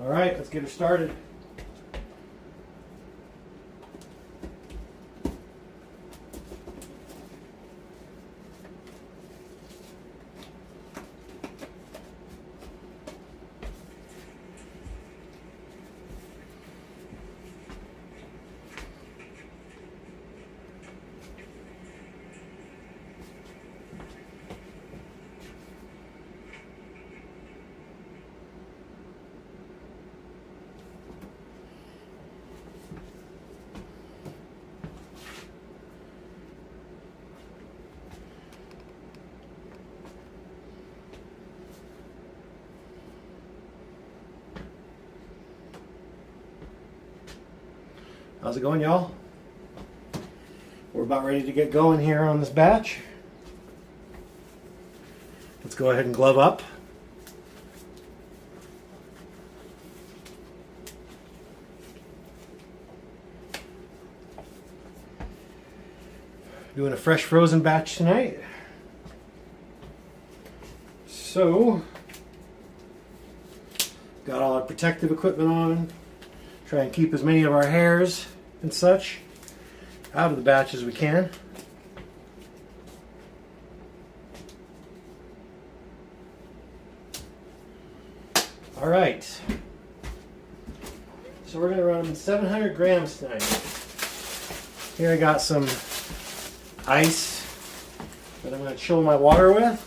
All right, let's get her started. How's it going, y'all? We're about ready to get going here on this batch. Let's go ahead and glove up. Doing a fresh frozen batch tonight. So, got all our protective equipment on. Try and keep as many of our hairs and such out of the batch as we can. All right. So we're going to run 700 grams tonight. Here I got some ice that I'm going to chill my water with.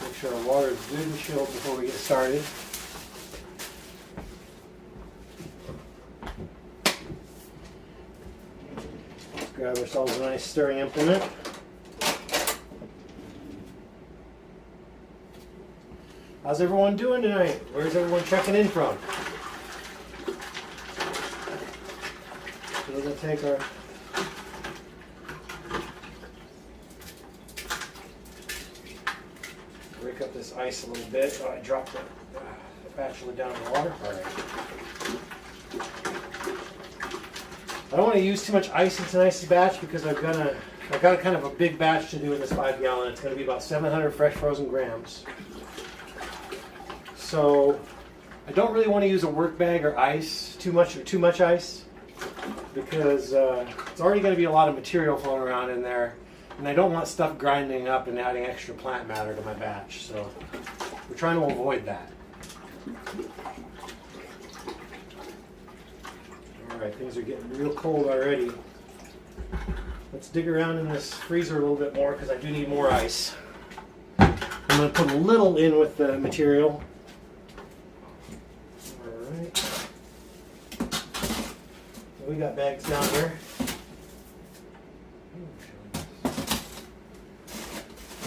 Make sure our water is good and chilled before we get started. Let's grab ourselves a nice stirring implement. How's everyone doing tonight? Where's everyone checking in from? So we're going to take our break up this ice a little bit. Oh, I dropped the spatula down in the water. All right. I don't want to use too much ice in tonight's batch because I've got a kind of a big batch to do in this 5 gallon. It's going to be about 700 fresh frozen grams. So I don't really want to use a work bag or ice, too much ice, because it's already going to be a lot of material floating around in there. And I don't want stuff grinding up and adding extra plant matter to my batch, so we're trying to avoid that. Alright, things are getting real cold already. Let's dig around in this freezer a little bit more because I do need more ice. I'm going to put a little in with the material. Alright. We got bags down here.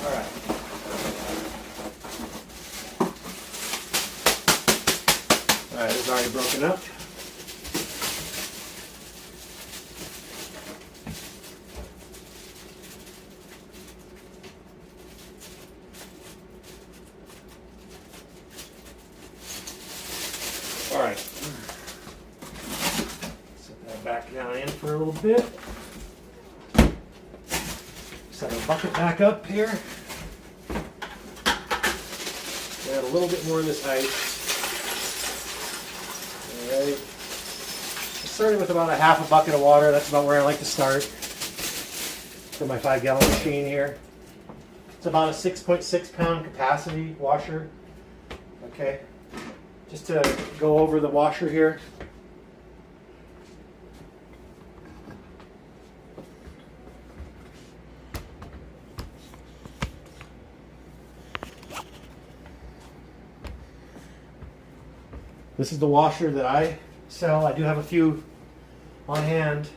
Alright. Alright, it's already broken up. Alright. Set that back down in for a little bit. Set our bucket back up here. Add a little bit more of this ice. Alright. I started with about a half a bucket of water. That's about where I like to start for my 5 gallon machine here. It's about a 6.6 pound capacity washer. Okay. Just to go over the washer here. This is the washer that I sell. I do have a few on hand.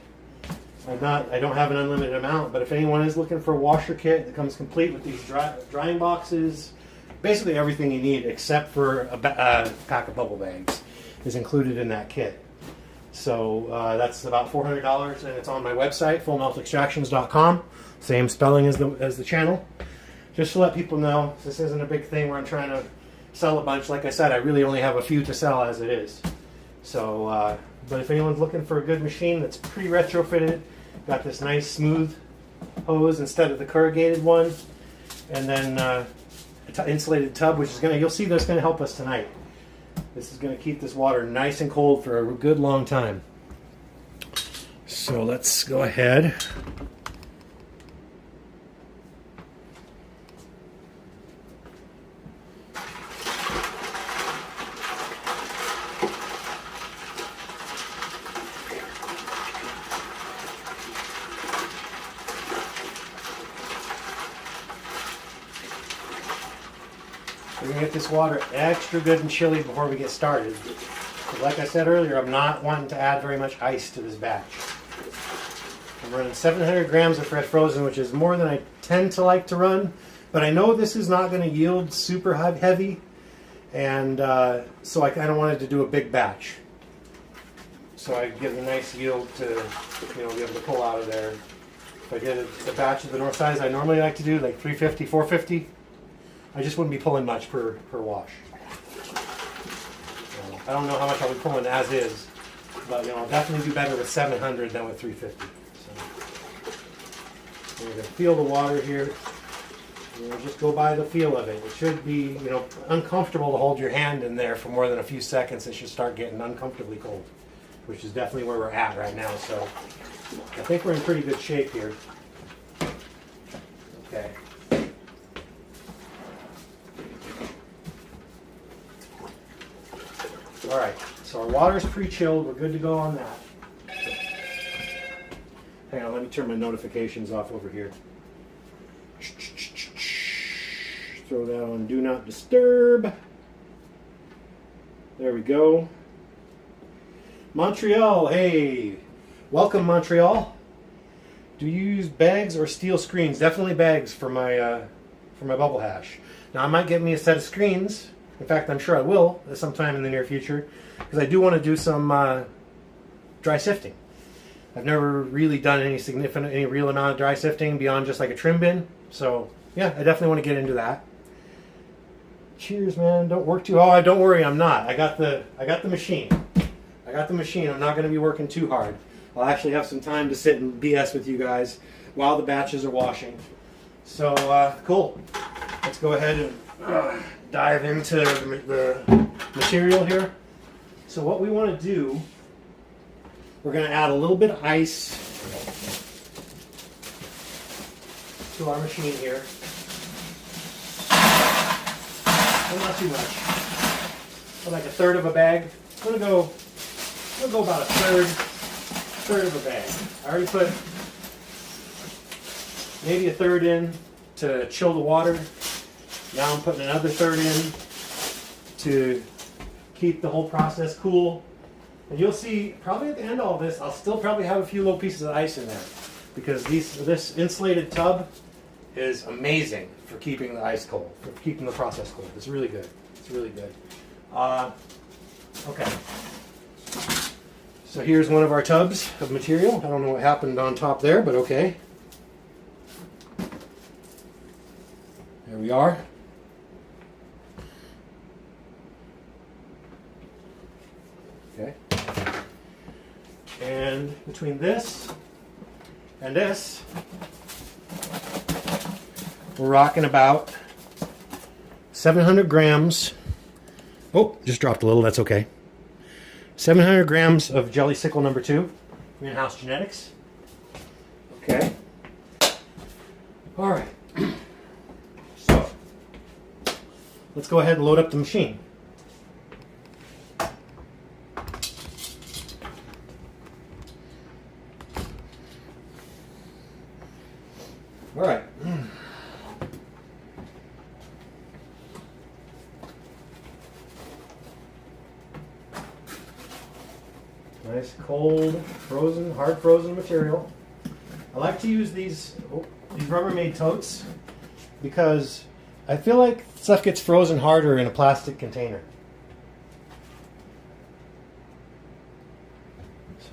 I don't have an unlimited amount, but if anyone is looking for a washer kit that comes complete with these drying boxes, basically everything you need except for a pack of bubble bags is included in that kit. So that's about $400, and it's on my website, fullmeltextractions.com. Same spelling as the channel. Just to let people know, this isn't a big thing where I'm trying to sell a bunch. Like I said, I really only have a few to sell as it is. So, but if anyone's looking for a good machine that's pretty retrofitted, got this nice smooth hose instead of the corrugated one, and then insulated tub, which is you'll see that's gonna help us tonight. This is gonna keep this water nice and cold for a good long time. So let's go ahead. We're going to get this water extra good and chilly before we get started. But like I said earlier, I'm not wanting to add very much ice to this batch. I'm running 700 grams of fresh frozen, which is more than I tend to like to run. But I know this is not going to yield super heavy, and so I kind of wanted to do a big batch. So I get a nice yield to, be able to pull out of there. If I did a batch of the north size, I normally like to do like 350, 450. I just wouldn't be pulling much per wash. I don't know how much I'll be pulling as is, but I'll definitely do better with 700 than with 350. So we're going to feel the water here. Just go by the feel of it. It should be, uncomfortable to hold your hand in there for more than a few seconds. It should start getting uncomfortably cold, which is definitely where we're at right now. So I think we're in pretty good shape here. Okay. All right, so our water's pre-chilled. We're good to go on that. Hang on, let me turn my notifications off over here. Throw that on Do Not Disturb. There we go. Montreal, hey. Welcome, Montreal. Do you use bags or steel screens? Definitely bags for my bubble hash. Now, I might get me a set of screens. In fact, I'm sure I will sometime in the near future, because I do want to do some dry sifting. I've never really done any real amount of dry sifting beyond just like a trim bin. So yeah, I definitely want to get into that. Cheers, man. Don't work too hard. Don't worry, I'm not. I got the machine. I got the machine. I'm not going to be working too hard. I'll actually have some time to sit and BS with you guys while the batches are washing. So cool. Let's go ahead and dive into the material here. So what we want to do, we're going to add a little bit of ice to our machine here. Well, not too much. So like a third of a bag. I'm gonna go about a third of a bag. I already put maybe a third in to chill the water. Now I'm putting another third in to keep the whole process cool. And you'll see, probably at the end of all this, I'll still probably have a few little pieces of ice in there, because this insulated tub is amazing for keeping the ice cold, for keeping the process cold. It's really good. It's really good. Okay. So here's one of our tubs of material. I don't know what happened on top there, but okay. There we are. Okay. And between this and this, we're rocking about 700 grams. Oh, just dropped a little, that's okay. 700 grams of jelly sickle number 2, greenhouse genetics. Okay. All right. So, let's go ahead and load up the machine. All right. Nice cold, frozen, hard frozen material. I like to use these Rubbermaid totes because I feel like stuff gets frozen harder in a plastic container. So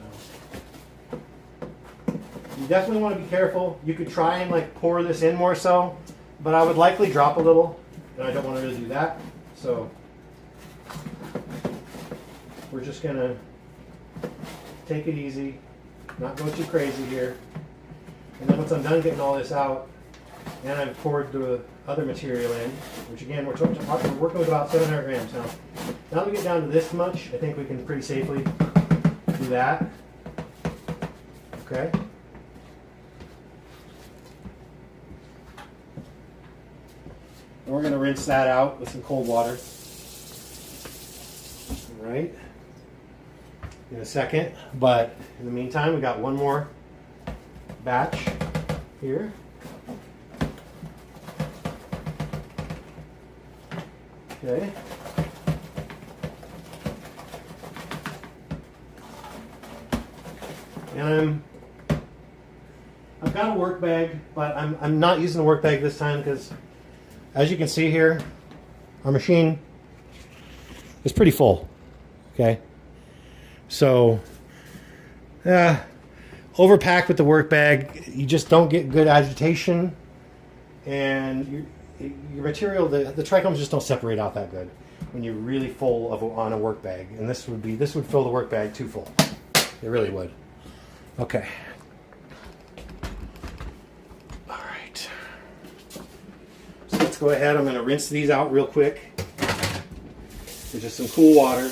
you definitely want to be careful. You could try and like pour this in more so, but I would likely drop a little, and I don't want to really do that. So we're just gonna take it easy, not go too crazy here. And then once I'm done getting all this out, and I've poured the other material in, which again, we're working with about 700 grams now. Now that we get down to this much, I think we can pretty safely do that. Okay. And we're going to rinse that out with some cold water. All right. In a second, but in the meantime, we got one more batch here. Okay. And I've got a work bag, but I'm not using a work bag this time because, as you can see here, our machine is pretty full. Okay. So, overpacked with the work bag, you just don't get good agitation, and your material, the trichomes just don't separate out that good when you're really full on a work bag. And this would fill the work bag too full. It really would. Okay. All right. So let's go ahead. I'm going to rinse these out real quick with just some cool water.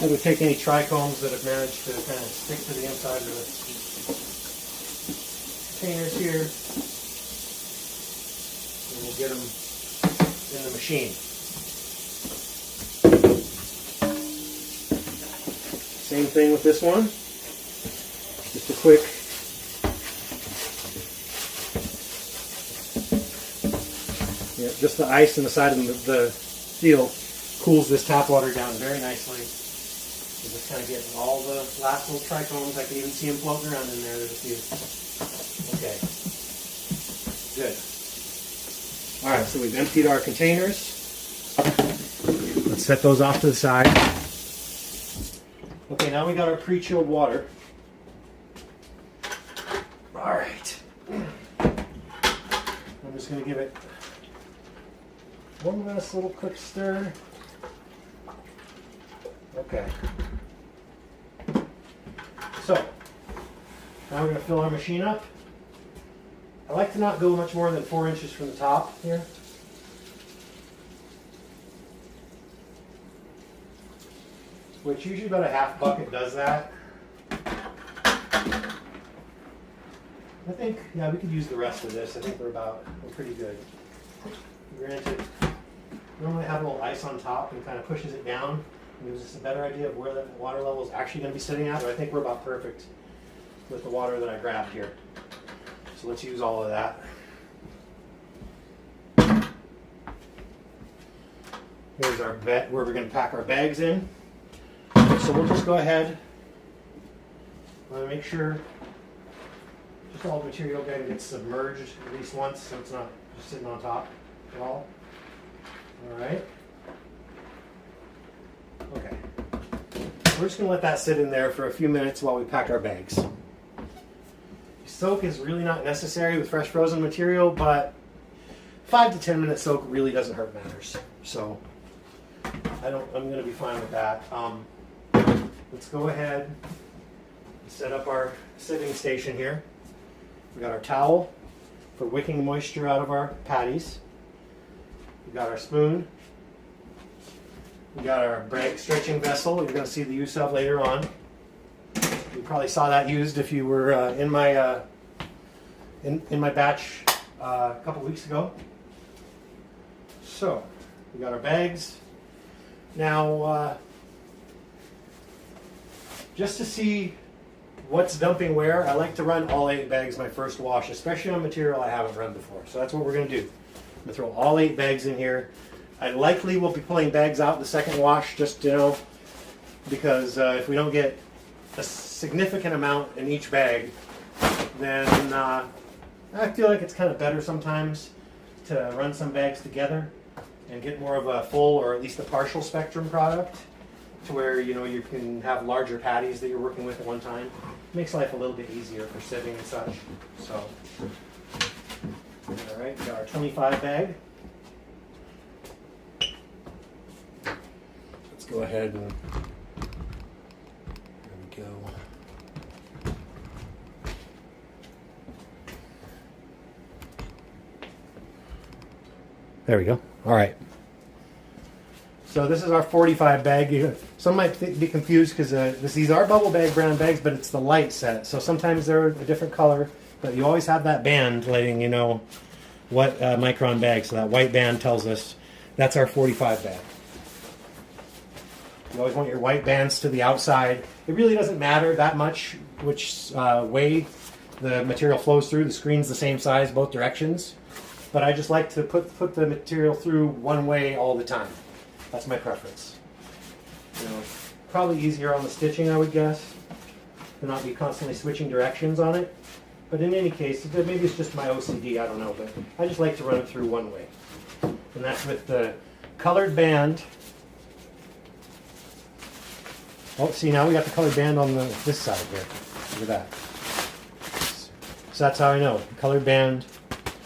It would take any trichomes that have managed to kind of stick to the inside of the containers here, and we'll get them in the machine. Same thing with this one. Just a quick just the ice in the side of the steel cools this tap water down very nicely. We're just kind of getting all the last little trichomes. I can even see them floating around in there. There's a few. Okay. Good. All right, so we've emptied our containers. Let's set those off to the side. Okay, now we got our pre-chilled water. All right. I'm just going to give it one last little quick stir. Okay. So, now we're going to fill our machine up. I like to not go much more than 4 inches from the top here. Which usually about a half bucket does that. I think, yeah, we could use the rest of this. I think we're pretty good. Granted, normally I have a little ice on top and kind of pushes it down and gives us a better idea of where the water level is actually going to be sitting at, but I think we're about perfect with the water that I grabbed here. So let's use all of that. Here's our bed where we're going to pack our bags in. So we'll just go ahead. I want to make sure just all the material gets submerged at least once, so it's not just sitting on top at all. All right. Okay. We're just going to let that sit in there for a few minutes while we pack our bags. Soak is really not necessary with fresh frozen material, but 5 to 10 minute soak really doesn't hurt matters. So I'm going to be fine with that. Let's go ahead and set up our sieving station here. We got our towel for wicking moisture out of our patties. We got our spoon. We got our brake stretching vessel you're going to see the use of later on. You probably saw that used if you were in my batch a couple weeks ago. So we got our bags. Now, just to see what's dumping where, I like to run all 8 bags my first wash, especially on material I haven't run before. So that's what we're going to do. I'm going to throw all 8 bags in here. I likely will be pulling bags out the second wash, just because if we don't get a significant amount in each bag, then I feel like it's kind of better sometimes to run some bags together and get more of a full or at least a partial spectrum product to where you can have larger patties that you're working with at one time. It makes life a little bit easier for sieving and such. So All right, we got our 25 bag. Let's go ahead and, there we go. There we go. All right. So this is our 45 bag. Some might be confused because these are bubble bag brown bags, but it's the light set. So sometimes they're a different color, but you always have that band letting you know what micron bag. So that white band tells us that's our 45 bag. You always want your white bands to the outside. It really doesn't matter that much which way the material flows through. The screen's the same size both directions, but I just like to put the material through one way all the time. That's my preference. You know, probably easier on the stitching, I would guess, to not be constantly switching directions on it. But in any case, maybe it's just my OCD, I don't know, but I just like to run it through one way. And that's with the colored band. Oh, see, now we got the colored band on this side here. Look at that. So that's how I know. Colored band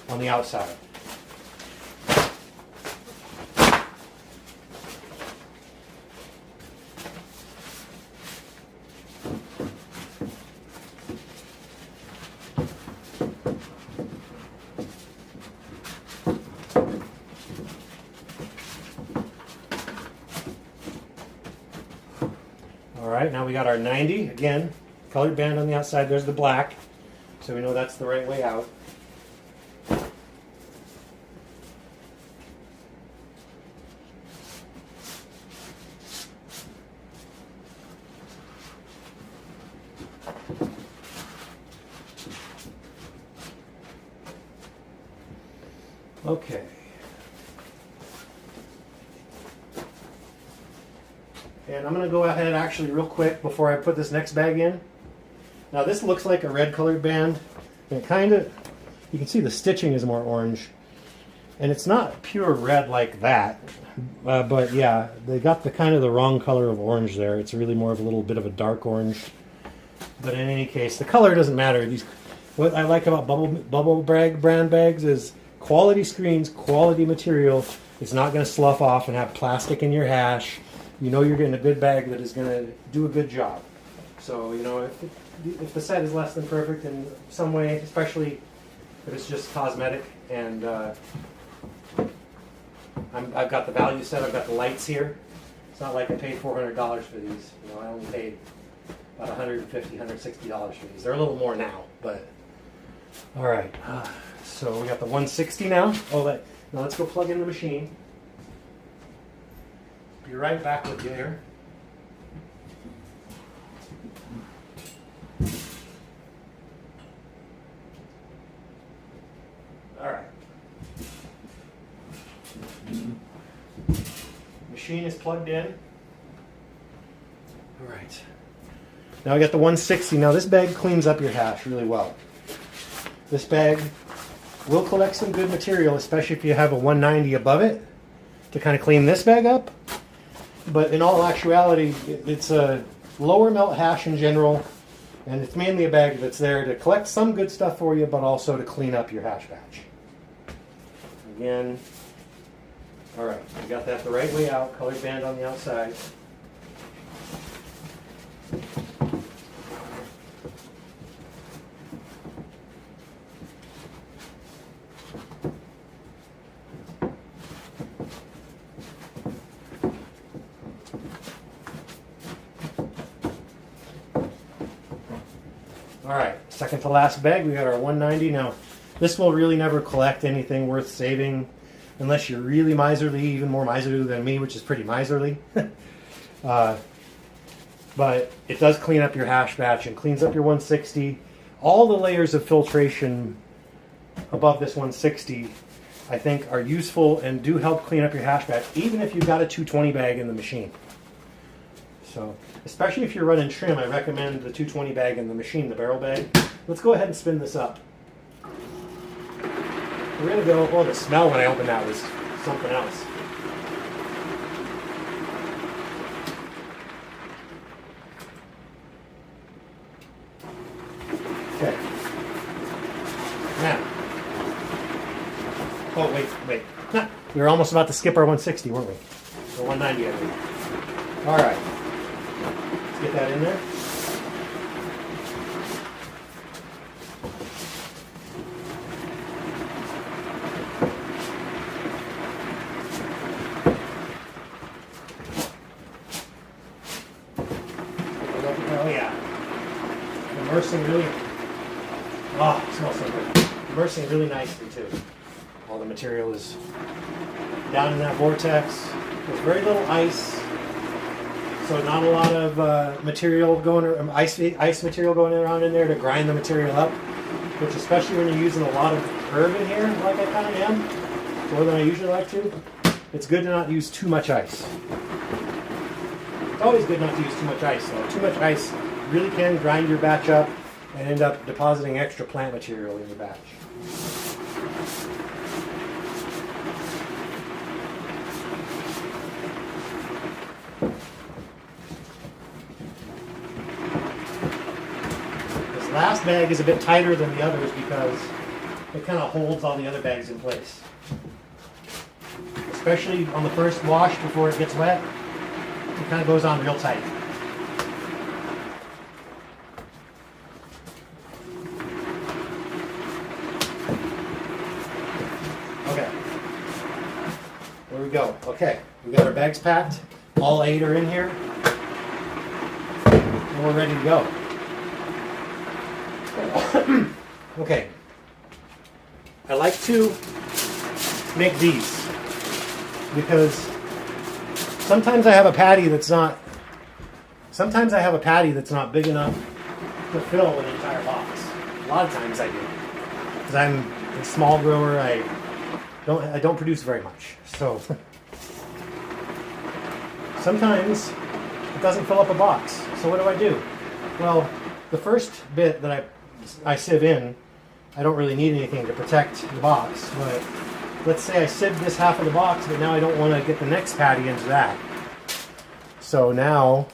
on the outside. Alright, now we got our 90, again, colored band on the outside, there's the black, so we know that's the right way out. Okay. And I'm going to go ahead actually real quick before I put this next bag in. Now this looks like a red colored band. And it kind of, you can see the stitching is more orange. And it's not pure red like that. But yeah, they got the kind of the wrong color of orange there. It's really more of a little bit of a dark orange. But in any case, the color doesn't matter. What I like about bubble brand bags is quality screens, quality material. It's not going to slough off and have plastic in your hash. You know you're getting a good bag that is going to do a good job. So, you know, if the set is less than perfect in some way, especially if it's just cosmetic, and I've got the value set, I've got the lights here. It's not like I paid $400 for these. You know, I only paid about $150, $160 for these. They're a little more now, but all right. So we got the 160 now. Now let's go plug in the machine. Be right back with you here. All right. Machine is plugged in. All right. Now I got the 160. Now this bag cleans up your hash really well. This bag will collect some good material, especially if you have a 190 above it to kind of clean this bag up. But in all actuality, it's a lower melt hash in general, and it's mainly a bag that's there to collect some good stuff for you, but also to clean up your hash batch. Again, all right, we got that the right way out, colored band on the outside. All right, second to last bag, we got our 190. Now, this will really never collect anything worth saving unless you're really miserly, even more miserly than me, which is pretty miserly. But it does clean up your hash batch and cleans up your 160. All the layers of filtration above this 160, I think, are useful and do help clean up your hash batch, even if you've got a 220 bag in the machine. So, especially if you're running trim, I recommend the 220 bag in the machine, the barrel bag. Let's go ahead and spin this up. We're going to go, oh, the smell when I opened that was something else. Okay. Now, Oh, wait. We were almost about to skip our 160, weren't we? Or 190, I think. All right. Let's get that in there. Oh, yeah. Immersing really... Oh, it smells so good. Immersing really nicely, too. All the material is down in that vortex. There's very little ice, so not a lot of material going, ice material going around in there to grind the material up. Which, especially when you're using a lot of herb in here, like I kind of am, more than I usually like to, it's good to not use too much ice. It's always good not to use too much ice, though. Too much ice really can grind your batch up and end up depositing extra plant material in your batch. This last bag is a bit tighter than the others because it kind of holds all the other bags in place. Especially on the first wash before it gets wet, it kind of goes on real tight. Okay. There we go. Okay, we got our bags packed. All 8 are in here. And we're ready to go. Okay. I like to make these because sometimes I have a patty that's not big enough to fill an entire box. A lot of times I do. Because I'm a small grower, I don't produce very much. So sometimes it doesn't fill up a box. So what do? Well, the first bit that I sieve in, I don't really need anything to protect the box, but let's say I sieved this half of the box, but now I don't want to get the next patty into that. So now,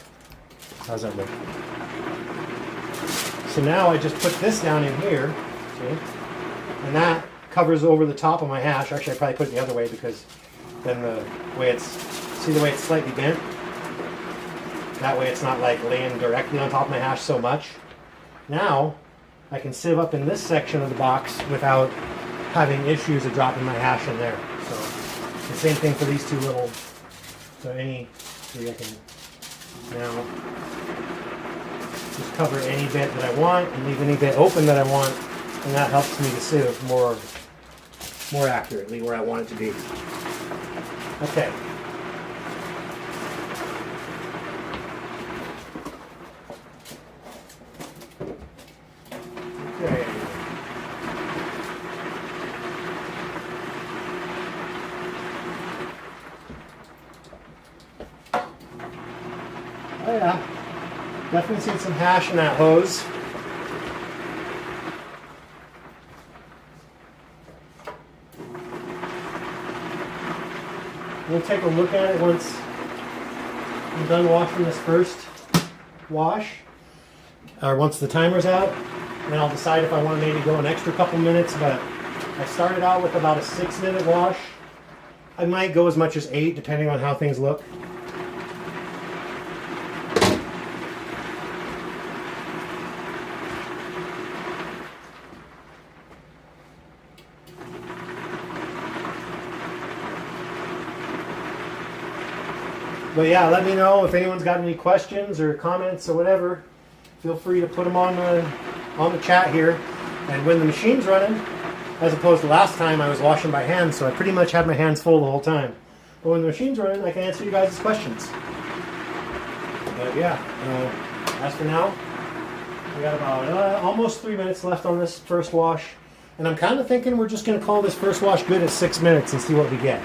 how's that look? So now I just put this down in here, see? And that covers over the top of my hash. Actually, I probably put it the other way because then the way it's slightly bent? That way it's not like laying directly on top of my hash so much. Now, I can sieve up in this section of the box without having issues of dropping my hash in there. So the same thing for these two little. So I can now just cover any bit that I want and leave any bit open that I want, and that helps me to sieve more accurately where I want it to be. Okay. Okay. Oh yeah, definitely seen some hash in that hose. We'll take a look at it once I'm done washing this first wash, or once the timer's out, and I'll decide if I want to maybe go an extra couple minutes, but I started out with about a 6-minute wash. I might go as much as 8, depending on how things look. But yeah, let me know if anyone's got any questions or comments or whatever. Feel free to put them on the chat here. And when the machine's running, as opposed to last time I was washing by hand, so I pretty much had my hands full the whole time. But when the machine's running, I can answer you guys' questions. But yeah, as for now, we got about almost 3 minutes left on this first wash. And I'm kind of thinking we're just going to call this first wash good at 6 minutes and see what we get.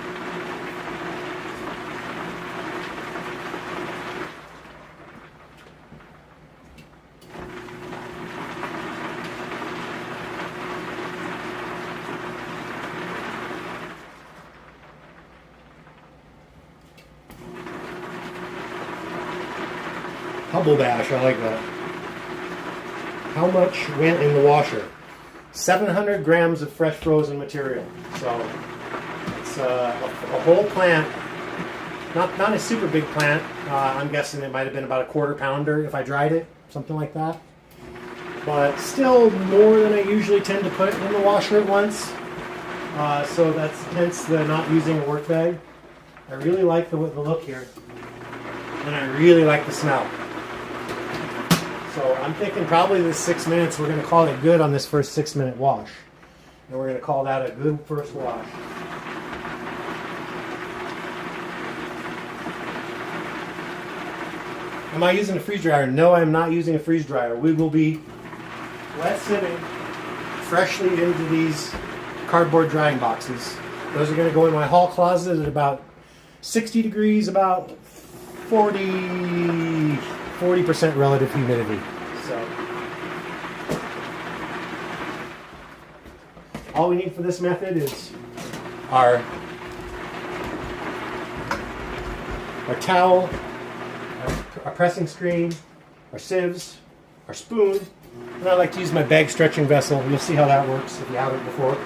Hubble bash, I like that. How much went in the washer? 700 grams of fresh frozen material. So a whole plant. Not a super big plant. I'm guessing it might have been about a quarter pounder if I dried it, something like that. But still more than I usually tend to put in the washer at once. So that's hence the not using a work bag. I really like the look here. And I really like the smell. So I'm thinking probably this 6 minutes, we're going to call it good on this first 6 minute wash. And we're going to call that a good first wash. Am I using a freeze dryer? No, I'm not using a freeze dryer. We will be wet sitting freshly into these cardboard drying boxes. Those are going to go in my hall closet at about 60 degrees, about 40% relative humidity. So all we need for this method is our towel, our pressing screen, our sieves, our spoon, and I like to use my bag stretching vessel. You'll see how that works if you haven't before.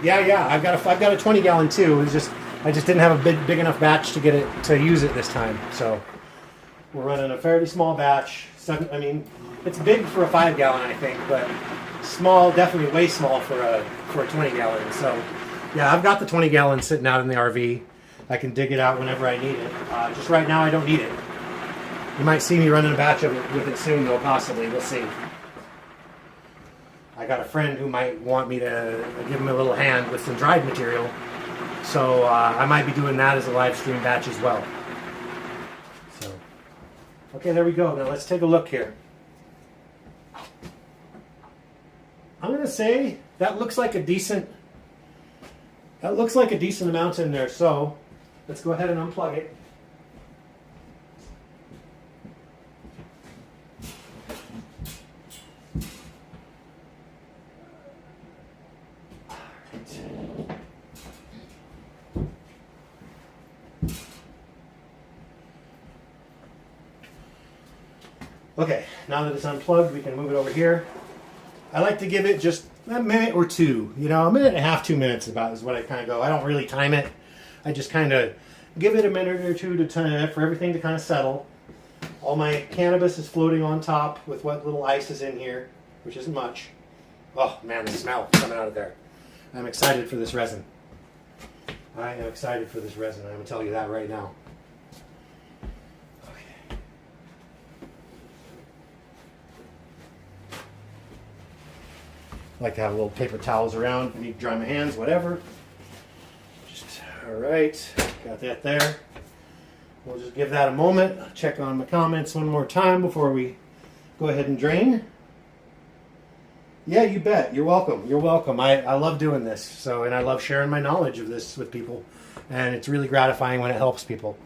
Yeah, I've got a 20 gallon too. I just didn't have a big enough batch to get it to use it this time. So we're running a fairly small batch. I mean, it's big for a 5 gallon, I think, but small, definitely way small for a 20 gallon. So yeah, I've got the 20 gallon sitting out in the RV. I can dig it out whenever I need it. Just right now, I don't need it. You might see me running a batch of it with it soon, though, possibly. We'll see. I got a friend who might want me to give him a little hand with some dried material. So I might be doing that as a live stream batch as well. So, okay, there we go. Now let's take a look here. I'm going to say that looks like a decent amount in there. So let's go ahead and unplug it. Okay, now that it's unplugged, we can move it over here. I like to give it just a minute or two. You know, a minute and a half, 2 minutes about is what I kind of go. I don't really time it. I just kind of give it a minute or two for everything to kind of settle. All my cannabis is floating on top with what little ice is in here, which isn't much. Oh man, the smell coming out of there. I'm excited for this resin. I am excited for this resin. I'm going to tell you that right now. I like to have little paper towels around if I need to dry my hands, whatever. All right, got that there. We'll just give that a moment. Check on my comments one more time before we go ahead and drain. Yeah, you bet. You're welcome. You're welcome. I love doing this. And I love sharing my knowledge of this with people. And it's really gratifying when it helps people,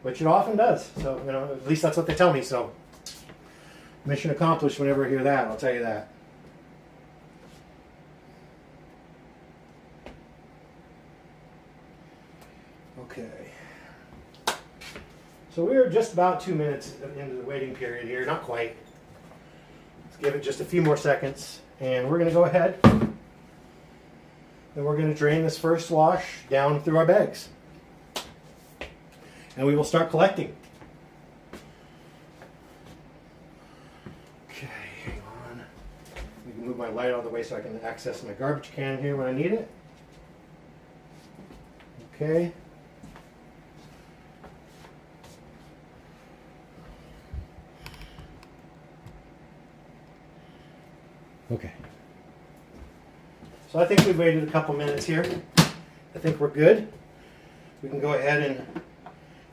which it often does. So, you know, at least that's what they tell me. So, mission accomplished whenever I hear that, I'll tell you that. Okay. So we're just about 2 minutes into the waiting period here. Not quite. Let's give it just a few more seconds. And we're going to go ahead and we're going to drain this first wash down through our bags. And we will start collecting. Okay, hang on. We can move my light out of the way so I can access my garbage can here when I need it. Okay. Okay. So I think we've waited a couple minutes here. I think we're good. We can go ahead and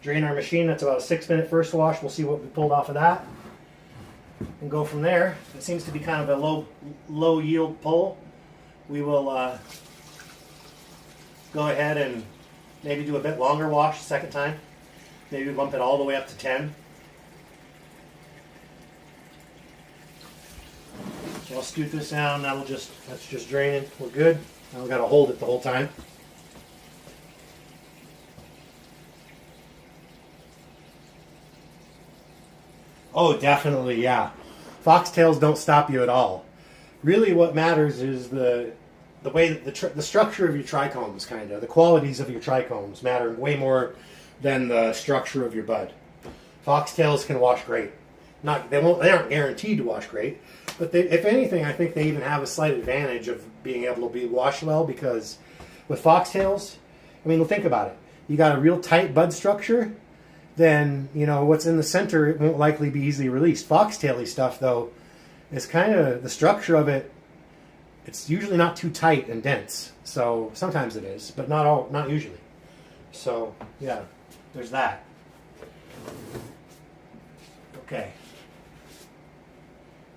drain our machine. That's about a 6 minute first wash. We'll see what we pulled off of that. And go from there. It seems to be kind of a low yield pull. We will go ahead and maybe do a bit longer wash the second time. Maybe bump it all the way up to 10. So I'll scoot this down. That's just draining. We're good. Now we've got to hold it the whole time. Oh, definitely, yeah. Foxtails don't stop you at all. really what matters is the way that the structure of your trichomes, kind of the qualities of your trichomes matter way more than the structure of your bud. Foxtails can wash great. They aren't guaranteed to wash great, but if anything, I think they even have a slight advantage of being able to be washed well, because with foxtails, I mean, think about it. You got a real tight bud structure, then what's in the center, it won't likely be easily released. Foxtaily stuff, though, is kind of the structure of it. It's usually not too tight and dense. So sometimes it is, but not usually. So yeah, there's that. Okay.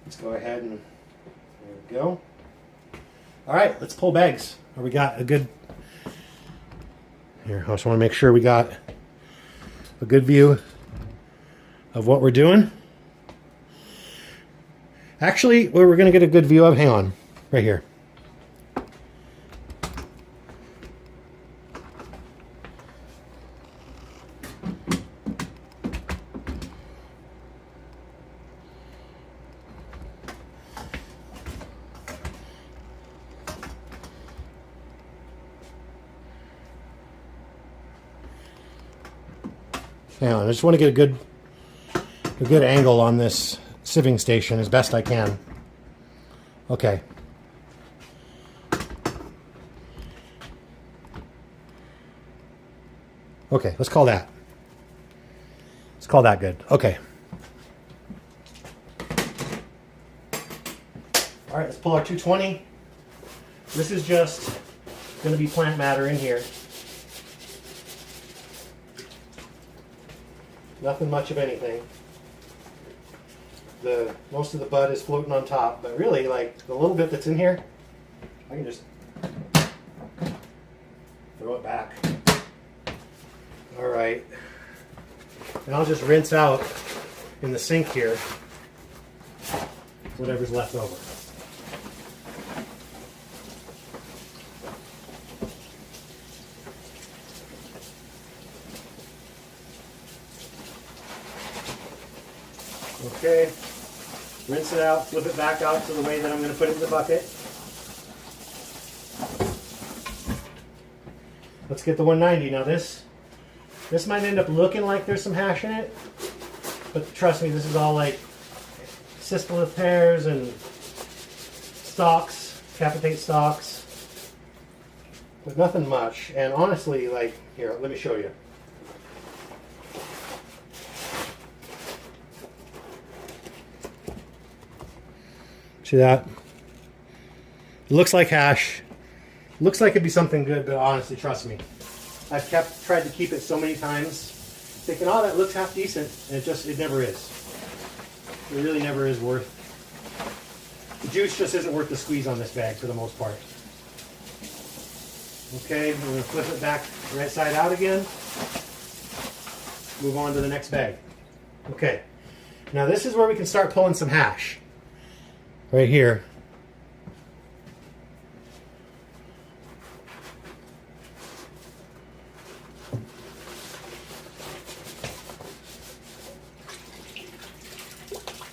Let's go ahead and there we go. All right, let's pull bags. We got a good. Here, I just want to make sure we got a good view of what we're doing. Actually, what we're going to get a good view of, hang on, right here. Hang on, I just want to get a good angle on this sieving station as best I can. Okay. Okay, let's call that. Let's call that good. Okay. All right, let's pull our 220. This is just going to be plant matter in here. Nothing much of anything. Most of the bud is floating on top, but really, like, the little bit that's in here, I can just throw it back. All right. And I'll just rinse out in the sink here whatever's left over. Okay, rinse it out, flip it back out to the way that I'm going to put it in the bucket. Let's get the 190. Now this might end up looking like there's some hash in it, but trust me, this is all like cispulate pears and stalks, capitate stalks, but nothing much. And honestly, like, here, let me show you. See that? It looks like hash. Looks like it'd be something good, but honestly, trust me. I've tried to keep it so many times, thinking, oh, that looks half decent, and it never is. It really never is worth. The juice just isn't worth the squeeze on this bag for the most part. Okay, we're going to flip it back right side out again. Move on to the next bag. Okay, now this is where we can start pulling some hash. Right here.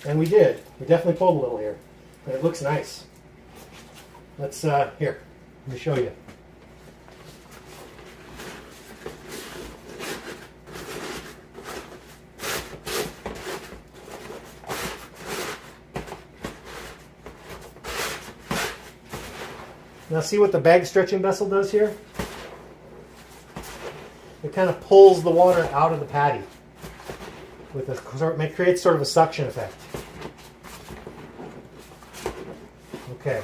And we did. We definitely pulled a little here. But it looks nice. Let's, here, let me show you. Now see what the bag stretching vessel does here? It kind of pulls the water out of the patty. It creates sort of a suction effect. Okay.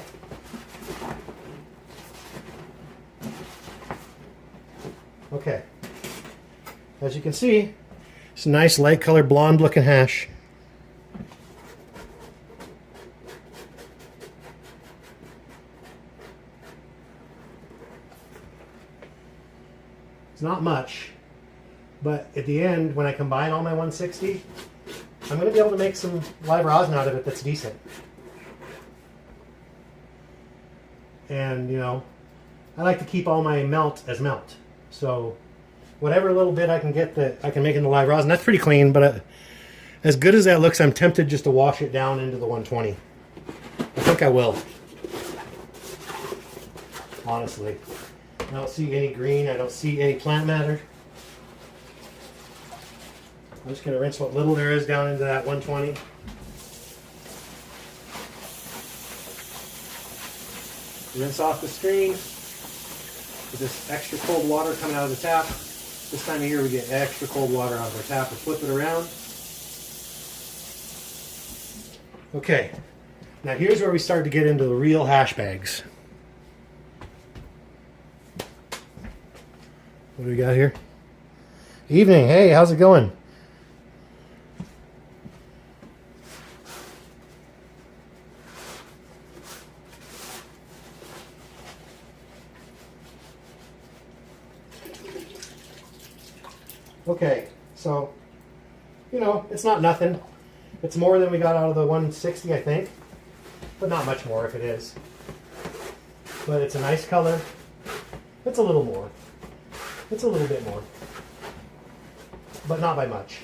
Okay. As you can see, it's a nice light colored blonde looking hash. It's not much, but at the end, when I combine all my 160, I'm going to be able to make some live rosin out of it that's decent. And, I like to keep all my melt as melt. So whatever little bit I can get that I can make into live rosin, that's pretty clean, but as good as that looks, I'm tempted just to wash it down into the 120. I think I will. honestly. I don't see any green. I don't see any plant matter. I'm just going to rinse what little there is down into that 120. Rinse off the screen with this extra cold water coming out of the tap. This time of year we get extra cold water out of our tap and flip it around. Okay, now here's where we start to get into the real hash bags. What do we got here? Evening, hey, how's it going? Okay, so, you know, it's not nothing. It's more than we got out of the 160, I think. But not much more if it is. But it's a nice color. It's a little more. It's a little bit more. But not by much.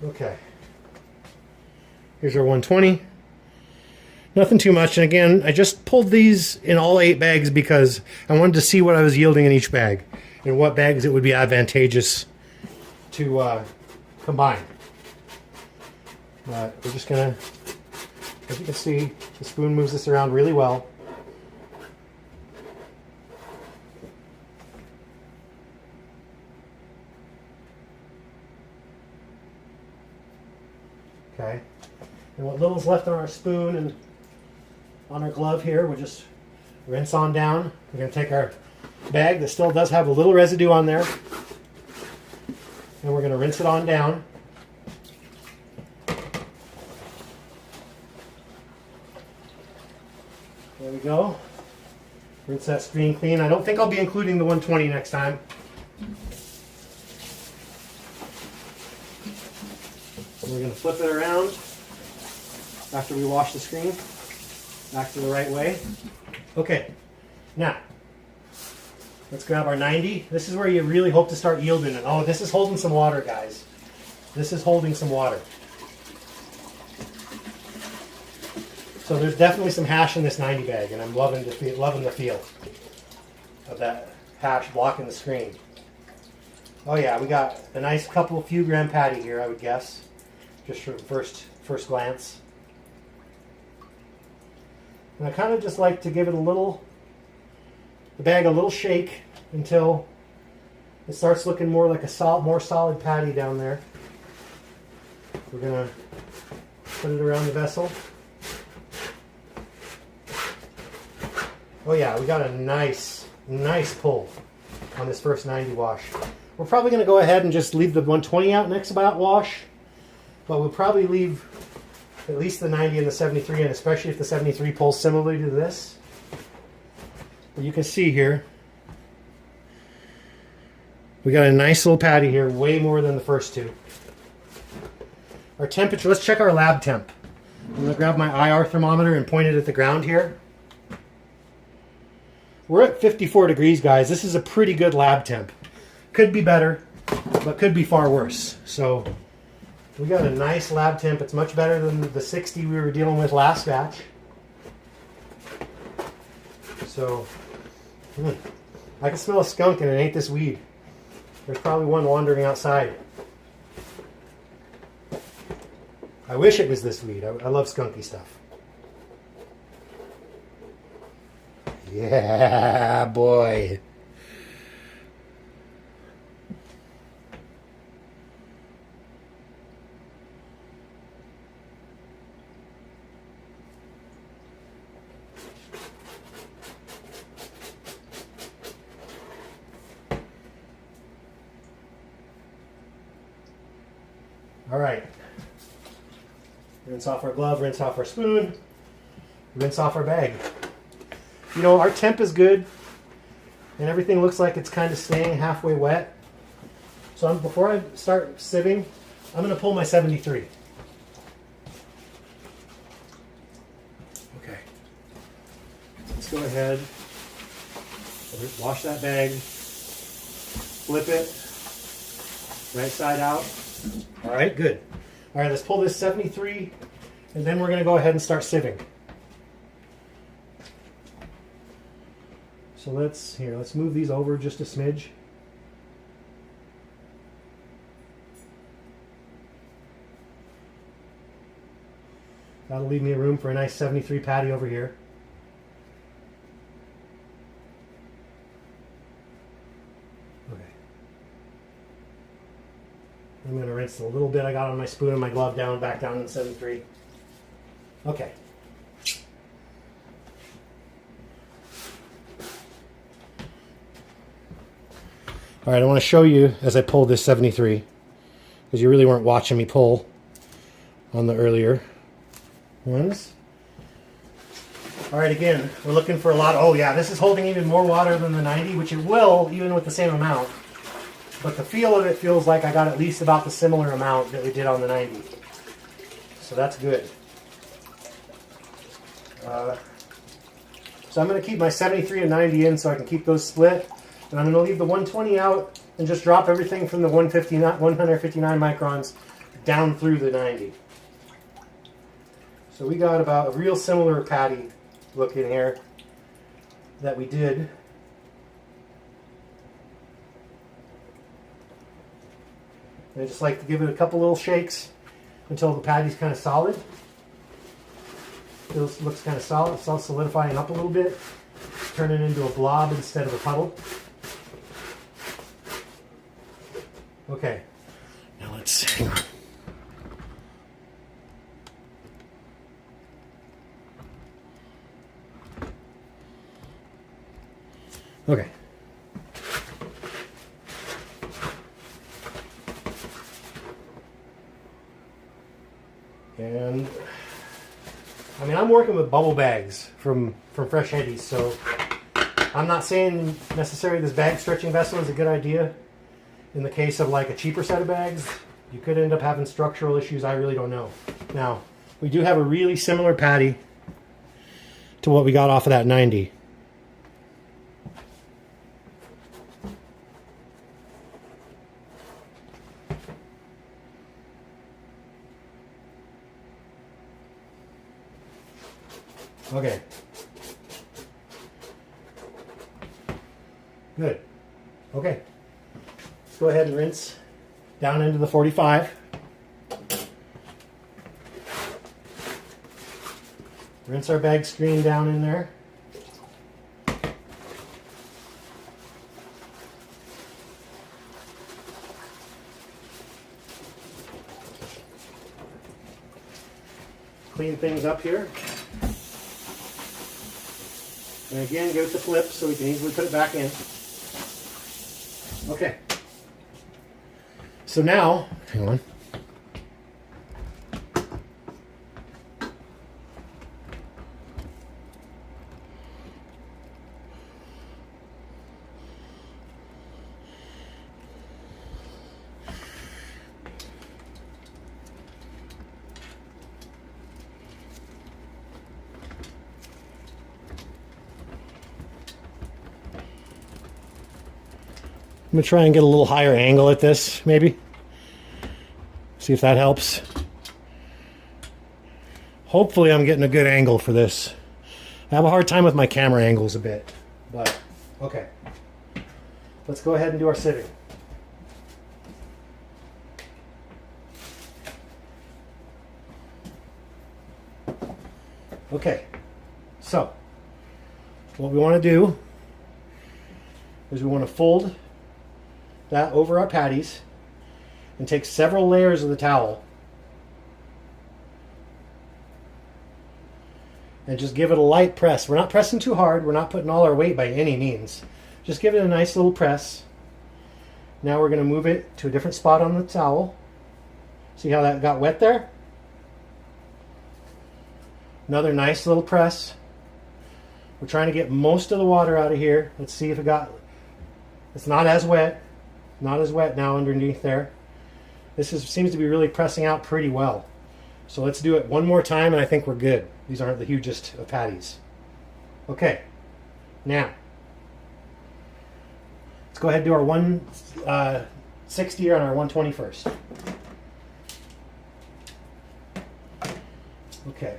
Okay. Here's our 120. Nothing too much. And again, I just pulled these in all 8 bags because I wanted to see what I was yielding in each bag and what bags it would be advantageous to combine. But we're just going to, as you can see, the spoon moves this around really well. Okay. And what little's left on our spoon and on our glove here, we'll just rinse on down. We're going to take our bag that still does have a little residue on there, and we're going to rinse it on down. There we go. Rinse that screen clean. I don't think I'll be including the 120 next time. And we're going to flip it around after we wash the screen back to the right way. Okay, now let's grab our 90. This is where you really hope to start yielding it. Oh, this is holding some water, guys. This is holding some water. So there's definitely some hash in this 90 bag, and I'm loving the feel of that hash blocking the screen. Oh yeah, we got a nice few gram patty here, I would guess, just from first glance. And I kind of just like to give it the bag a little shake until it starts looking more like a more solid patty down there. We're gonna put it around the vessel. Oh yeah, we got a nice pull on this first 90 wash. We're probably gonna go ahead and just leave the 120 out next about wash, but we'll probably leave at least the 90 and the 73, and especially if the 73 pulls similarly to this. But you can see here, we got a nice little patty here, way more than the first two. Our temperature, let's check our lab temp. I'm going to grab my IR thermometer and point it at the ground here. We're at 54 degrees, guys. This is a pretty good lab temp. Could be better, but could be far worse. So we got a nice lab temp. It's much better than the 60 we were dealing with last batch. So, I can smell a skunk and it ain't this weed. There's probably one wandering outside. I wish it was this weed. I love skunky stuff. Yeah, boy. All right. Rinse off our glove, rinse off our spoon, rinse off our bag. You know, our temp is good, and everything looks like it's kind of staying halfway wet. So before I start sieving, I'm going to pull my 73. Okay. Let's go ahead, wash that bag, flip it, Right side out. All right, good. All right, let's pull this 73, and then we're going to go ahead and start sieving. So let's move these over just a smidge. That'll leave me room for a nice 73 patty over here. Okay. I'm going to rinse the little bit I got on my spoon and my glove down, back down in 73. Okay. All right, I want to show you as I pull this 73, because you really weren't watching me pull on the earlier ones. All right, again, we're looking for a lot. Oh yeah, this is holding even more water than the 90, which it will even with the same amount. But the feel of it feels like I got at least about the similar amount that we did on the 90. So that's good. So I'm going to keep my 73 and 90 in so I can keep those split. And I'm going to leave the 120 out and just drop everything from the 159 microns down through the 90. So we got about a real similar patty look in here that we did. And I just like to give it a couple little shakes until the patty's kind of solid. It looks kind of solid. It's all solidifying up a little bit. Turn it into a blob instead of a puddle. Okay. Now let's hang on. Okay. And I mean, I'm working with bubble bags from Fresh Eddies, so I'm not saying necessarily this bag stretching vessel is a good idea. In the case of like a cheaper set of bags, you could end up having structural issues. I really don't know. Now, we do have a really similar patty to what we got off of that 90. Okay. Good. Okay. Let's go ahead and rinse down into the 45. Rinse our bag screen down in there. Clean things up here. And again, give it the flip so we can easily put it back in. Okay. So now, hang on. I'm going to try and get a little higher angle at this, maybe. See if that helps. Hopefully I'm getting a good angle for this. I have a hard time with my camera angles a bit, but okay. Let's go ahead and do our sieving. Okay, so what we want to do is we want to fold that over our patties and take several layers of the towel and just give it a light press. We're not pressing too hard. We're not putting all our weight by any means. Just give it a nice little press. Now we're going to move it to a different spot on the towel. See how that got wet there? Another nice little press. We're trying to get most of the water out of here. Let's see if it's not as wet. Not as wet now underneath there. This seems to be really pressing out pretty well. So let's do it one more time and I think we're good. These aren't the hugest of patties. Okay, now let's go ahead and do our 60 on our 121st. Okay.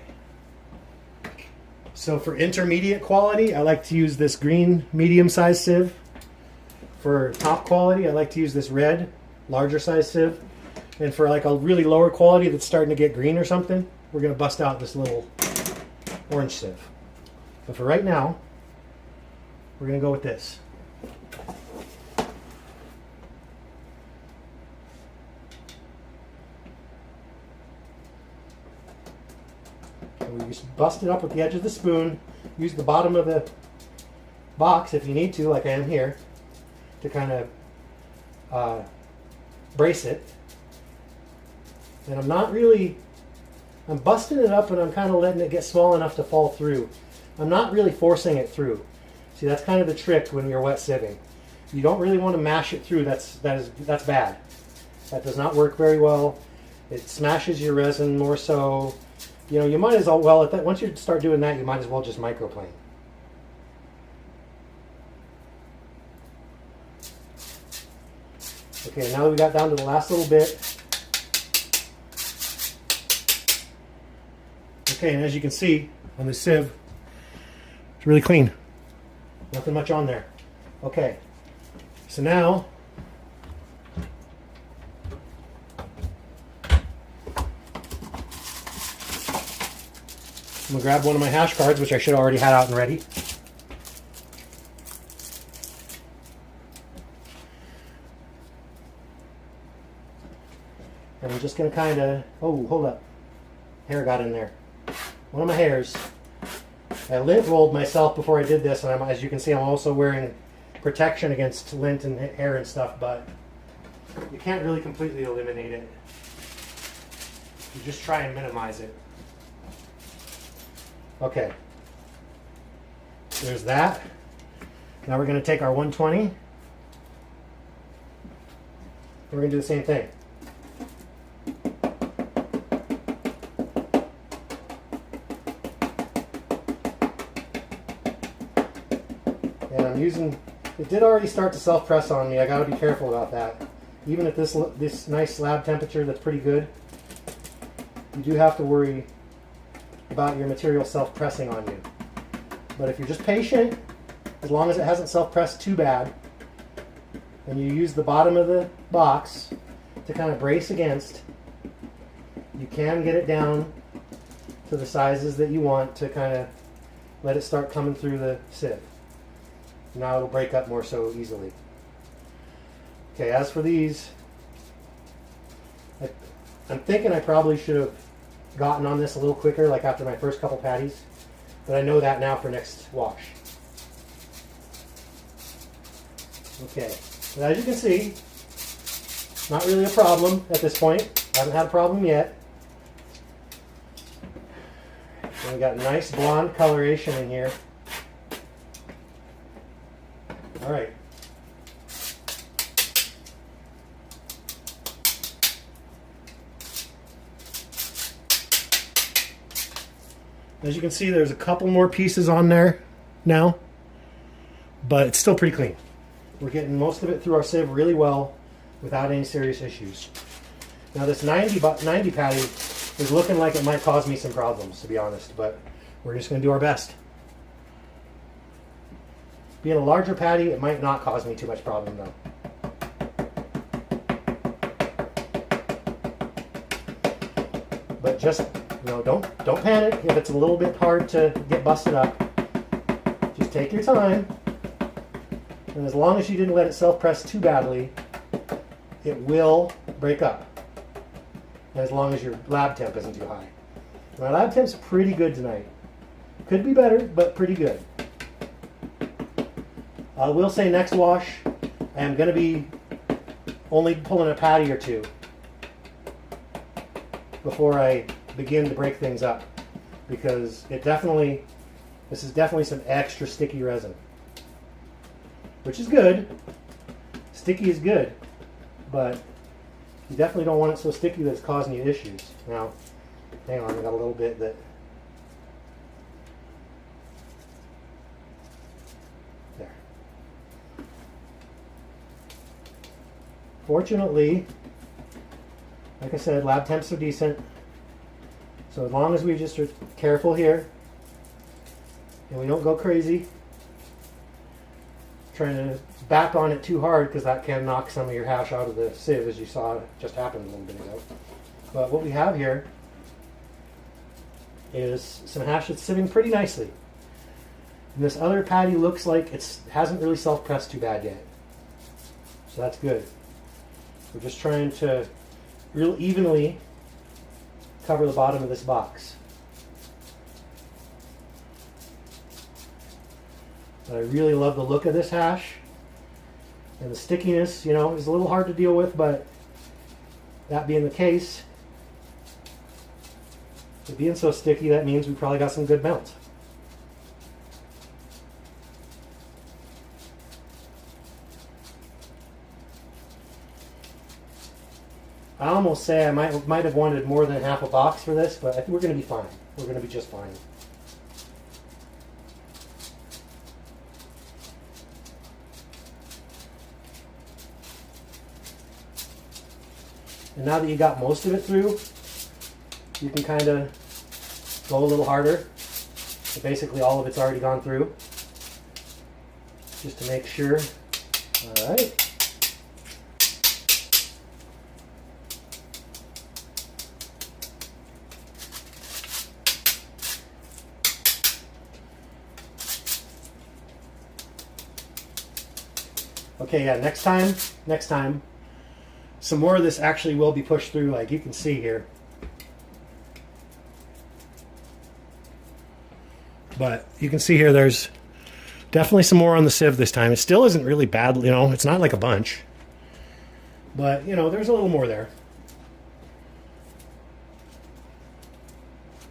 So for intermediate quality, I like to use this green medium-sized sieve. For top quality, I like to use this red larger size sieve. And for like a really lower quality that's starting to get green or something, we're going to bust out this little orange sieve. But for right now, we're going to go with this. We just bust it up with the edge of the spoon. Use the bottom of the box if you need to, like I am here, to kind of brace it. And I'm busting it up and I'm kind of letting it get small enough to fall through. I'm not really forcing it through. See, that's kind of the trick when you're wet sieving. You don't really want to mash it through. That's bad. That does not work very well. It smashes your resin more so. You know, you might as well, once you start doing that, you might as well just microplane. Okay, now that we got down to the last little bit. Okay, and as you can see on the sieve, it's really clean. Nothing much on there. Okay, so now I'm going to grab one of my hash cards, which I should have already had out and ready. And I'm just going to kind of, oh, hold up. Hair got in there. One of my hairs. I lint rolled myself before I did this, and as you can see, I'm also wearing protection against lint and hair and stuff, but you can't really completely eliminate it. You just try and minimize it. Okay. There's that. Now we're going to take our 120. We're going to do the same thing. And I'm using, it did already start to self-press on me. I got to be careful about that. Even at this nice slab temperature that's pretty good, you do have to worry about your material self-pressing on you. But if you're just patient, as long as it hasn't self-pressed too bad, and you use the bottom of the box to kind of brace against, you can get it down to the sizes that you want to kind of let it start coming through the sieve. Now it'll break up more so easily. Okay, as for these, I'm thinking I probably should have gotten on this a little quicker, like after my first couple patties, but I know that now for next wash. Okay, so as you can see, not really a problem at this point. I haven't had a problem yet. And we got nice blonde coloration in here. All right. As you can see, there's a couple more pieces on there now, but it's still pretty clean. We're getting most of it through our sieve really well without any serious issues. Now this 90 patty is looking like it might cause me some problems, to be honest, but we're just going to do our best. Being a larger patty, it might not cause me too much problem though. But just, you know, don't panic if it's a little bit hard to get busted up. Just take your time. And as long as you didn't let it self-press too badly, it will break up. And as long as your lab temp isn't too high. My lab temp's pretty good tonight. Could be better, but pretty good. I will say next wash, I am going to be only pulling a patty or two before I begin to break things up, because this is definitely some extra sticky resin, which is good. Sticky is good, but you definitely don't want it so sticky that it's causing you issues. Now, hang on, I got a little bit that. There. Fortunately, like I said, lab temps are decent. So as long as we just are careful here and we don't go crazy trying to back on it too hard, because that can knock some of your hash out of the sieve, as you saw just happened a little bit ago. But what we have here is some hash that's sieving pretty nicely. And this other patty looks like it hasn't really self-pressed too bad yet. So that's good. We're just trying to real evenly cover the bottom of this box. But I really love the look of this hash. And the stickiness, you know, is a little hard to deal with, but that being the case, it being so sticky, that means we probably got some good melt. I almost say I might have wanted more than half a box for this, but I think we're going to be fine. We're going to be just fine. And now that you got most of it through, you can kind of go a little harder. So basically all of it's already gone through. Just to make sure. All right. Okay, yeah, next time, some more of this actually will be pushed through, like you can see here. But you can see here there's definitely some more on the sieve this time. It still isn't really bad, you know, it's not like a bunch. But, you know, there's a little more there.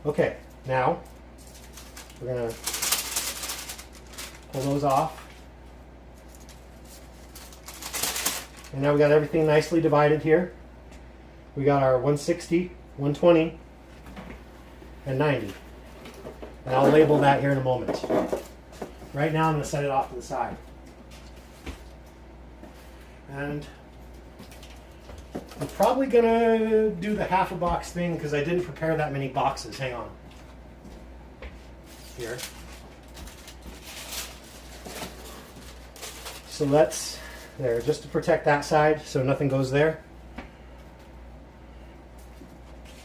Okay, now we're going to pull those off. And now we got everything nicely divided here. We got our 160, 120, and 90. And I'll label that here in a moment. Right now I'm going to set it off to the side. And I'm probably going to do the half a box thing because I didn't prepare that many boxes. Hang on. Here. So let's... There, just to protect that side so nothing goes there.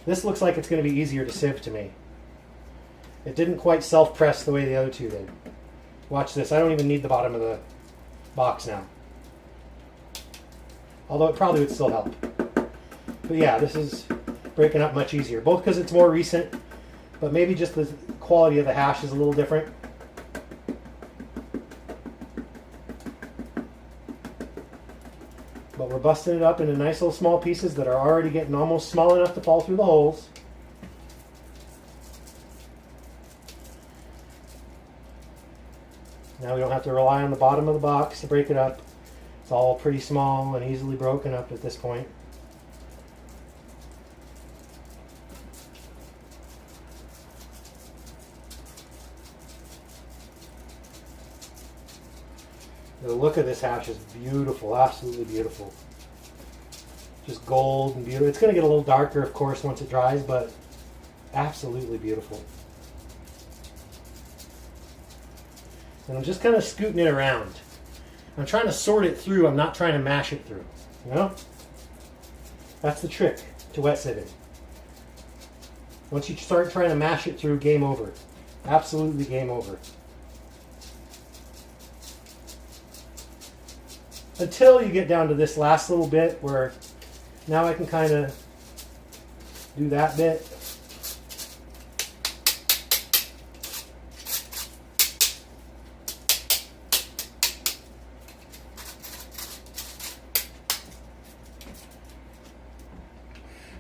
This looks like it's going to be easier to sieve to me. It didn't quite self-press the way the other two did. Watch this, I don't even need the bottom of the box now. Although it probably would still help. But yeah, this is breaking up much easier. Both because it's more recent, but maybe just the quality of the hash is a little different. But we're busting it up into nice little small pieces that are already getting almost small enough to fall through the holes. Now we don't have to rely on the bottom of the box to break it up. It's all pretty small and easily broken up at this point. The look of this hash is beautiful, absolutely beautiful. Just gold and beautiful. It's going to get a little darker, of course, once it dries, but absolutely beautiful. And I'm just kind of scooting it around. I'm trying to sort it through. I'm not trying to mash it through. You know? That's the trick to wet sieving. Once you start trying to mash it through, game over. Absolutely game over. Until you get down to this last little bit where now I can kind of do that bit.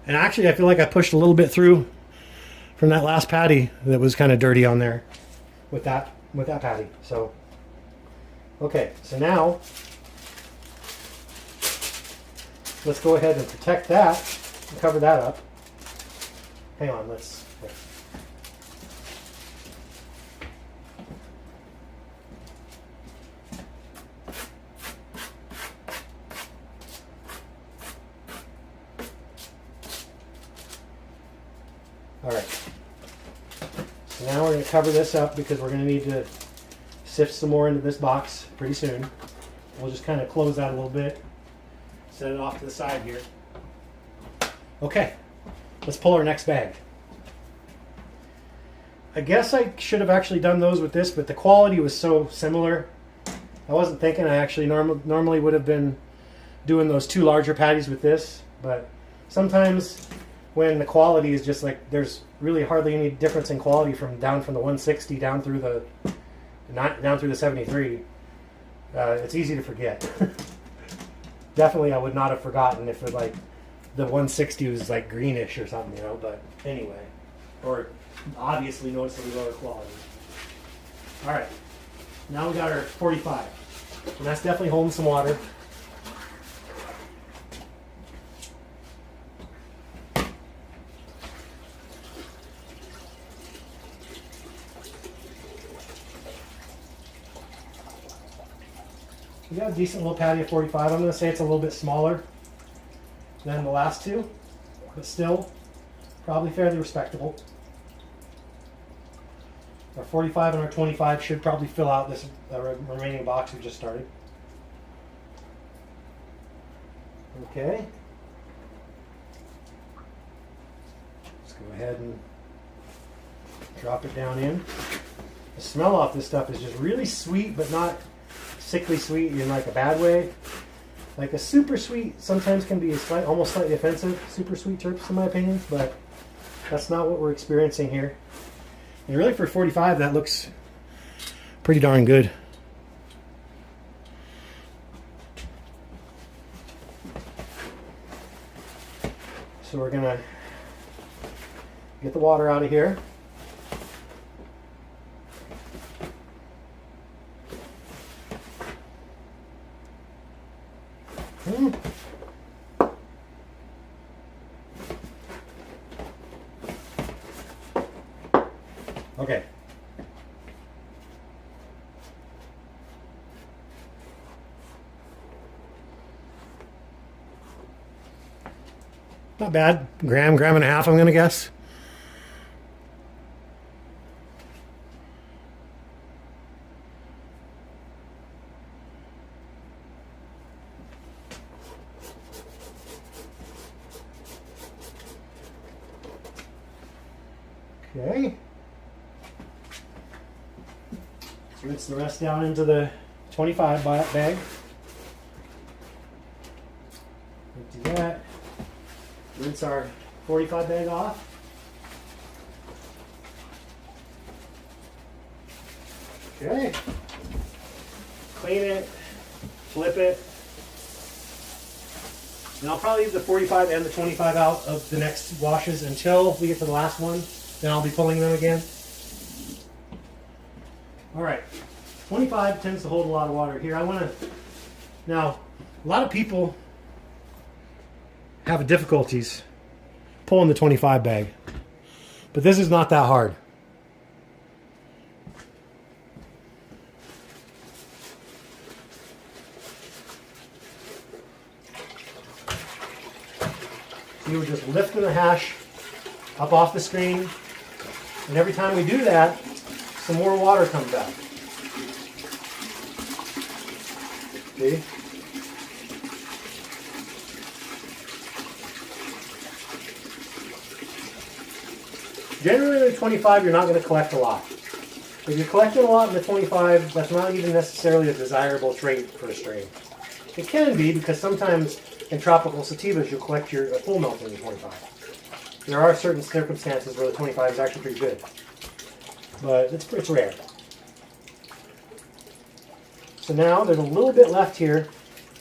And actually I feel like I pushed a little bit through from that last patty that was kind of dirty on there with that patty. So okay, so now let's go ahead and protect that and cover that up. Hang on, let's... All right. So now we're going to cover this up because we're going to need to sift some more into this box pretty soon. We'll just kind of close that a little bit, set it off to the side here. Okay, let's pull our next bag. I guess I should have actually done those with this, but the quality was so similar. I wasn't thinking I actually normally would have been doing those two larger patties with this, but sometimes when the quality is just like, there's really hardly any difference in quality from the 160 down through the 73. It's easy to forget. Definitely I would not have forgotten if it, like, the 160 was like greenish or something, you know, but anyway, or obviously noticeably lower quality. All right, now we got our 45, and that's definitely holding some water. We got a decent little patty of 45. I'm going to say it's a little bit smaller than the last two, but still probably fairly respectable. Our 45 and our 25 should probably fill out this remaining box we just started. Okay. Let's go ahead and drop it down in. The smell off this stuff is just really sweet, but not sickly sweet in like a bad way. Like a super sweet sometimes can be almost slightly offensive, super sweet terps in my opinion, but that's not what we're experiencing here. And really for 45, that looks pretty darn good. So we're gonna get the water out of here. Okay. Not bad. Gram and a half, I'm gonna guess. Okay. Let's rinse the rest down into the 25 bag. Empty that. Rinse our 45 bag off. Okay. Clean it, flip it. And I'll probably leave the 45 and the 25 out of the next washes until we get to the last one. Then I'll be pulling them again. All right, 25 tends to hold a lot of water here. Now, a lot of people have difficulties pulling the 25 bag, but this is not that hard. You were just lifting the hash up off the screen, and every time we do that, some more water comes out. See? Generally, in the 25, you're not going to collect a lot. If you're collecting a lot in the 25, that's not even necessarily a desirable trait for a strain. It can be, because sometimes in tropical sativas, you'll collect your full melt in the 25. There are certain circumstances where the 25 is actually pretty good, but it's rare. So now there's a little bit left here,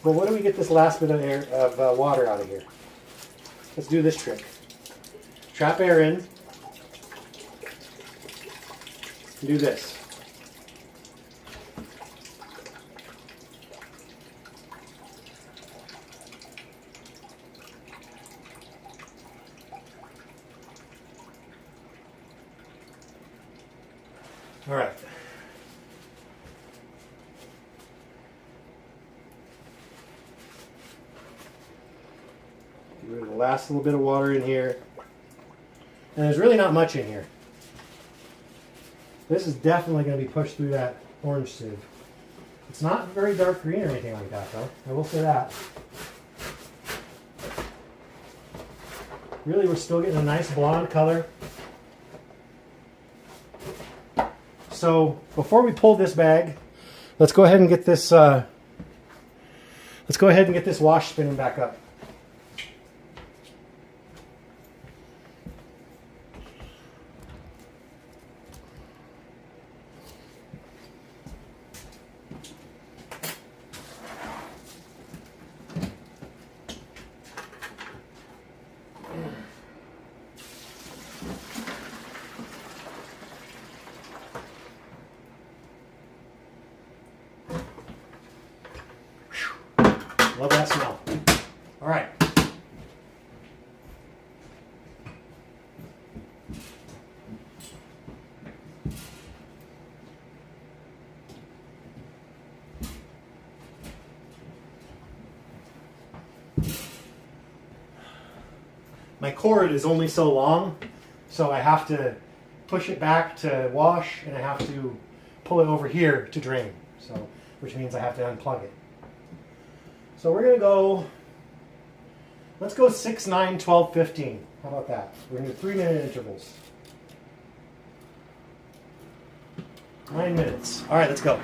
but what do we get this last bit of air of water out of here? Let's do this trick. Trap air in. And do this. All right. Get rid of the last little bit of water in here. And there's really not much in here. This is definitely going to be pushed through that orange sieve. It's not very dark green or anything like that, though. I will say that. Really, we're still getting a nice blonde color. So before we pull this bag, let's go ahead and get this. Let's go ahead and get this wash spinning back up. Love that smell. All right. My cord is only so long, so I have to push it back to wash, and I have to pull it over here to drain. So, which means I have to unplug it. So we're going to go, let's go 6, 9, 12, 15. How about that? We're going to do 3-minute intervals. 9 minutes. All right, let's go.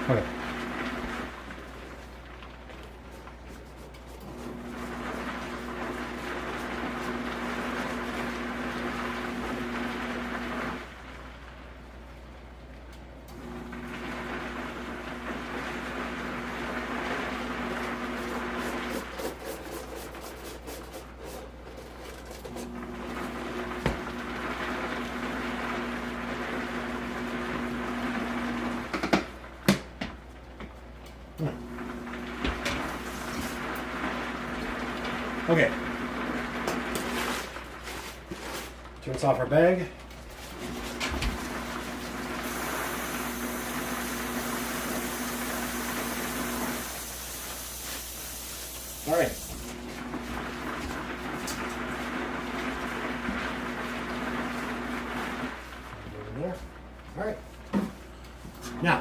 Okay. Okay. Rinse off our bag. All right. There. All right. Now.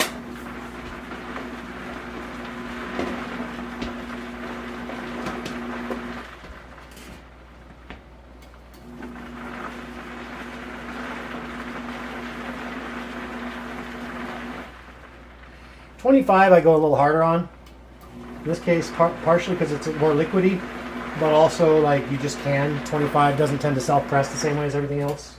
.25 I go a little harder on. In this case, partially because it's more liquidy, but also like you just can. 25 doesn't tend to self-press the same way as everything else.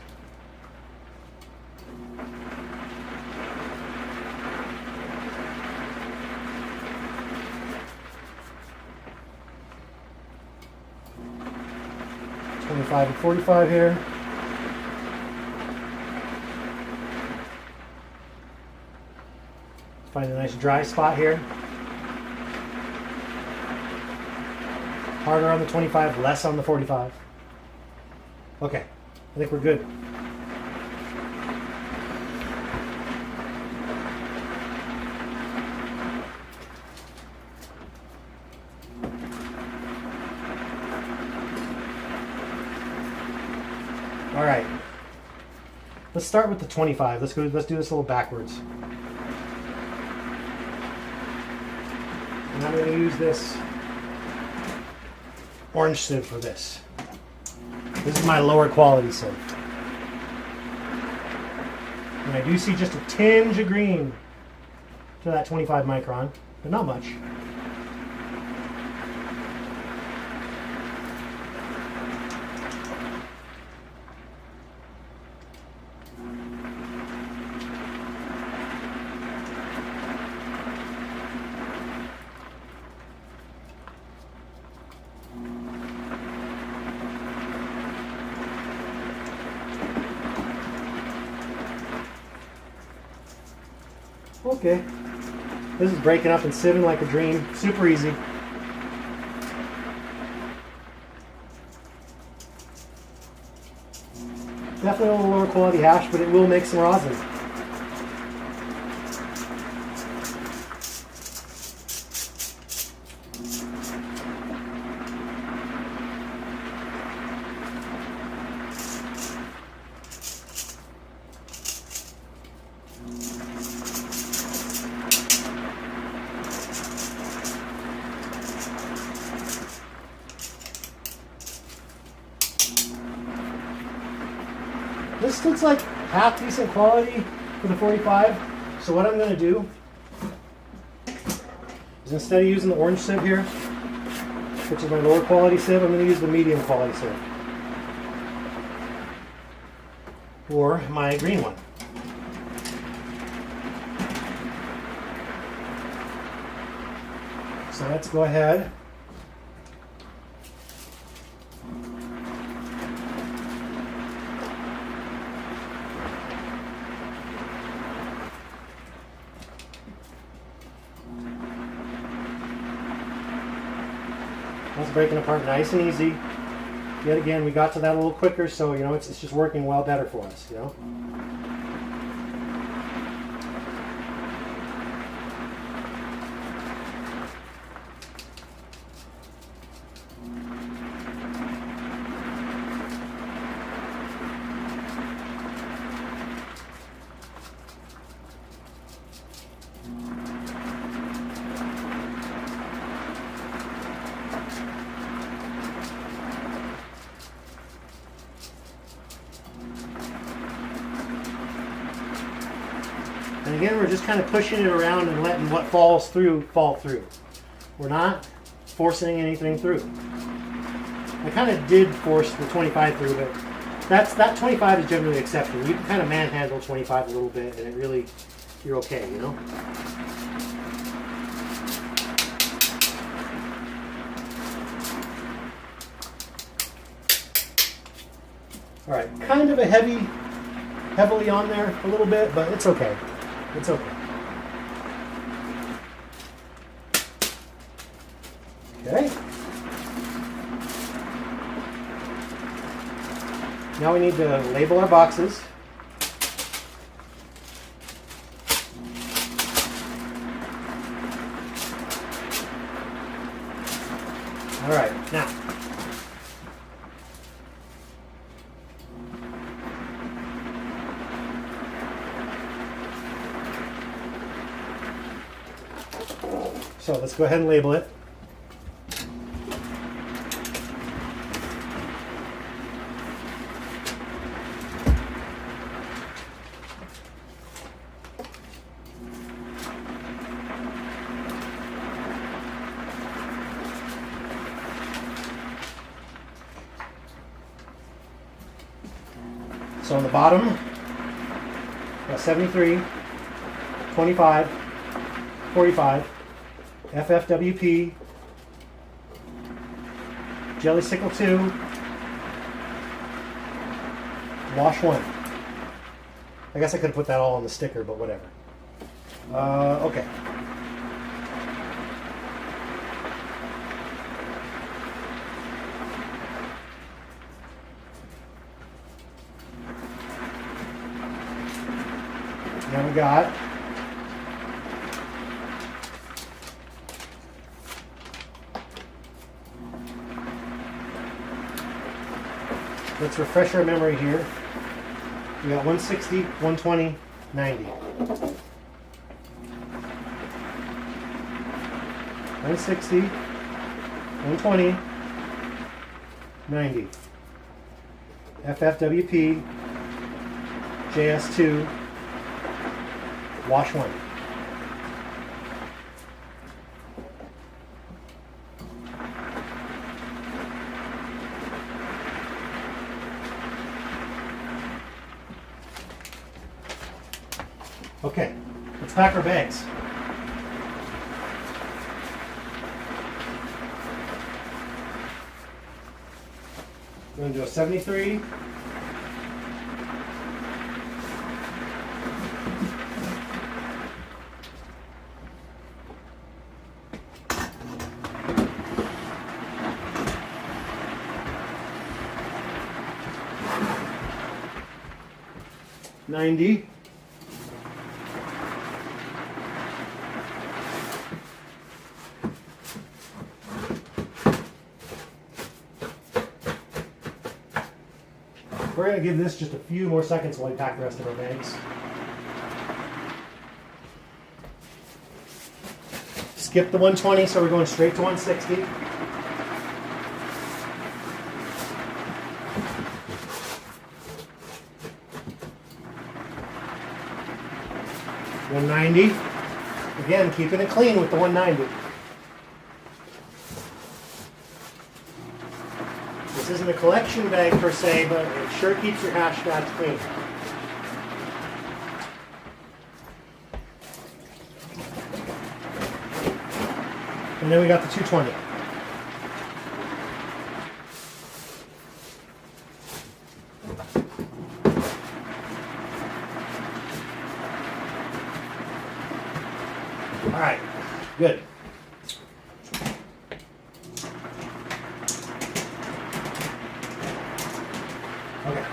.25 and 45 here. Find a nice dry spot here. Harder on the 25, less on the 45. Okay, I think we're good. All right, let's start with the 25. Let's do this a little backwards. And I'm going to use this orange sieve for this. This is my lower quality sieve. And I do see just a tinge of green to that 25 micron, but not much. Okay. This is breaking up and sieving like a dream. Super easy. Definitely a little lower quality hash, but it will make some rosin. This looks like half decent quality for the 45. So what I'm going to do is, instead of using the orange sieve here, which is my lower quality sieve, I'm going to use the medium quality sieve. Or my green one. So let's go ahead. That's breaking apart nice and easy. Yet again, we got to that a little quicker, so you know it's just working well better for us, you know. And again, we're just kind of pushing it around and letting what falls through fall through. We're not forcing anything through. I kind of did force the 25 through, but that 25 is generally accepted. You can kind of manhandle 25 a little bit, and it really, you're okay, you know. All right, kind of a heavily on there a little bit, but it's okay. It's okay. Okay. Now we need to label our boxes. All right, now. So let's go ahead and label it. So on the bottom, 73, 25, 45, FFWP, Jelly Sickle 2, Wash 1. I guess I could have put that all on the sticker, but whatever. Okay. Now we got let's refresh our memory here. We got 160, 120, 90. 160, 120, 90. FFWP, JS2, Wash 1. Okay, let's pack our bags. We're going to do a 73. 90. We're going to give this just a few more seconds while we pack the rest of our bags. Skip the 120, so we're going straight to 160. 190. Again, keeping it clean with the 190. This isn't a collection bag per se, but it sure keeps your hash stats clean. And then we got the 220. All right, good. Okay.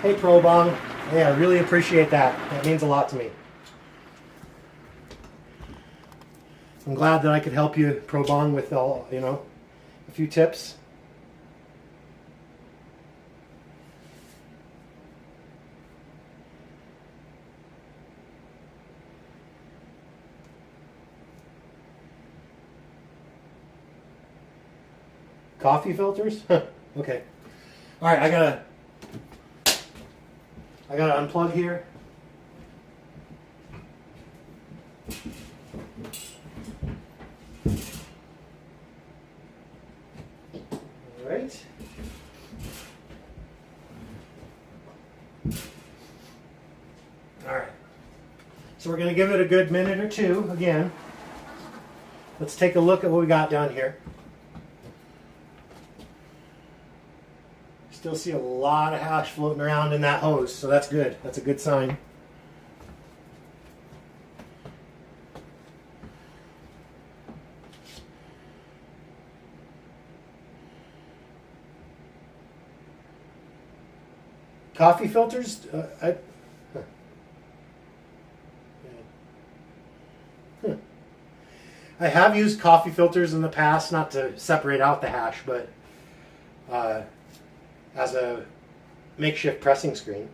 Hey, Pro Bong. Hey, I really appreciate that. That means a lot to me. I'm glad that I could help you, Pro Bong, with all, a few tips. Coffee filters? Okay. All right, I gotta unplug here. All right. All right. So we're going to give it a good minute or two again. Let's take a look at what we got down here. Still see a lot of hash floating around in that hose, so that's good. That's a good sign. Coffee filters? I have used coffee filters in the past, not to separate out the hash, but as a makeshift pressing screen.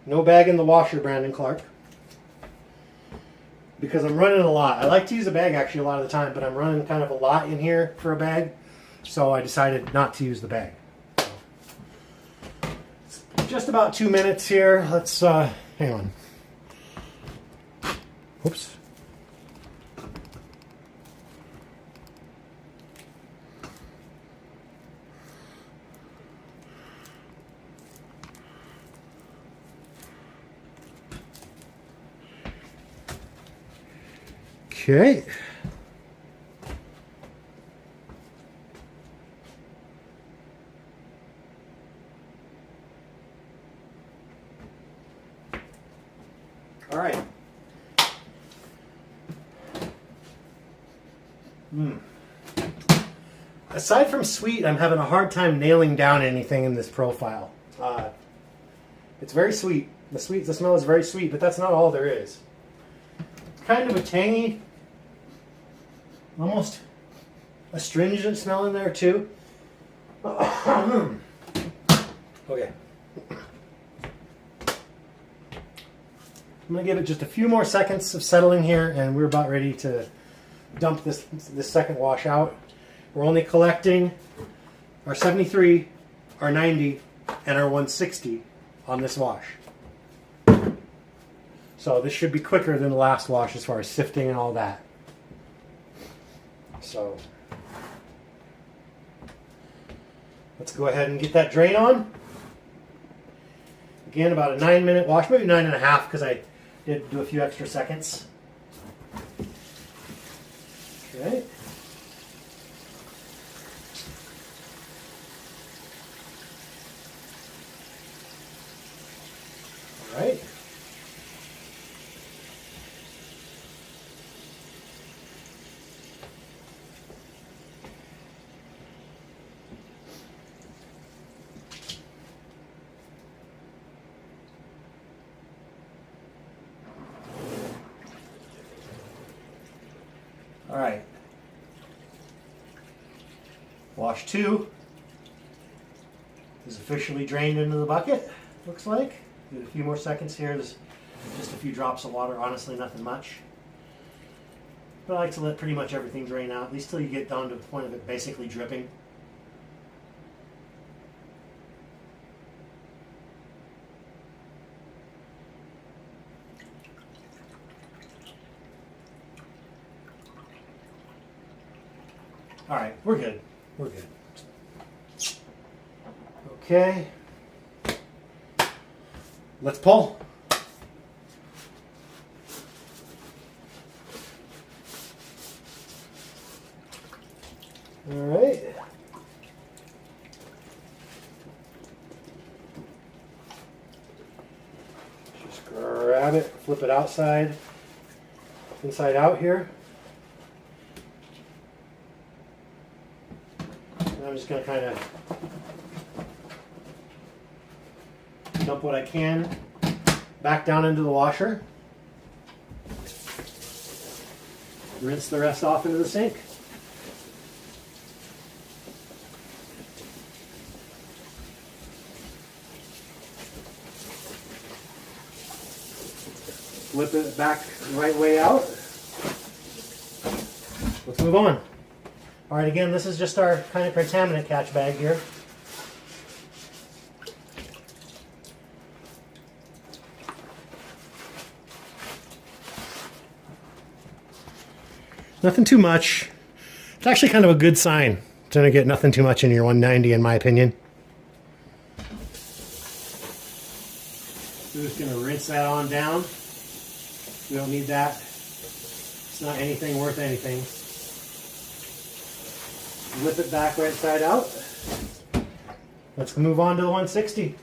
No bag in the washer, Brandon Clark. Because I'm running a lot. I like to use a bag actually a lot of the time, but I'm running kind of a lot in here for a bag, so I decided not to use the bag. It's just about 2 minutes here. Let's hang on. Oops. Okay. All right. Aside from sweet, I'm having a hard time nailing down anything in this profile. It's very sweet. The smell is very sweet, but that's not all there is. It's kind of a tangy, almost astringent smell in there too. Okay. I'm going to give it just a few more seconds of settling here, and we're about ready to dump this second wash out. We're only collecting our 73, our 90, and our 160 on this wash. So this should be quicker than the last wash as far as sifting and all that. So let's go ahead and get that drain on. Again, about a 9-minute wash, maybe 9.5 because I did do a few extra seconds. Okay. All right. Wash 2 is officially drained into the bucket, looks like. Give it a few more seconds here. There's just a few drops of water, honestly nothing much. But I like to let pretty much everything drain out, at least till you get down to the point of it basically dripping. All right, we're good. We're good. Okay. Let's pull. All right. Just grab it, flip it inside out here. And I'm just going to kind of dump what I can back down into the washer. Rinse the rest off into the sink. Flip it back the right way out. Let's move on. All right, again, this is just our kind of contaminant catch bag here. Nothing too much. It's actually kind of a good sign to get nothing too much in your 190, in my opinion. We're just going to rinse that on down. We don't need that. It's not anything worth anything. Whip it back right side out. Let's move on to the 160.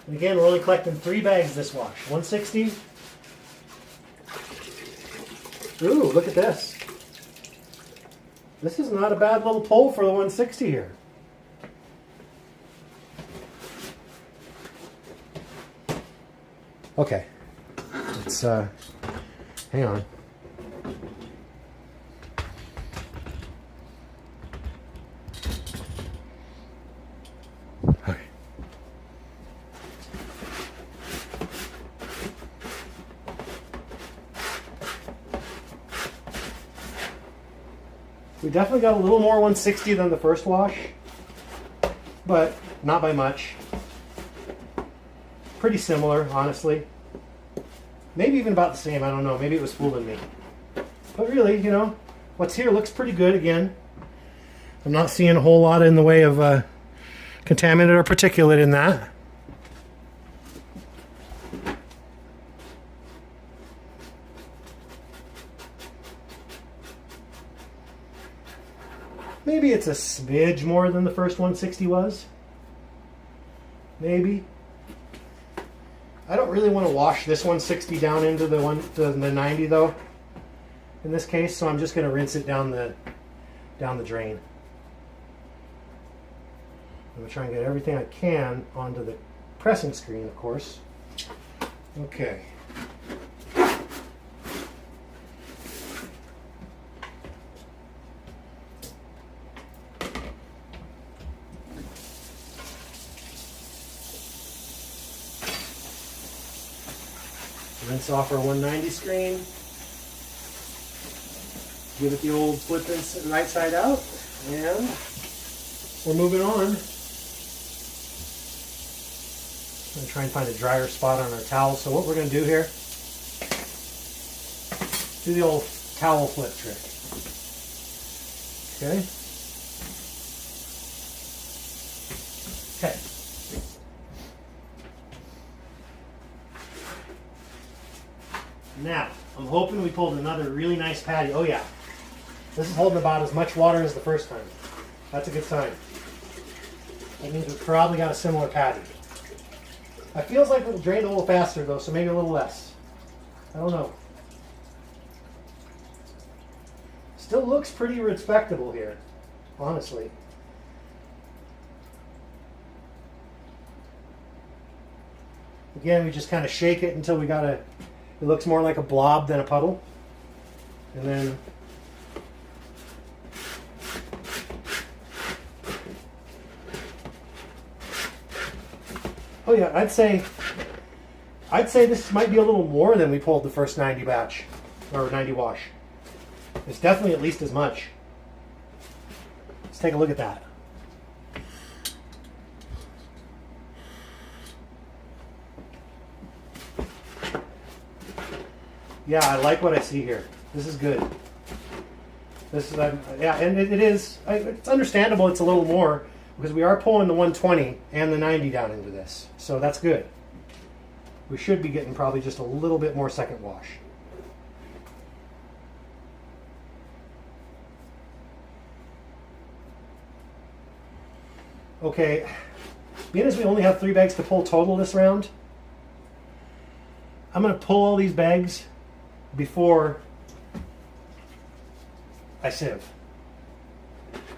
And again, we're only collecting 3 bags this wash. 160. Ooh, look at this. This is not a bad little pull for the 160 here. Okay. Let's hang on. Okay. We definitely got a little more 160 than the first wash, but not by much. Pretty similar, honestly. Maybe even about the same, I don't know. Maybe it was fooling me. But really, you know, what's here looks pretty good again. I'm not seeing a whole lot in the way of contaminant or particulate in that. Maybe it's a smidge more than the first 160 was. Maybe. I don't really want to wash this 160 down into the 90 though. In this case, so I'm just going to rinse it down the drain. I'm going to try and get everything I can onto the pressing screen, of course. Okay. Rinse off our 190 screen. Give it the old flip right side out, and we're moving on. I'm going to try and find a drier spot on our towel. So what we're going to do here, do the old towel flip trick. Okay. Okay. Now, I'm hoping we pulled another really nice patty. Oh yeah, this is holding about as much water as the first time. That's a good sign. That means we've probably got a similar patty. It feels like it drained a little faster though, so maybe a little less. I don't know. Still looks pretty respectable here, honestly. Again, we just kind of shake it until we got a, it looks more like a blob than a puddle. And then oh yeah, I'd say this might be a little more than we pulled the first 90 batch or 90 wash. It's definitely at least as much. Let's take a look at that. Yeah, I like what I see here. This is good. This is yeah, and it is. It's understandable. It's a little more because we are pulling the 120 and the 90 down into this, so that's good. We should be getting probably just a little bit more second wash. Okay, being as we only have 3 bags to pull total this round, I'm going to pull all these bags before I sieve.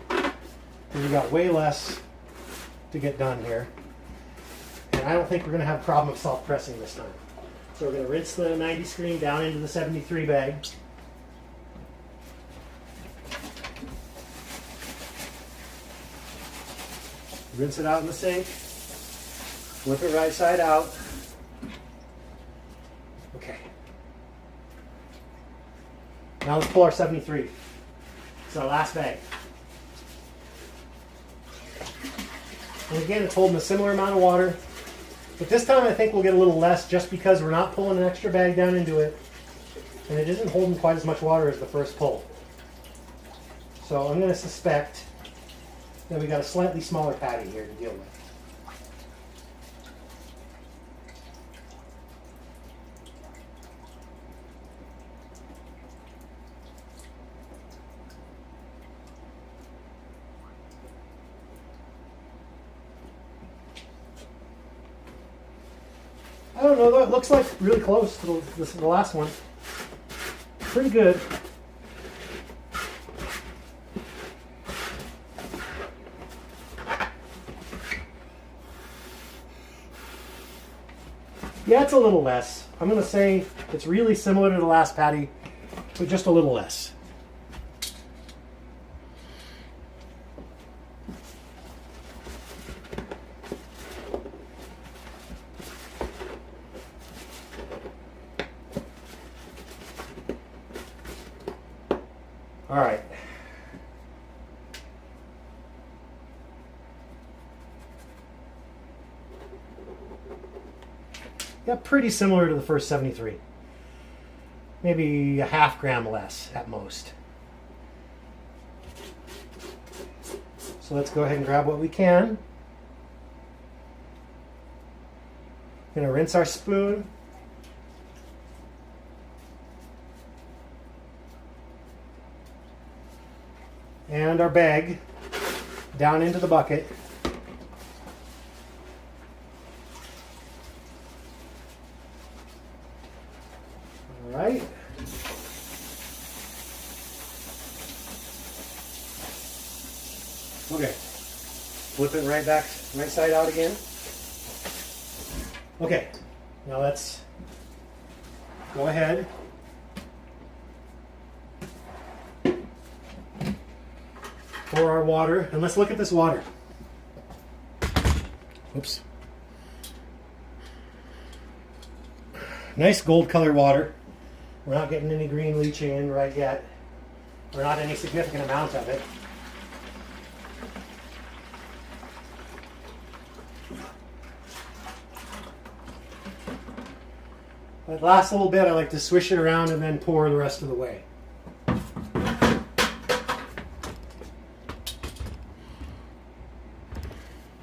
We got way less to get done here. And I don't think we're going to have a problem of self-pressing this time. So we're going to rinse the 90 screen down into the 73 bag. Rinse it out in the sink. Flip it right side out. Okay. Now let's pull our 73. It's our last bag. And again, it's holding a similar amount of water. But this time I think we'll get a little less just because we're not pulling an extra bag down into it. And it isn't holding quite as much water as the first pull. So I'm going to suspect that we got a slightly smaller patty here to deal with. I don't know though, it looks like really close to the last one. Pretty good. Yeah, it's a little less. I'm going to say it's really similar to the last patty, but just a little less. All right. Yeah, pretty similar to the first 73. Maybe a half gram less at most. So let's go ahead and grab what we can. Gonna rinse our spoon. And our bag down into the bucket. All right. Okay. Flip it right back, right side out again. Okay. Now let's go ahead. Pour our water, and let's look at this water. Oops. Nice gold color water. We're not getting any green leaching in right yet, or not any significant amount of it. That last little bit, I like to swish it around and then pour the rest of the way.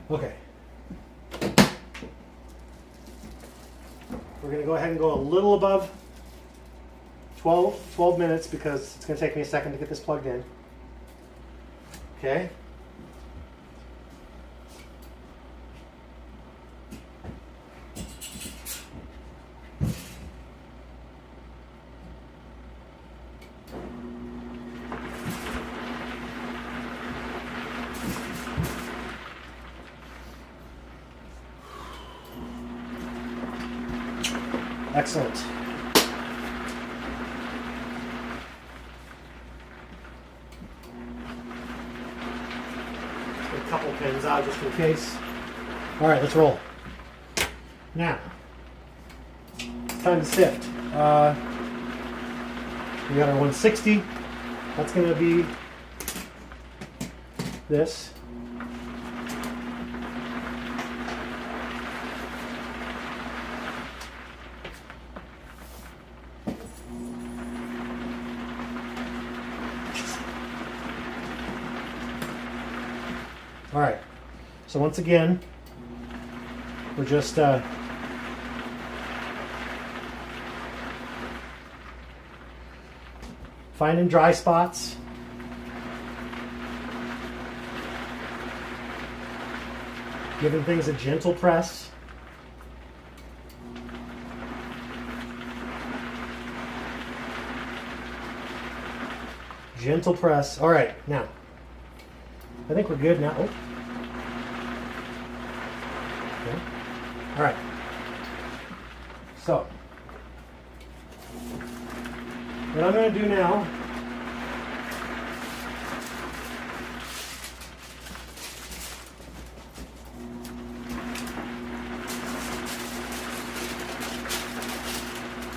Okay. We're going to go ahead and go a little above 12 minutes because it's going to take me a second to get this plugged in. Okay. Excellent. a couple pins out just in case. All right, let's roll. Now, it's time to sift. We got our 160. That's going to be this. All right, so once again, we're just finding dry spots. Giving things a gentle press. Gentle press. All right, now, I think we're good now. Oh. Okay. All right. So, what I'm going to do now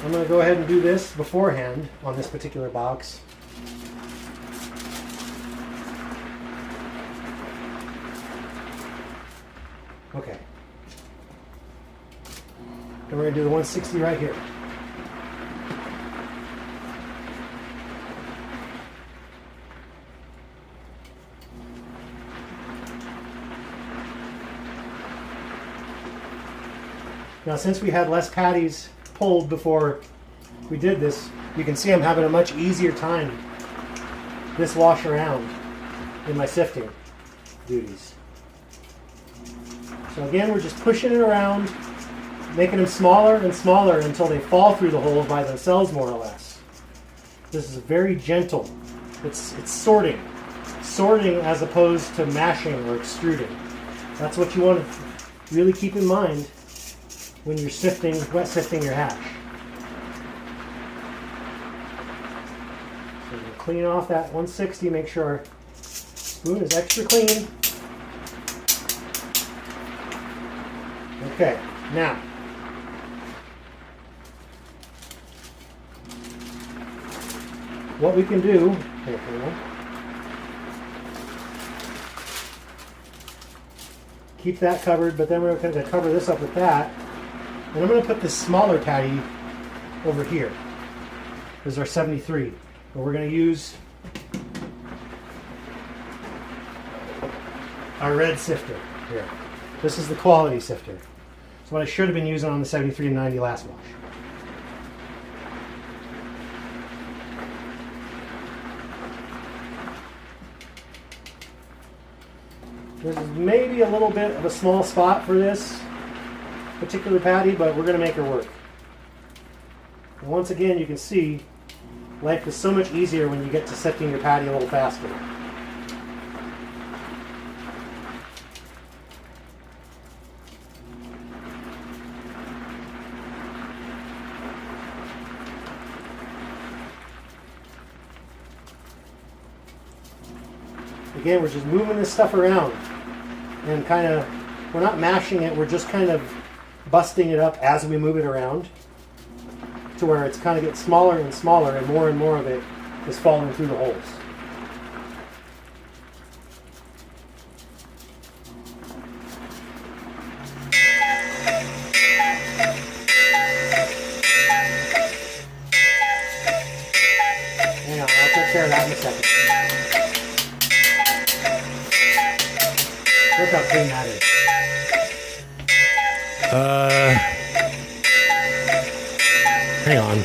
I'm going to go ahead and do this beforehand on this particular box. Okay. And we're going to do the 160 right here. Now, since we had less patties pulled before we did this, you can see I'm having a much easier time this wash around in my sifting duties. So again, we're just pushing it around, making them smaller and smaller until they fall through the holes by themselves, more or less. This is very gentle. It's sorting as opposed to mashing or extruding. That's what you want to really keep in mind when you're wet sifting your hash. So we'll clean off that 160, make sure our spoon is extra clean. Okay, now, what we can do, keep that covered, but then we're going to cover this up with that. And I'm going to put this smaller patty over here. This is our 73. But we're going to use our red sifter here. This is the quality sifter. It's what I should have been using on the 73 and 90 last wash. There's maybe a little bit of a small spot for this particular patty, but we're going to make her work. And once again, you can see life is so much easier when you get to sifting your patty a little faster. Again, we're just moving this stuff around and we're not mashing it, we're just kind of busting it up as we move it around to where it's kind of gets smaller and smaller and more of it is falling through the holes. Hang on, I'll take care of that in a second. Look how clean that is. Hang on.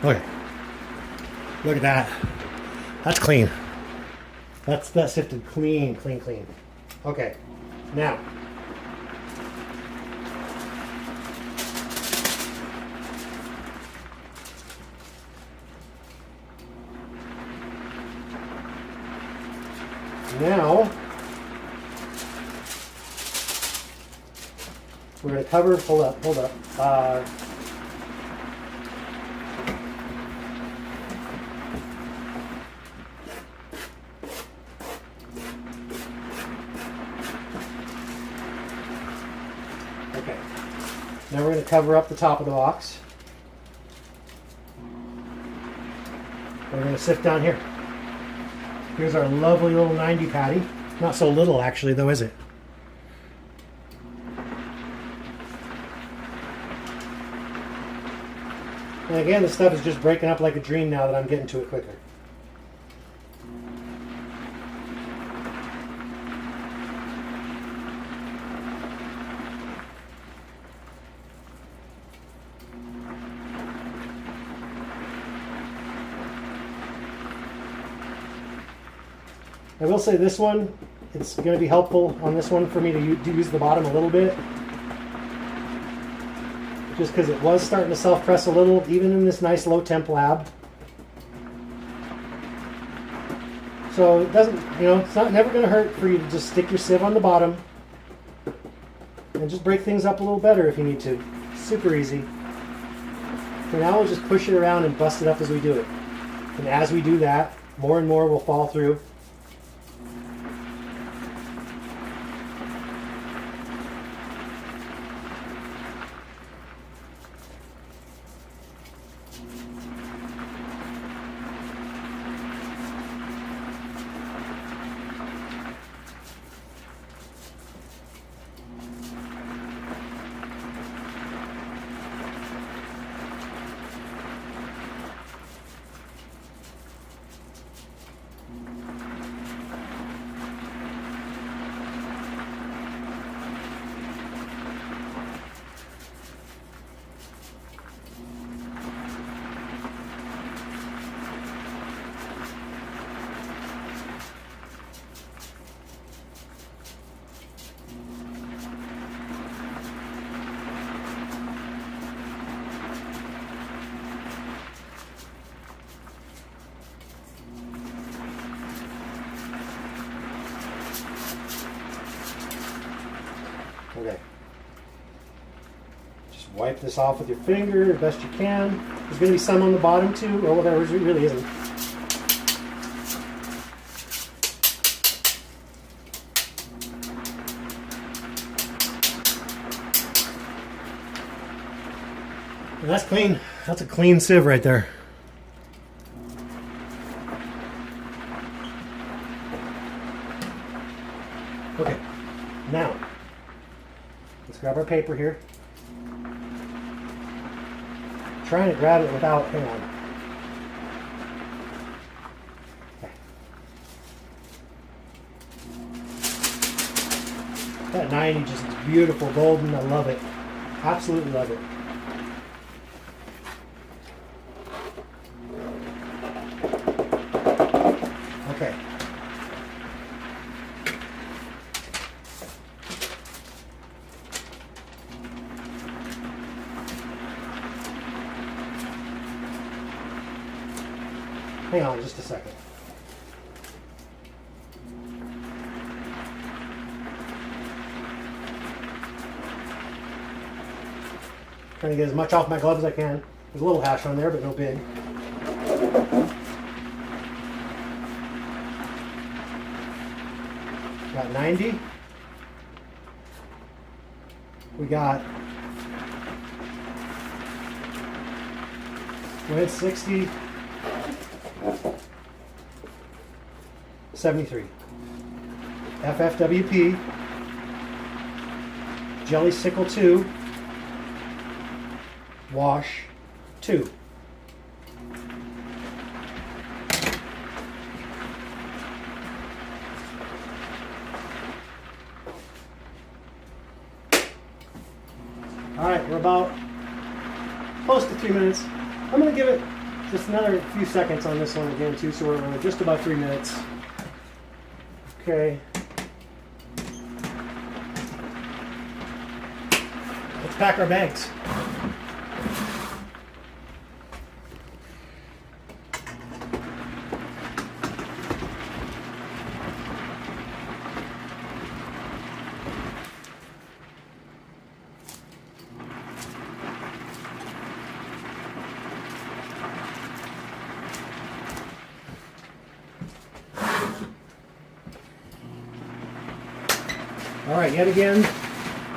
Okay. Look at that. That's clean. That's sifted clean. Okay. Now. We're going to cover, hold up. Okay. Now we're going to cover up the top of the box. We're going to sift down here. Here's our lovely little 90 patty. Not so little actually though, is it? And again, this stuff is just breaking up like a dream now that I'm getting to it quicker. I will say this one, it's going to be helpful on this one for me to use the bottom a little bit. Just because it was starting to self-press a little, even in this nice low temp lab. So it doesn't, it's never going to hurt for you to just stick your sieve on the bottom and just break things up a little better if you need to. Super easy. For now, we'll just push it around and bust it up as we do it. And as we do that, more and more will fall through. Okay. Just wipe this off with your finger as best you can. There's going to be some on the bottom too, or whatever, it really isn't. And that's clean. That's a clean sieve right there. Okay, now let's grab our paper here. Trying to grab it without, hang on. Okay. That 90 just is beautiful, golden, I love it. Absolutely love it. Okay. Hang on just a second. Trying to get as much off my gloves as I can. There's a little hash on there, but no big. Got 90. We got 60. 73. FFWP. Jelly Sickle 2. Wash 2. Alright, we're about close to 3 minutes. I'm going to give it just another few seconds on this one again too, so we're just about 3 minutes. Okay. Let's pack our bags. All right, yet again,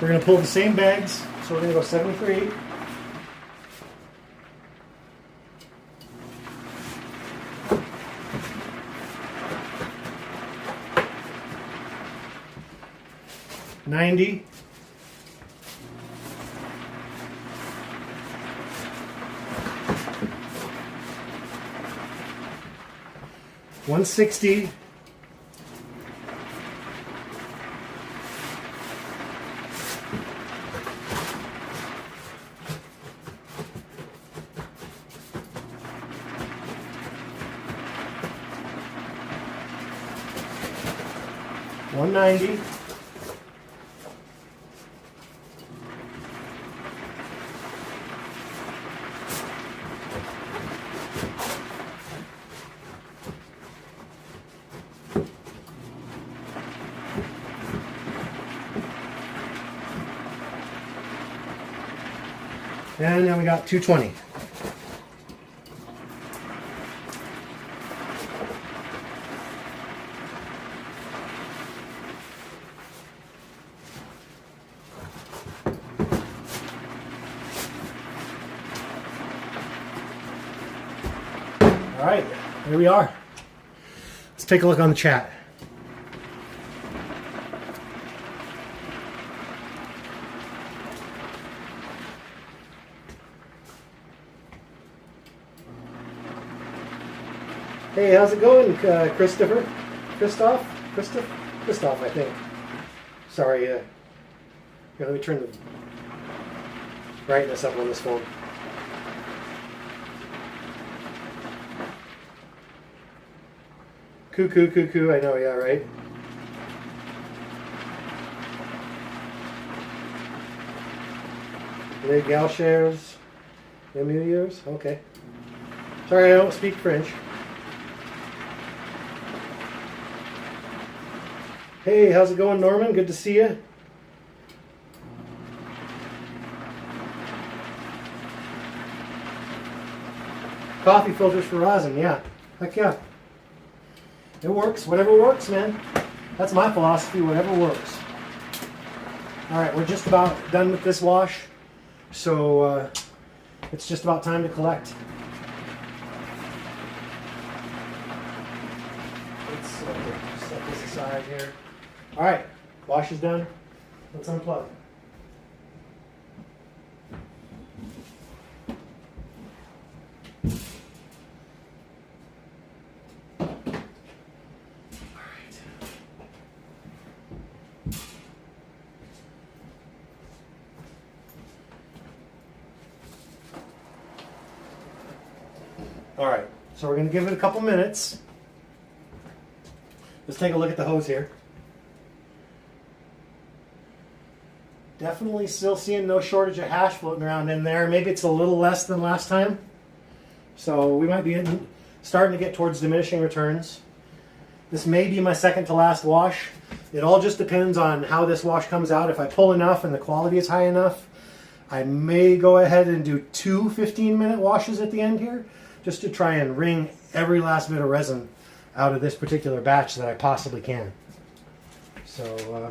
We're going to pull the same bags, so we're going to go 73. $90. $160. $190. And then we got 220. All right, here we are. Let's take a look on the chat. Hey, how's it going, Christopher? Christoph, I think. Sorry, here, let me turn the brightness up on this phone. Cuckoo, I know, yeah, right? Les Galchers, Emilios, okay. Sorry, I don't speak French. Hey, how's it going, Norman? Good to see you. Coffee filters for rosin, yeah. Heck yeah. It works. Whatever works, man. That's my philosophy. Whatever works. All right, we're just about done with this wash. So it's just about time to collect. Let's set this aside here. All right, wash is done. Let's unplug. All right, so we're going to give it a couple minutes. Let's take a look at the hose here. Definitely still seeing no shortage of hash floating around in there. Maybe it's a little less than last time. So we might be starting to get towards diminishing returns. This may be my second to last wash. It all just depends on how this wash comes out. If I pull enough and the quality is high enough, I may go ahead and do 2 15-minute washes at the end here, just to try and wring every last bit of resin out of this particular batch that I possibly can. So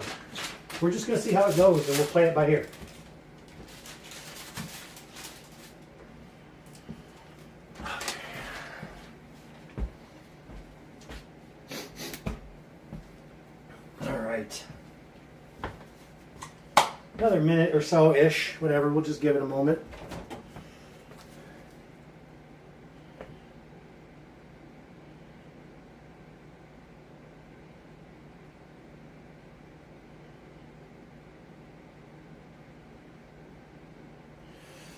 we're just going to see how it goes, and we'll play it by ear. All right. Another minute or so-ish, whatever. We'll just give it a moment.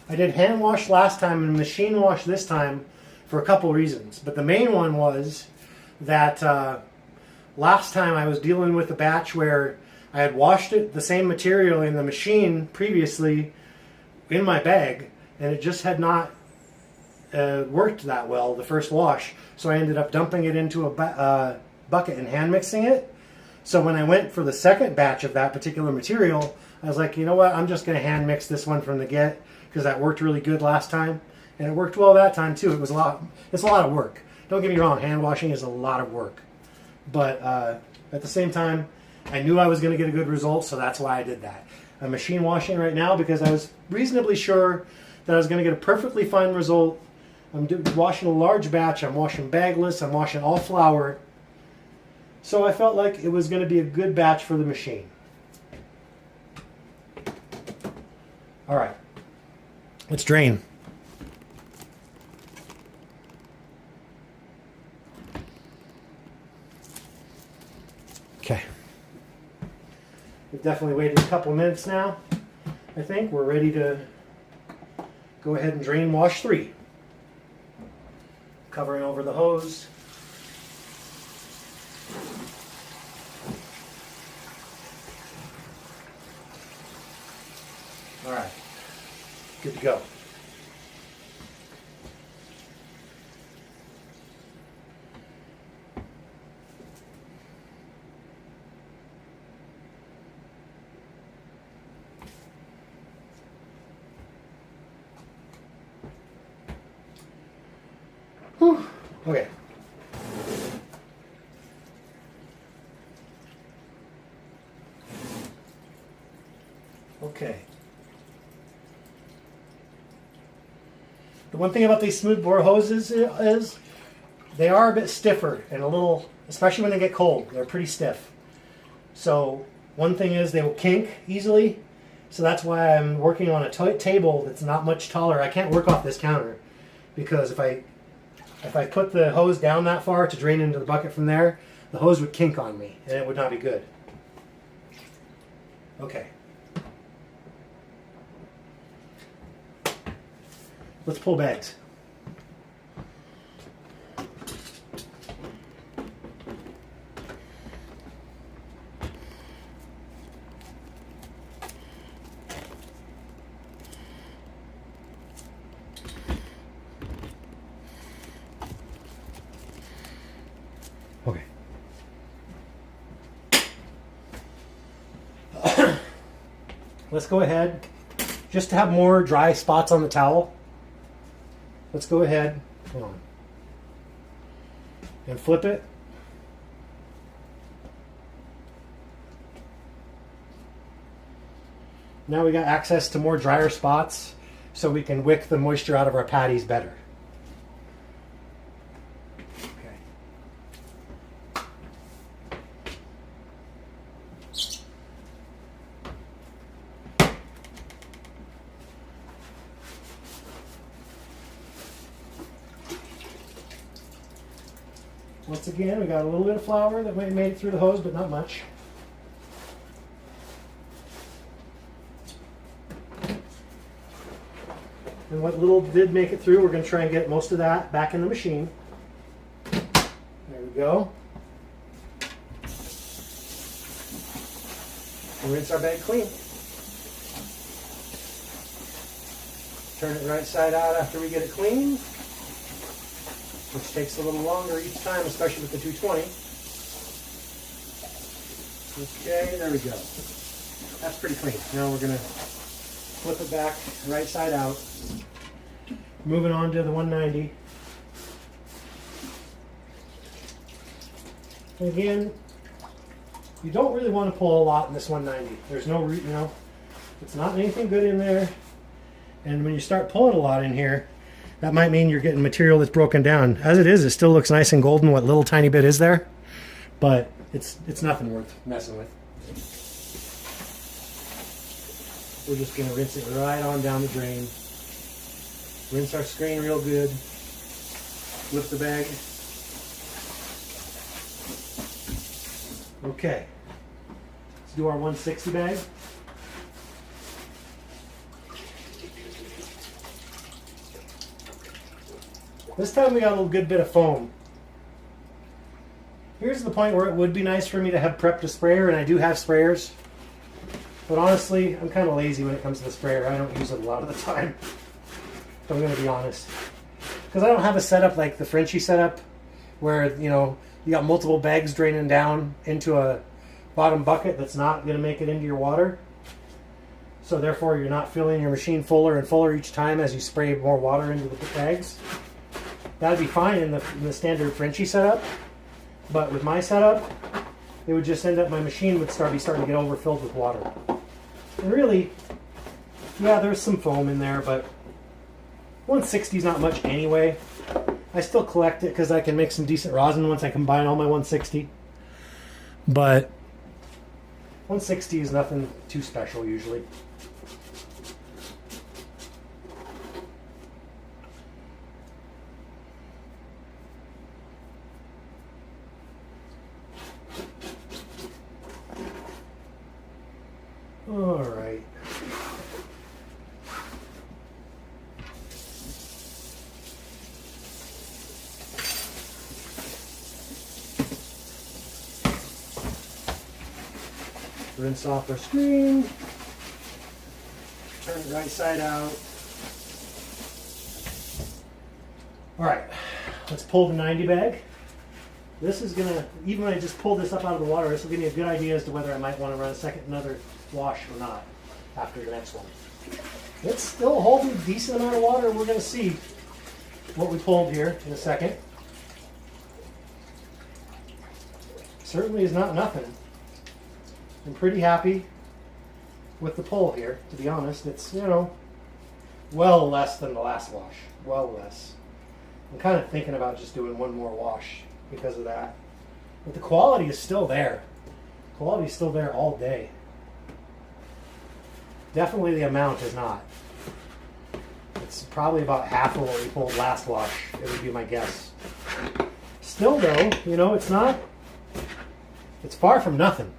I did hand wash last time and machine wash this time for a couple reasons. But the main one was that last time I was dealing with a batch where I had washed it, the same material in the machine previously in my bag, and it just had not worked that well the first wash. So I ended up dumping it into a bucket and hand mixing it. So when I went for the second batch of that particular material, I was like, you know what, I'm just going to hand mix this one from the get, because that worked really good last time, and it worked well that time too. It's a lot of work. Don't get me wrong, hand washing is a lot of work, but at the same time, I knew I was going to get a good result, so that's why I did that. I'm machine washing right now because I was reasonably sure that I was going to get a perfectly fine result. I'm washing a large batch. I'm washing bagless. I'm washing all flour. So I felt like it was going to be a good batch for the machine. All right, let's drain. Okay. We've definitely waited a couple minutes now. I think we're ready to go ahead and drain wash 3. Covering over the hose. All right, good to go. Whew. Okay. Okay. The one thing about these smooth bore hoses is they are a bit stiffer and a little, especially when they get cold, they're pretty stiff. So one thing is they will kink easily. So that's why I'm working on a table that's not much taller. I can't work off this counter because if I put the hose down that far to drain into the bucket from there, the hose would kink on me and it would not be good. Okay. Let's pull bags. Okay. Let's go ahead, just to have more dry spots on the towel. Let's go ahead, hold on, and flip it. Now we got access to more drier spots so we can wick the moisture out of our patties better. Once again, we got a little bit of flour that made it through the hose, but not much. And what little did make it through, we're going to try and get most of that back in the machine. There we go. And rinse our bag clean. Turn it right side out after we get it clean, which takes a little longer each time, especially with the 220. Okay, there we go. That's pretty clean. Now we're going to flip it back right side out. Moving on to the 190. And again, you don't really want to pull a lot in this 190. There's no, it's not anything good in there. And when you start pulling a lot in here, that might mean you're getting material that's broken down. As it is, it still looks nice and golden, what little tiny bit is there. But it's nothing worth messing with. We're just going to rinse it right on down the drain. Rinse our screen real good. Lift the bag. Okay. Let's do our 160 bag. This time we got a little good bit of foam. Here's the point where it would be nice for me to have prepped a sprayer, and I do have sprayers. But honestly, I'm kind of lazy when it comes to the sprayer. I don't use it a lot of the time, if I'm going to be honest. Because I don't have a setup like the Frenchie setup, where you got multiple bags draining down into a bottom bucket that's not going to make it into your water. So therefore, you're not filling your machine fuller and fuller each time as you spray more water into the bags. That'd be fine in the standard Frenchie setup, but with my setup, it would just end up my machine would be starting to get overfilled with water. And really, yeah, there's some foam in there, but 160 is not much anyway. I still collect it because I can make some decent rosin once I combine all my 160. But 160 is nothing too special usually. All right. Rinse off our screen. Turn it right side out. All right, let's pull the 90 bag. This is gonna, even when I just pull this up out of the water, this will give me a good idea as to whether I might want to run another wash or not after the next one. It's still holding a decent amount of water. We're gonna see what we pulled here in a second. Certainly is not nothing. I'm pretty happy with the pull here, to be honest. It's, you know, well less than the last wash. Well less. I'm kind of thinking about just doing one more wash because of that. But the quality is still there. Quality is still there all day. Definitely the amount is not. It's probably about half of what we pulled last wash. It would be my guess. Still though, you know, it's far from nothing.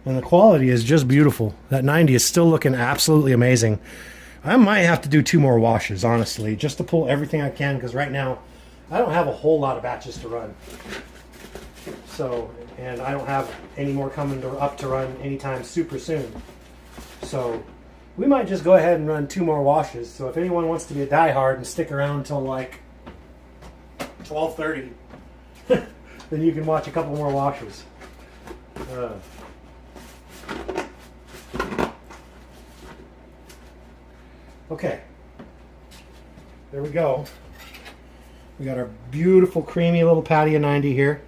And the quality is just beautiful. That 90 is still looking absolutely amazing. I might have to do 2 more washes, honestly, just to pull everything I can, because right now I don't have a whole lot of batches to run. So, and I don't have any more coming up to run anytime super soon. So we might just go ahead and run 2 more washes. So if anyone wants to be a diehard and stick around until like 12:30, then you can watch a couple more washes. Okay, there we go. We got our beautiful creamy little patty of 90 here.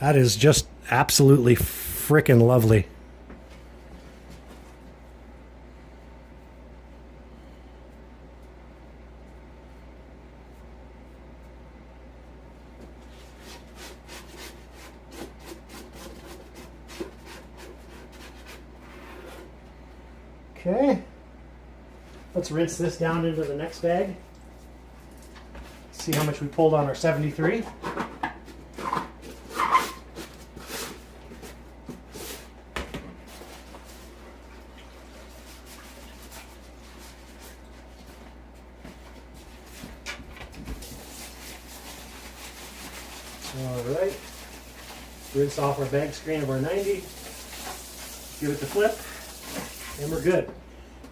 That is just absolutely frickin' lovely. Okay, let's rinse this down into the next bag. See how much we pulled on our 73. All right, rinse off our bag screen of our 90, give it the flip, and we're good.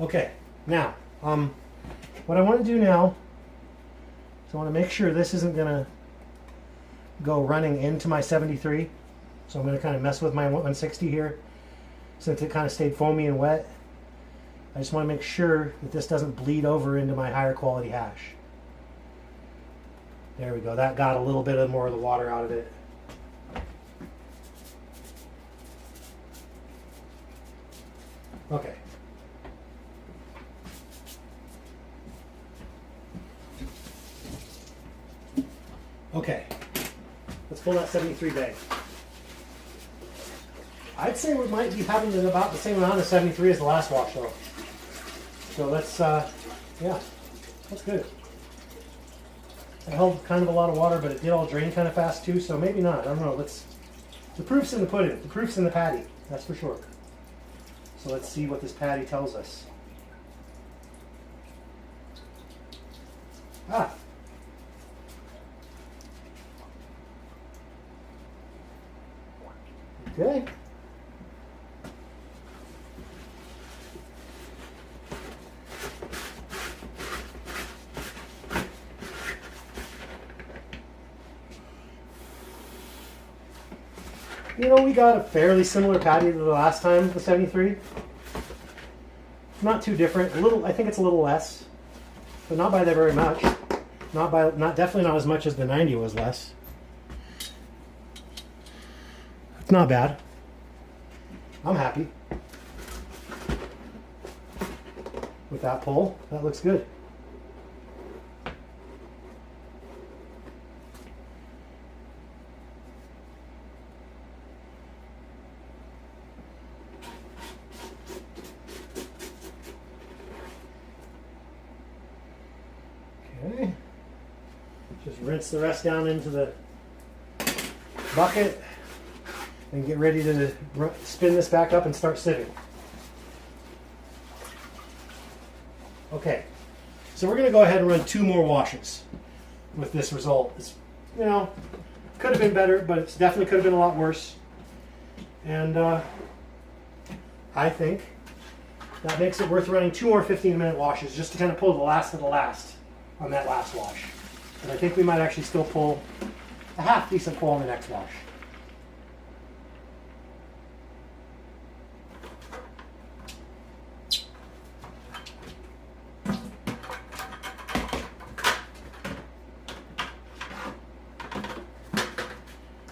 Okay, now, what I want to do now is I want to make sure this isn't going to go running into my 73. So I'm going to kind of mess with my 160 here since it kind of stayed foamy and wet. I just want to make sure that this doesn't bleed over into my higher quality hash. There we go. That got a little bit more of the water out of it. Okay. Okay. Let's pull that 73 bag. I'd say we might be having about the same amount of 73 as the last wash though. So let's, yeah, that's good. I held kind of a lot of water, but it did all drain kind of fast too, so maybe not. I don't know. The proof's in the pudding. The proof's in the patty. That's for sure. So let's see what this patty tells us. Ah. Okay. You know, we got a fairly similar patty to the last time, the 73. Not too different. A little, I think it's a little less, but not by that very much. Definitely not as much as the 90 was less. It's not bad. I'm happy with that pull. That looks good. Okay. Just rinse the rest down into the bucket and get ready to spin this back up and start sieving. Okay, so we're going to go ahead and run 2 more washes with this result. It's, you know, could have been better, but it's definitely could have been a lot worse. And I think that makes it worth running 2 more 15-minute washes just to kind of pull the last of the last on that last wash. And I think we might actually still pull a half decent pull on the next wash.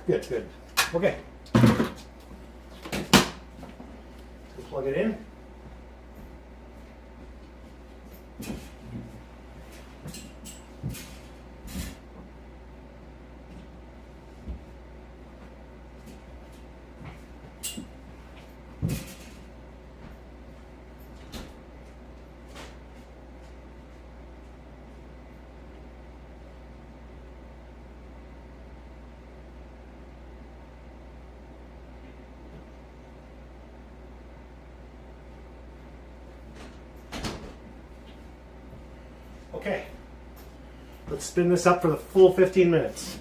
Good, good. Okay. Let's plug it in. Okay, let's spin this up for the full 15 minutes.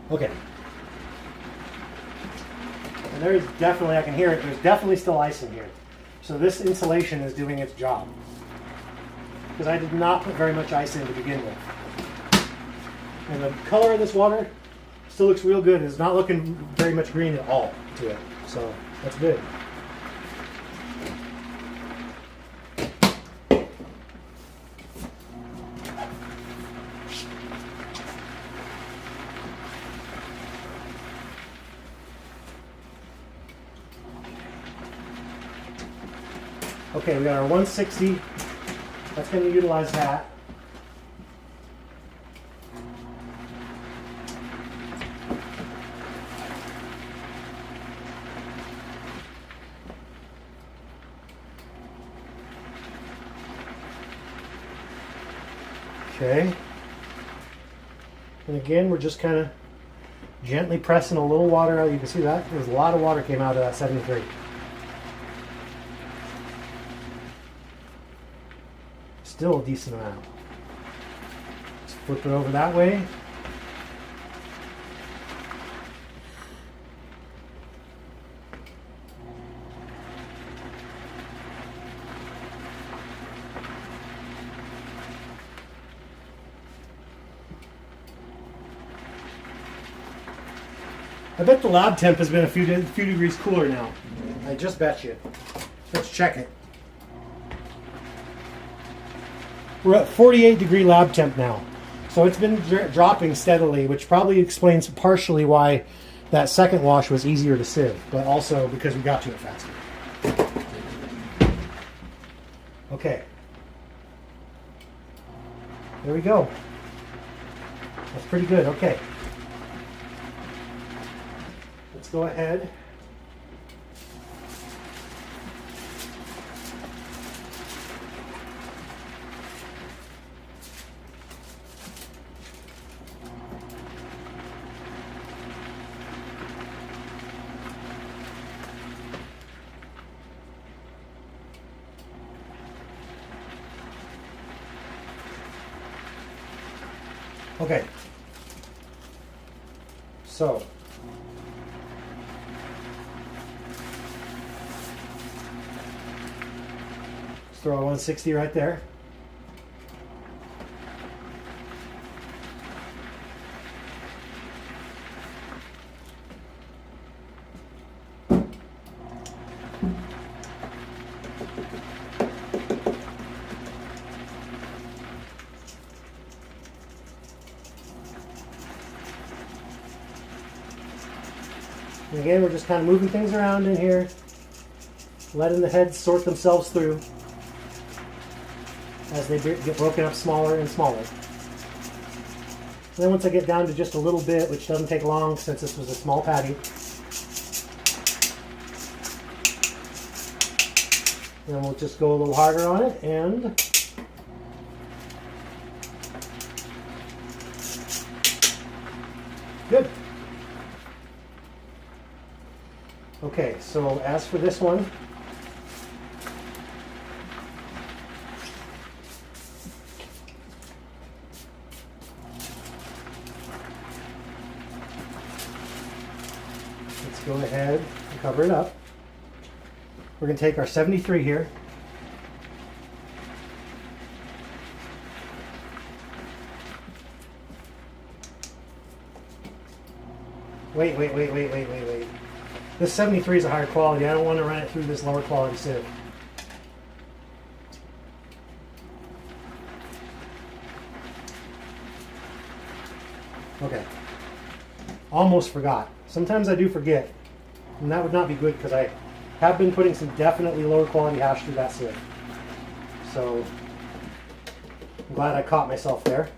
Okay. And there's definitely, I can hear it, there's definitely still ice in here. So this insulation is doing its job. Because I did not put very much ice in to begin with. And the color of this water still looks real good. It's not looking very much green at all to it. So that's good. Okay, we got our 160. That's going to utilize that. Okay. And again, we're just kind of gently pressing a little water out. You can see that there's a lot of water came out of that 73. Still a decent amount. Let's flip it over that way. I bet the lab temp has been a few degrees cooler now. I just bet you. Let's check it. We're at 48-degree lab temp now. So it's been dropping steadily, which probably explains partially why that second wash was easier to sieve, but also because we got to it faster. Okay. There we go. That's pretty good. Okay. Let's go ahead. Okay, so let's throw a 160 right there. And again, we're just kind of moving things around in here, letting the heads sort themselves through as they get broken up smaller and smaller. And then once I get down to just a little bit, which doesn't take long since this was a small patty, then we'll just go a little harder on it and good. Okay, so as for this one, let's go ahead and cover it up. We're going to take our 73 here. Wait. This 73 is a higher quality. I don't want to run it through this lower quality sieve. Okay. Almost forgot. Sometimes I do forget. And that would not be good because I have been putting some definitely lower quality hash through that sieve. So I'm glad I caught myself there.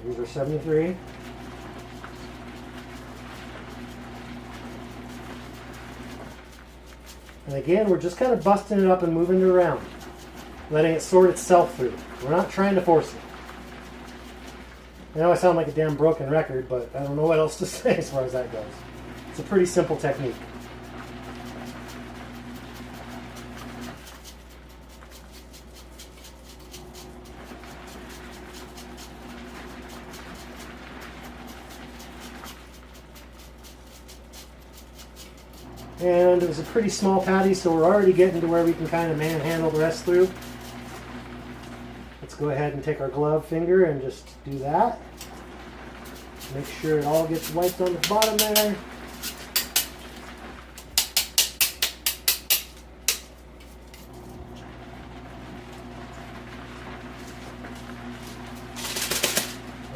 Here's our 73. And again, we're just kind of busting it up and moving it around, letting it sort itself through. We're not trying to force it. I know I sound like a damn broken record, but I don't know what else to say as far as that goes. It's a pretty simple technique. And it was a pretty small patty, so we're already getting to where we can kind of manhandle the rest through. Let's go ahead and take our glove finger and just do that. Make sure it all gets wiped on the bottom there.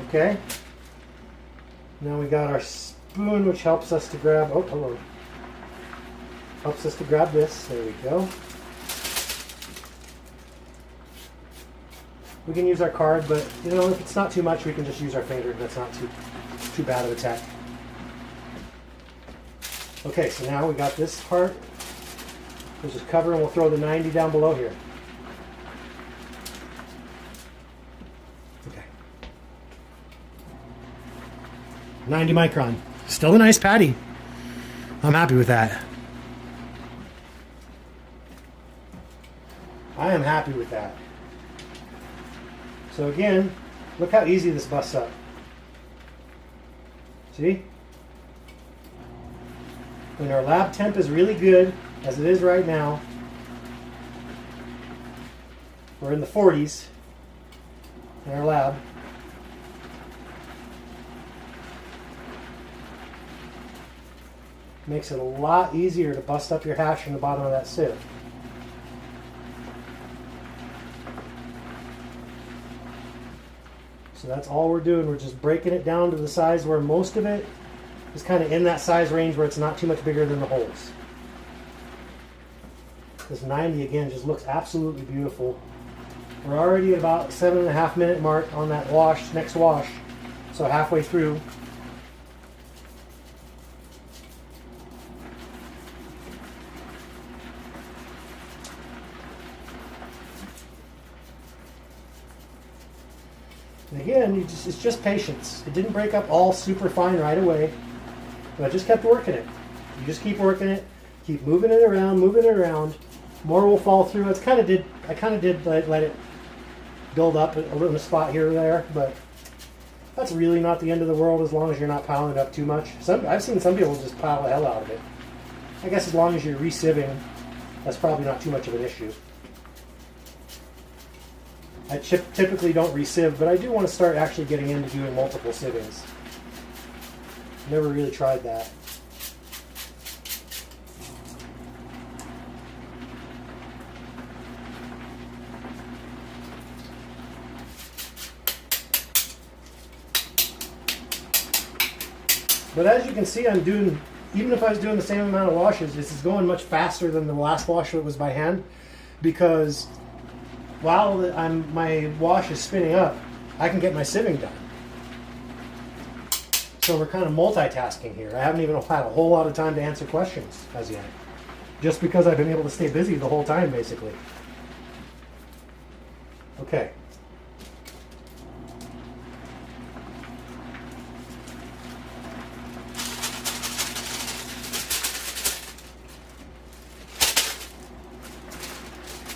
Okay. Now we got our spoon, which helps us to grab, oh, hello. Helps us to grab this. There we go. We can use our card, but you know, if it's not too much, we can just use our finger. That's not too bad of a tech. Okay, so now we got this part. We'll just cover and we'll throw the 90 down below here. Okay. 90 micron. Still a nice patty. I'm happy with that. I am happy with that. So again, look how easy this busts up. See? When our lab temp is really good, as it is right now, we're in the 40s in our lab. Makes it a lot easier to bust up your hash in the bottom of that sieve. So that's all we're doing. We're just breaking it down to the size where most of it is kind of in that size range where it's not too much bigger than the holes. This 90 again just looks absolutely beautiful. We're already at about 7.5 minute mark on that wash, next wash. So halfway through. And again, it's just patience. It didn't break up all super fine right away, but I just kept working it. You just keep working it, keep moving it around, More will fall through. I kind of did let it build up a little spot here or there, but that's really not the end of the world as long as you're not piling it up too much. I've seen some people just pile the hell out of it. I guess as long as you're re-sieving, that's probably not too much of an issue. I typically don't re-sieve, but I do want to start actually getting into doing multiple sievings. Never really tried that. But as you can see, I'm doing, even if I was doing the same amount of washes, this is going much faster than the last wash that was by hand, because while my wash is spinning up, I can get my sieving done. So we're kind of multitasking here. I haven't even had a whole lot of time to answer questions as yet, just because I've been able to stay busy the whole time, basically. Okay.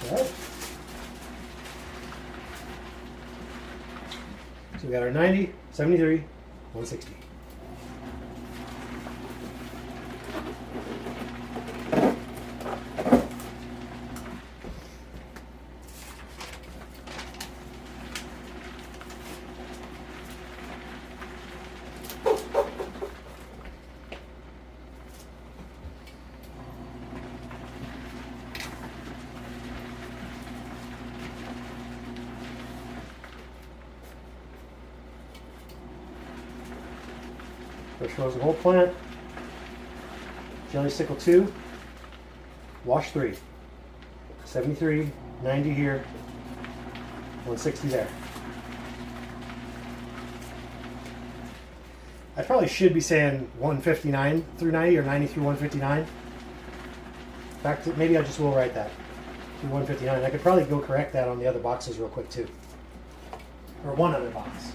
Okay. So we got our 90, 73, 160. First rows of whole plant, jelly sickle 2, wash 3, 73, 90 here, 160 there. I probably should be saying 159 through 90 or 90 through 159. In fact, maybe I just will write that through 159. I could probably go correct that on the other boxes real quick too, or one other box.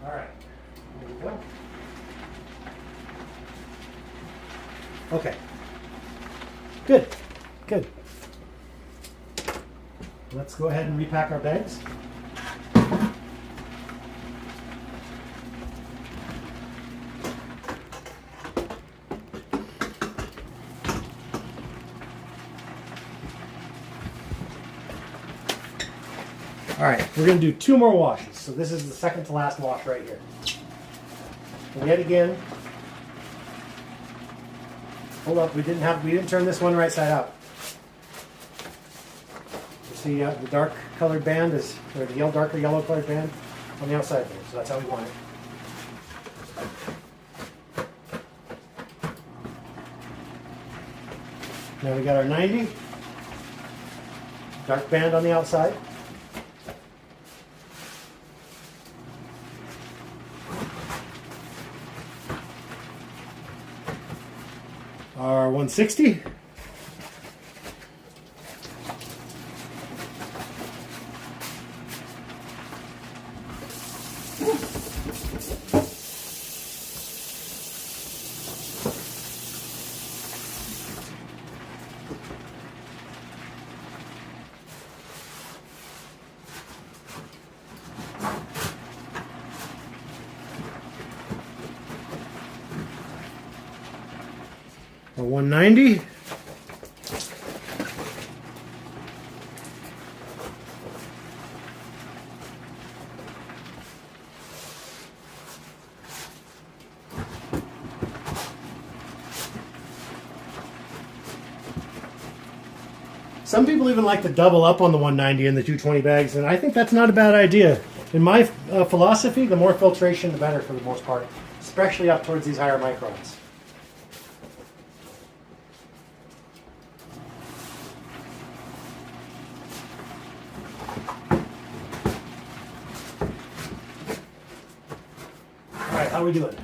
All right, there we go. Okay, good, good. Let's go ahead and repack our bags. All right, we're going to do 2 more washes. So this is the second to last wash right here. And yet again, hold up, we didn't turn this one right side out. You see the dark colored band is, or the darker yellow colored band on the outside there. So that's how we want it. Now we got our 90, dark band on the outside. Our 160. A 190. Some people even like to double up on the 190 and the 220 bags, and I think that's not a bad idea. In my philosophy, the more filtration, the better for the most part, especially up towards these higher microns. How are we doing?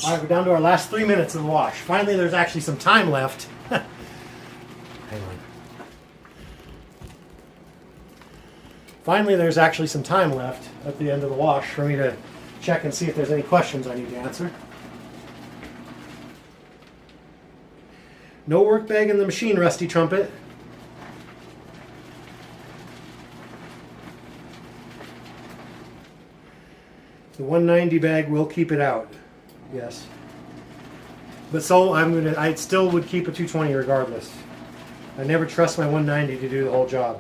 All right, we're down to our last 3 minutes of the wash. Finally, there's actually some time left. Hang on. Finally, there's actually some time left at the end of the wash for me to check and see if there's any questions I need to answer. No work bag in the machine, Rusty Trumpet. The 190 bag will keep it out, yes. But so I still would keep a 220 regardless. I never trust my 190 to do the whole job.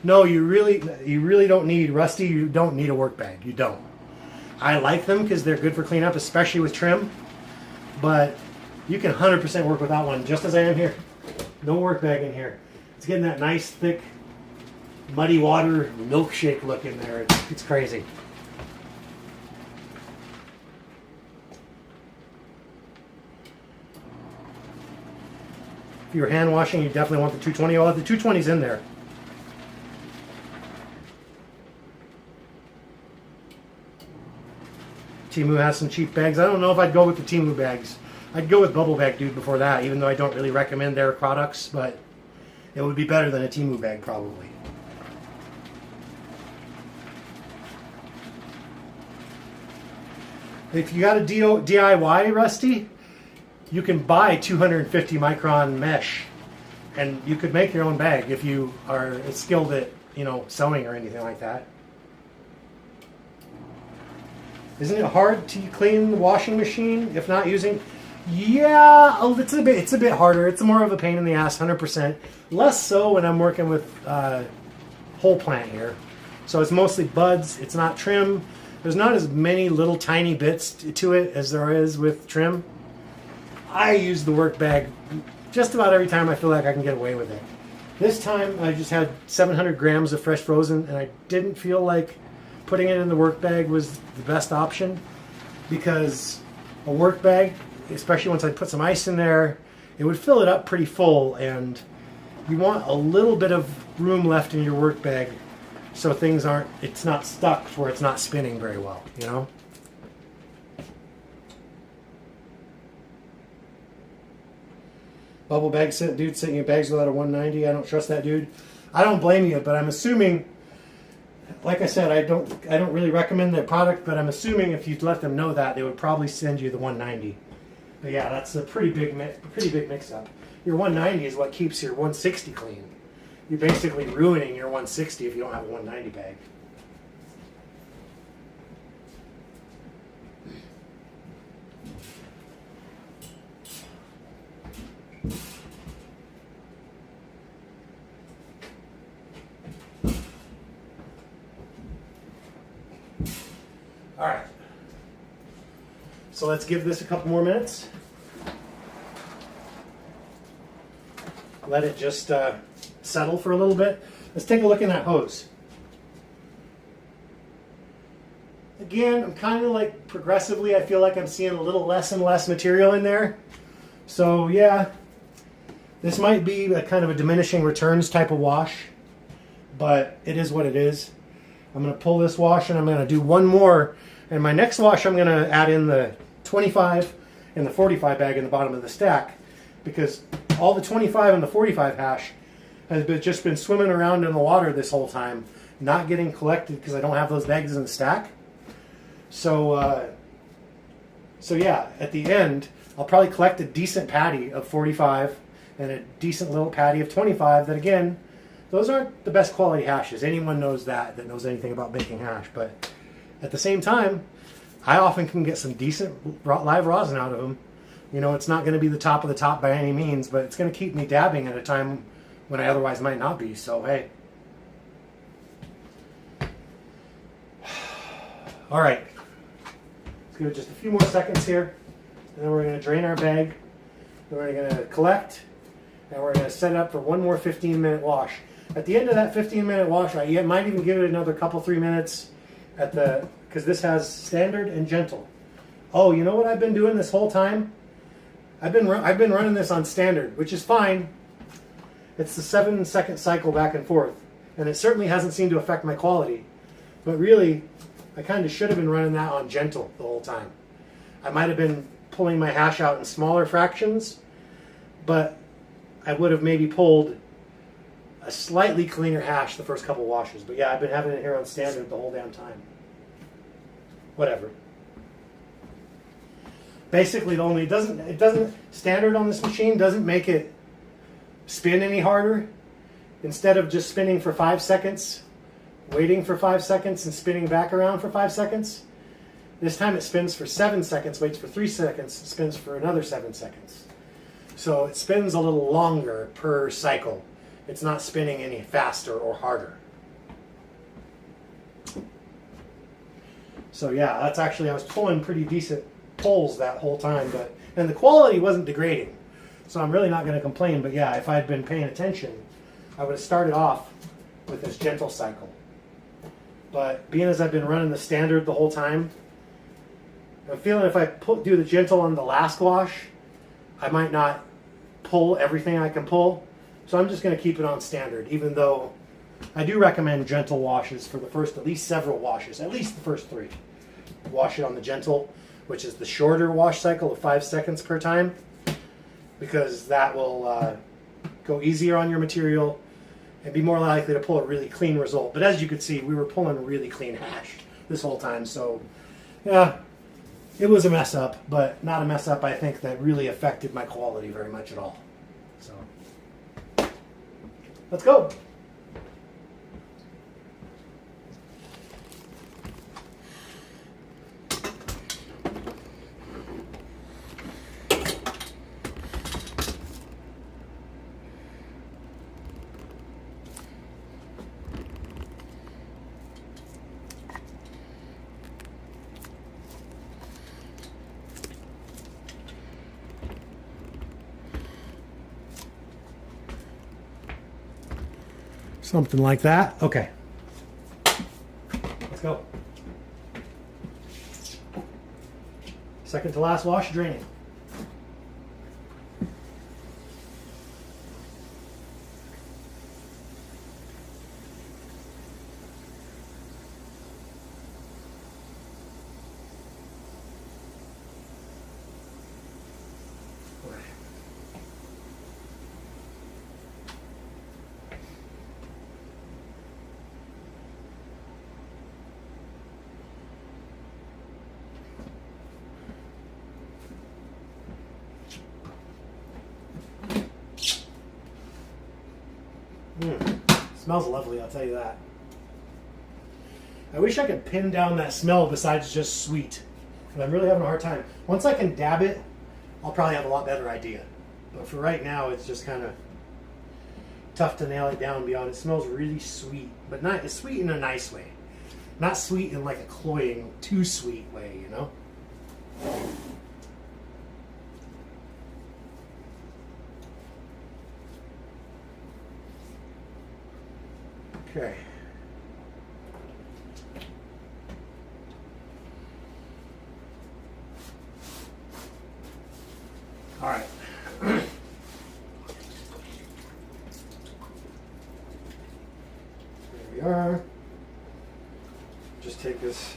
No, you really don't need, Rusty, you don't need a work bag. You don't. I like them because they're good for cleanup, especially with trim. But you can 100% work without one, just as I am here. No work bag in here. It's getting that nice, thick, muddy water milkshake look in there. It's crazy. If you're hand washing, you definitely want the 220. I'll have the 220s in there. Temu has some cheap bags. I don't know if I'd go with the Temu bags. I'd go with Bubble Bag Dude before that, even though I don't really recommend their products, but it would be better than a Temu bag probably. If you got a DIY, Rusty, you can buy 250 micron mesh, and you could make your own bag if you are skilled at, sewing or anything like that. Isn't it hard to clean the washing machine if not using? Yeah, it's a bit harder. It's more of a pain in the ass, 100%. Less so when I'm working with whole plant here. So it's mostly buds. It's not trim. There's not as many little tiny bits to it as there is with trim. I use the work bag just about every time I feel like I can get away with it. This time I just had 700 grams of fresh frozen, and I didn't feel like putting it in the work bag was the best option, because a work bag, especially once I put some ice in there, it would fill it up pretty full, and you want a little bit of room left in your work bag so it's not stuck where it's not spinning very well, Bubble Bag dude sitting in bags without a 190. I don't trust that dude. I don't blame you, but I'm assuming, like I said, I don't really recommend their product, but I'm assuming if you'd let them know that, they would probably send you the 190. But yeah, that's a pretty big mix-up. Your 190 is what keeps your 160 clean. You're basically ruining your 160 if you don't have a 190 bag. All right, so let's give this a couple more minutes. Let it just settle for a little bit. Let's take a look in that hose. Again, I'm kind of like progressively, I feel like I'm seeing a little less and less material in there. So yeah, this might be a kind of a diminishing returns type of wash, but it is what it is. I'm going to pull this wash and I'm going to do one more. And my next wash, I'm going to add in the 25 and the 45 bag in the bottom of the stack, because all the 25 and the 45 hash has just been swimming around in the water this whole time, not getting collected because I don't have those bags in the stack. So, yeah, at the end, I'll probably collect a decent patty of 45 and a decent little patty of 25 that, again, those aren't the best quality hashes. Anyone knows that knows anything about making hash. But at the same time, I often can get some decent live rosin out of them. It's not going to be the top of the top by any means, but it's going to keep me dabbing at a time when I otherwise might not be. So, hey. All right. Let's give it just a few more seconds here. And then we're going to drain our bag. Then we're going to collect. And we're going to set it up for one more 15-minute wash. At the end of that 15-minute wash, I might even give it another couple, 3 minutes because this has standard and gentle. Oh, you know what I've been doing this whole time? I've been running this on standard, which is fine. It's the 7-second cycle back and forth, and it certainly hasn't seemed to affect my quality. But really, I kind of should have been running that on gentle the whole time. I might have been pulling my hash out in smaller fractions, but I would have maybe pulled a slightly cleaner hash the first couple washes. But yeah, I've been having it here on standard the whole damn time. Whatever. Basically, it doesn't standard on this machine doesn't make it spin any harder. Instead of just spinning for 5 seconds, waiting for 5 seconds, and spinning back around for 5 seconds, this time it spins for 7 seconds, waits for 3 seconds, spins for another 7 seconds. So it spins a little longer per cycle. It's not spinning any faster or harder. So yeah, that's actually, I was pulling pretty decent pulls that whole time, and the quality wasn't degrading. So I'm really not going to complain, but yeah, if I had been paying attention, I would have started off with this gentle cycle. But being as I've been running the standard the whole time, I'm feeling if I do the gentle on the last wash, I might not pull everything I can pull. So I'm just going to keep it on standard, even though I do recommend gentle washes for the first at least several washes, at least the first 3. Wash it on the gentle, which is the shorter wash cycle of 5 seconds per time, because that will go easier on your material and be more likely to pull a really clean result. But as you can see, we were pulling a really clean hash this whole time. So yeah, it was a mess up, but not a mess up I think that really affected my quality very much at all. So let's go. Something like that. Okay. Let's go. Second to last wash, draining. Smells lovely, I'll tell you that. I wish I could pin down that smell besides just sweet, but I'm really having a hard time. Once I can dab it, I'll probably have a lot better idea. But for right now, it's just kind of tough to nail it down beyond. It smells really sweet, but not, it's sweet in a nice way. Not sweet in like a cloying, too sweet way, you know? Okay. All right. There we are. Just take this,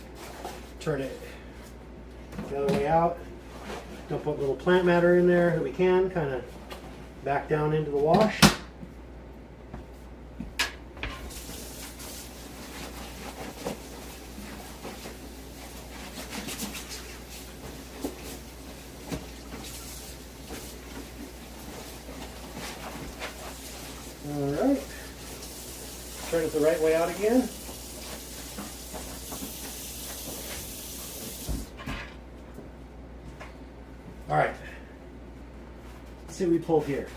turn it the other way out. Don't put little plant matter in there that we can, kind of back down into the wash. Alright, turn it the right way out again. Alright, let's see what we pulled here.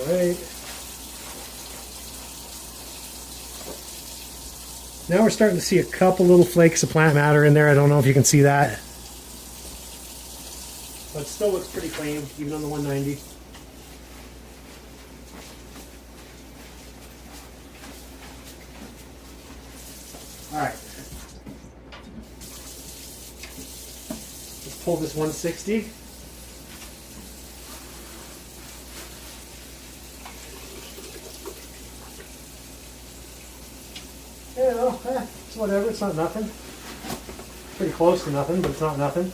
Alright. Now we're starting to see a couple little flakes of plant matter in there. I don't know if you can see that. But it still looks pretty clean, even on the 190. Alright. Let's pull this 160. Yeah, well, it's whatever, it's not nothing. Pretty close to nothing, but it's not nothing.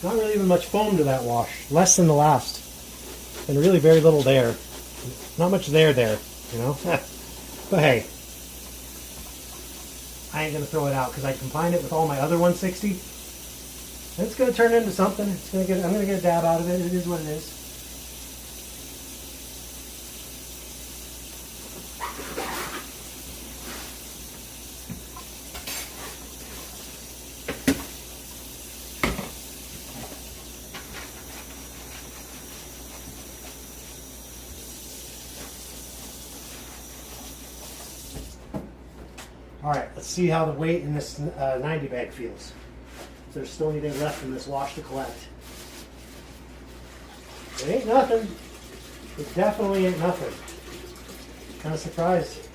Not really even much foam to that wash. Less than the last. And really very little there. Not much there, you know? But hey, I ain't going to throw it out because I combined it with all my other 160. It's going to turn into something. I'm going to get a dab out of it. It is what it is. All right, let's see how the weight in this 90 bag feels. If there's still anything left in this wash to collect. It ain't nothing. It definitely ain't nothing. Kind of surprised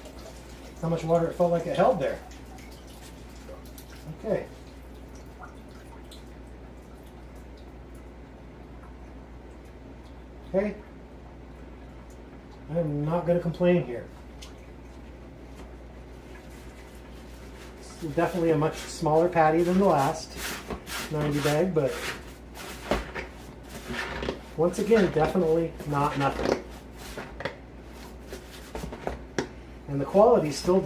how much water it felt like it held there. Okay. Okay. I'm not going to complain here. It's definitely a much smaller patty than the last 90 bag, but once again, definitely not nothing. And the quality still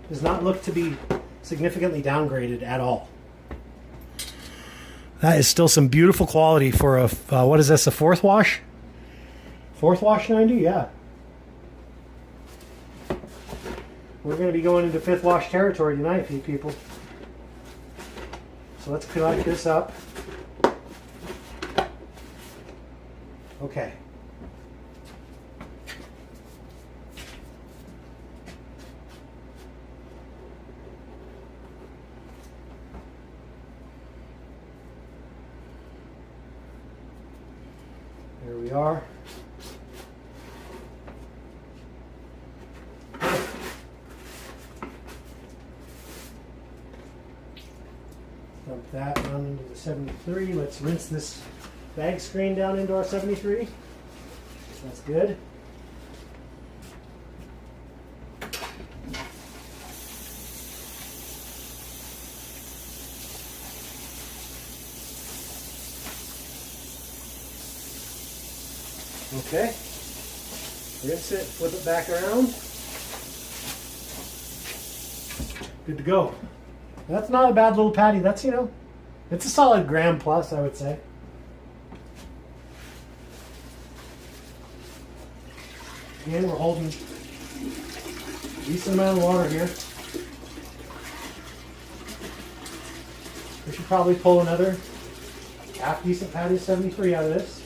does not look to be significantly downgraded at all. That is still some beautiful quality for a, what is this, a fourth wash? Fourth wash 90? Yeah. We're going to be going into fifth wash territory tonight, you people. So let's collect this up. Okay. There we are. Dump that down into the 73. Let's rinse this bag screen down into our 73. That's good. Okay. Rinse it, flip it back around. Good to go. That's not a bad little patty. That's, you know, it's a solid gram plus, I would say. Again, we're holding a decent amount of water here. We should probably pull another half decent patty of 73 out of this.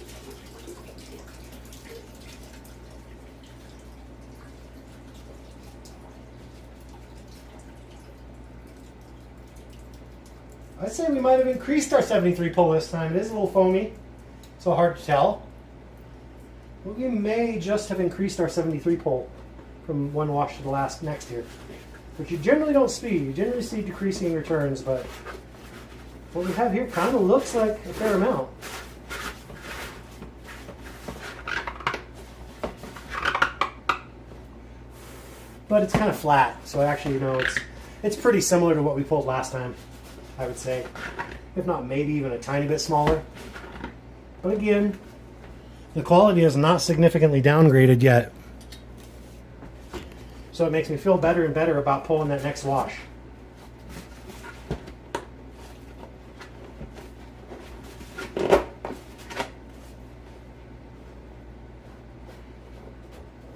I'd say we might have increased our 73 pull this time. It is a little foamy, so hard to tell. We may just have increased our 73 pull from one wash to the next here. But you generally don't see. You generally see decreasing returns, but what we have here kind of looks like a fair amount. But it's kind of flat, so actually, you know, it's pretty similar to what we pulled last time, I would say. If not, maybe even a tiny bit smaller. But again, the quality is not significantly downgraded yet. So it makes me feel better and better about pulling that next wash.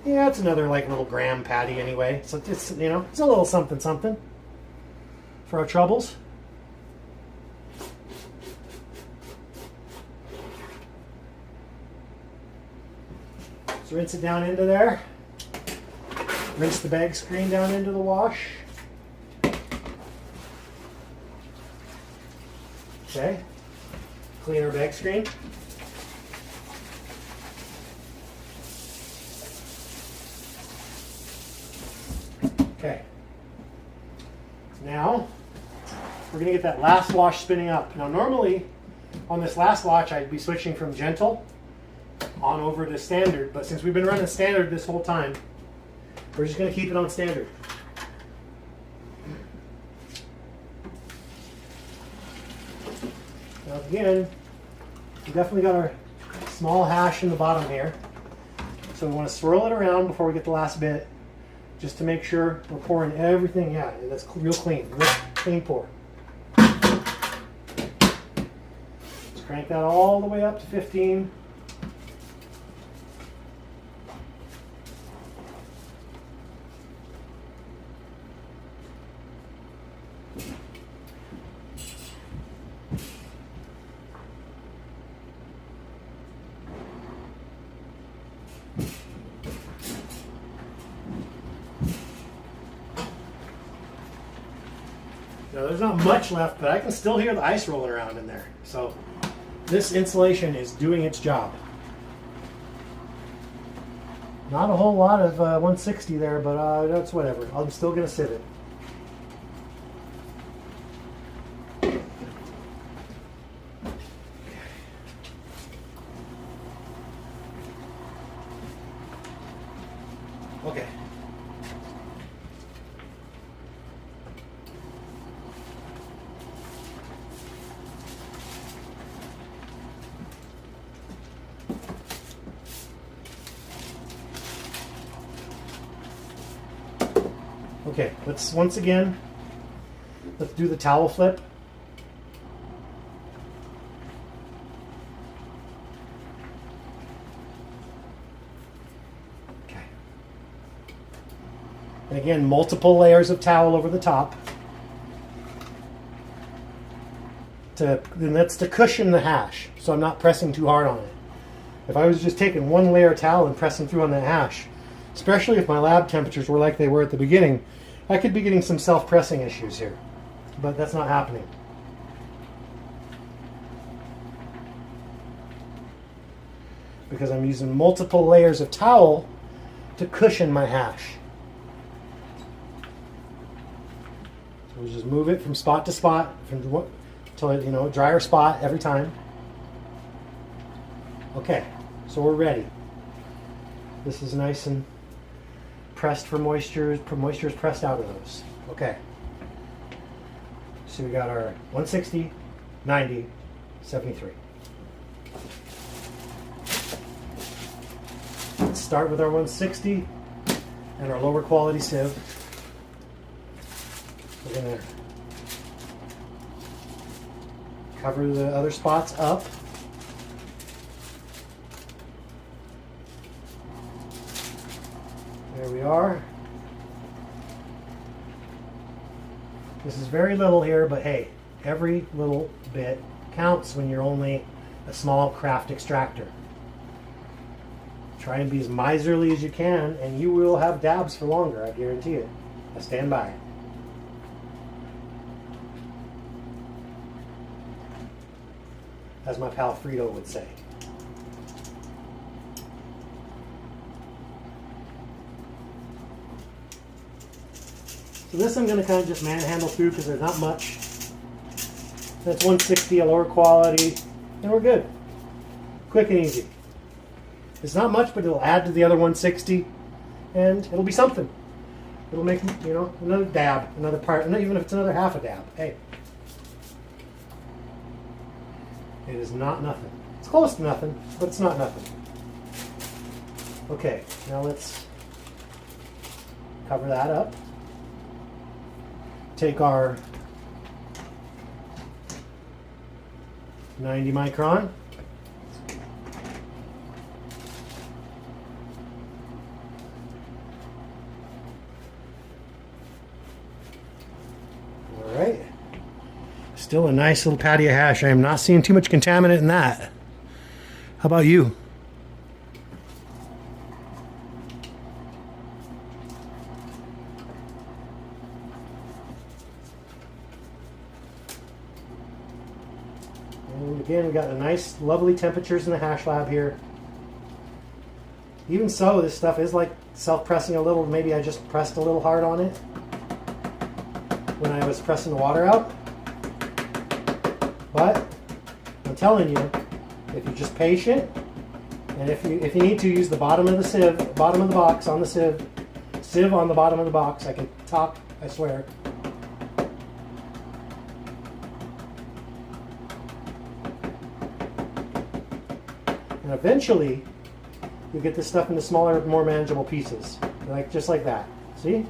Yeah, it's another like little gram patty anyway. So it's, you know, it's a little something something for our troubles. So rinse it down into there. Rinse the bag screen down into the wash. Okay. Clean our bag screen. Okay. Now, we're going to get that last wash spinning up. Now normally, on this last wash, I'd be switching from gentle on over to standard, but since we've been running standard this whole time, we're just going to keep it on standard. Now again, we definitely got our small hash in the bottom here, so we want to swirl it around before we get the last bit, just to make sure we're pouring everything. Yeah, that's real clean pour. Let's crank that all the way up to 15. Now there's not much left, but I can still hear the ice rolling around in there. So this insulation is doing its job. Not a whole lot of 160 there, but that's whatever. I'm still going to sieve it. Okay. Okay, let's once again, let's do the towel flip. Okay. And again, multiple layers of towel over the top. And that's to cushion the hash, so I'm not pressing too hard on it. If I was just taking one layer of towel and pressing through on the hash, especially if my lab temperatures were like they were at the beginning, I could be getting some self-pressing issues here, but that's not happening. Because I'm using multiple layers of towel to cushion my hash. So we just move it from spot to spot, until it, a drier spot every time. Okay, so we're ready. This is nice and pressed for moisture. Moisture is pressed out of those. Okay. So we got our 160, 90, 73. Let's start with our 160 and our lower quality sieve. We're going to cover the other spots up. There we are. This is very little here, but hey, every little bit counts when you're only a small craft extractor. Try and be as miserly as you can, and you will have dabs for longer, I guarantee it. I stand by it. As my pal Frito would say. So this I'm going to kind of just manhandle through because there's not much. That's 160, a lower quality, and we're good. Quick and easy. It's not much, but it'll add to the other 160, and it'll be something. It'll make, another dab, another part, and even if it's another half a dab. Hey. It is not nothing. It's close to nothing, but it's not nothing. Okay, now let's cover that up. Take our 90 micron. All right. Still a nice little patty of hash. I am not seeing too much contaminant in that. How about you? And again, we got the nice, lovely temperatures in the hash lab here. Even so, this stuff is like self-pressing a little. Maybe I just pressed a little hard on it when I was pressing the water out. But I'm telling you, if you're just patient, and if you need to, use the bottom of the sieve, bottom of the box on the sieve on the bottom of the box. I can talk, I swear. And eventually, you'll get this stuff into smaller, more manageable pieces, just like that. See?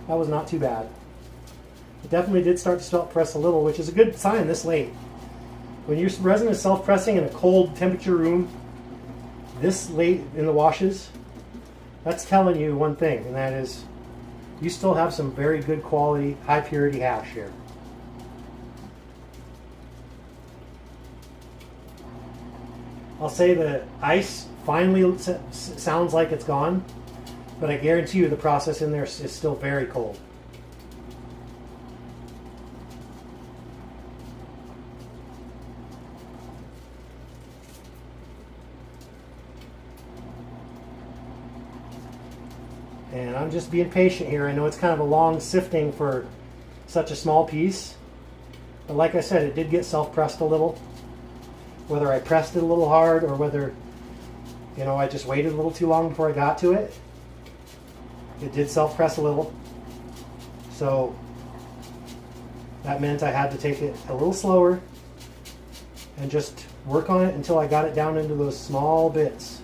That was not too bad. It definitely did start to self-press a little, which is a good sign this late. When your resin is self-pressing in a cold temperature room this late in the washes, that's telling you one thing, and that is you still have some very good quality, high purity hash here. I'll say the ice finally sounds like it's gone, but I guarantee you the process in there is still very cold. And I'm just being patient here. I know it's kind of a long sifting for such a small piece. But like I said, it did get self-pressed a little. Whether I pressed it a little hard or whether, you know, I just waited a little too long before I got to it. It did self-press a little. So that meant I had to take it a little slower and just work on it until I got it down into those small bits.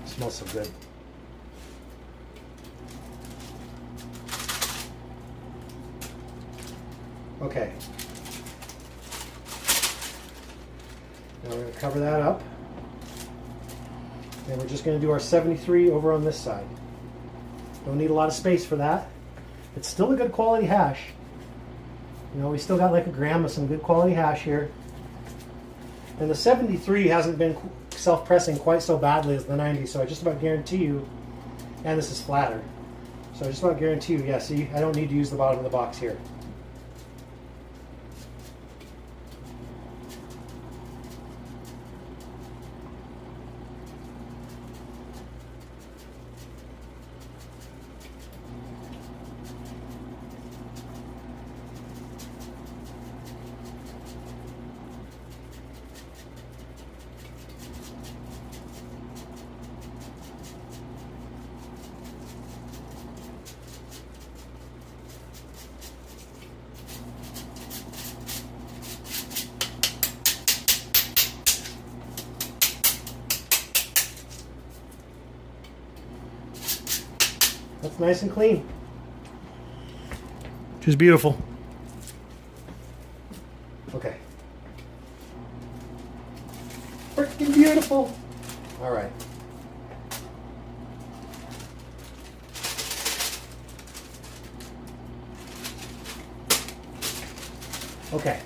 Smells so good. Okay. Now we're going to cover that up. And we're just going to do our 73 over on this side. Don't need a lot of space for that. It's still a good quality hash. You know, we still got like a gram of some good quality hash here. And the 73 hasn't been self-pressing quite so badly as the 90, so I just about guarantee you, and this is flatter, so I just about guarantee you, yeah, see, I don't need to use the bottom of the box here. That's nice and clean. Just beautiful. Okay. Freaking beautiful. All right. Okay.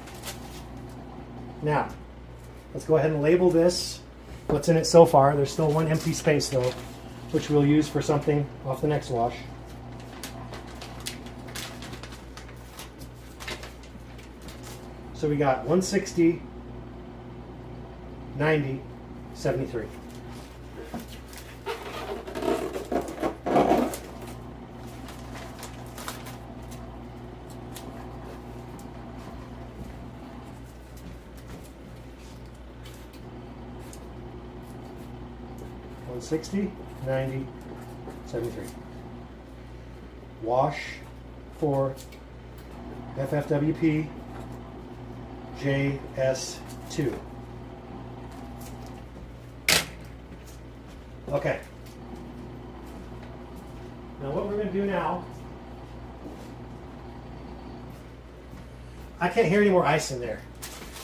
Now, let's go ahead and label this. What's in it so far? There's still one empty space though, which we'll use for something off the next wash. So we got 160, 90, 73. $160, 90, 73. Wash for FFWP JS2. Okay. Now what we're going to do now, I can't hear any more ice in there,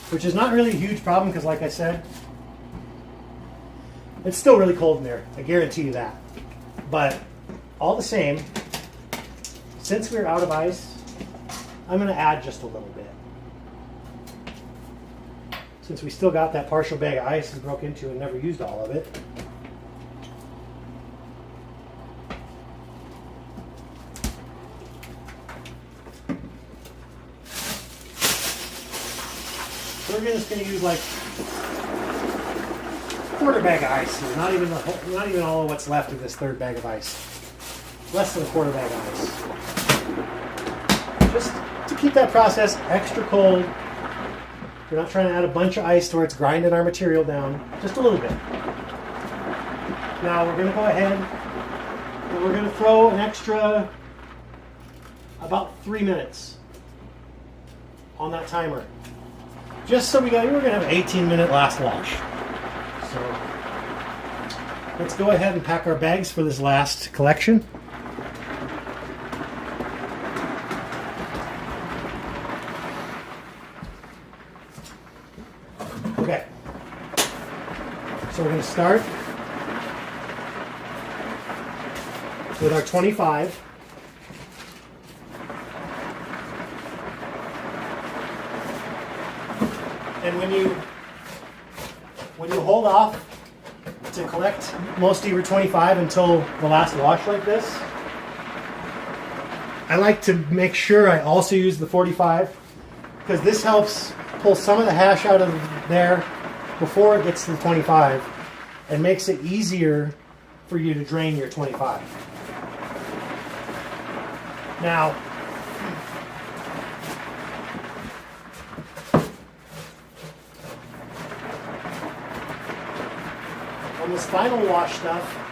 which is not really a huge problem because like I said, it's still really cold in there. I guarantee you that. But all the same, since we're out of ice, I'm going to add just a little bit. Since we still got that partial bag of ice we broke into and never used all of it. So we're just going to use like quarter bag of ice here, not even all of what's left of this third bag of ice. Less than a quarter bag of ice. Just to keep that process extra cold. We're not trying to add a bunch of ice to where it's grinding our material down. Just a little bit. Now we're going to go ahead and we're going to throw an extra about 3 minutes on that timer. Just so we're going to have an 18-minute last wash. So let's go ahead and pack our bags for this last collection. Okay, so we're going to start with our 25. And when you hold off to collect most of your 25 until the last wash like this, I like to make sure I also use the 45 because this helps pull some of the hash out of there before it gets to the 25 and makes it easier for you to drain your 25. Now, on this final wash stuff,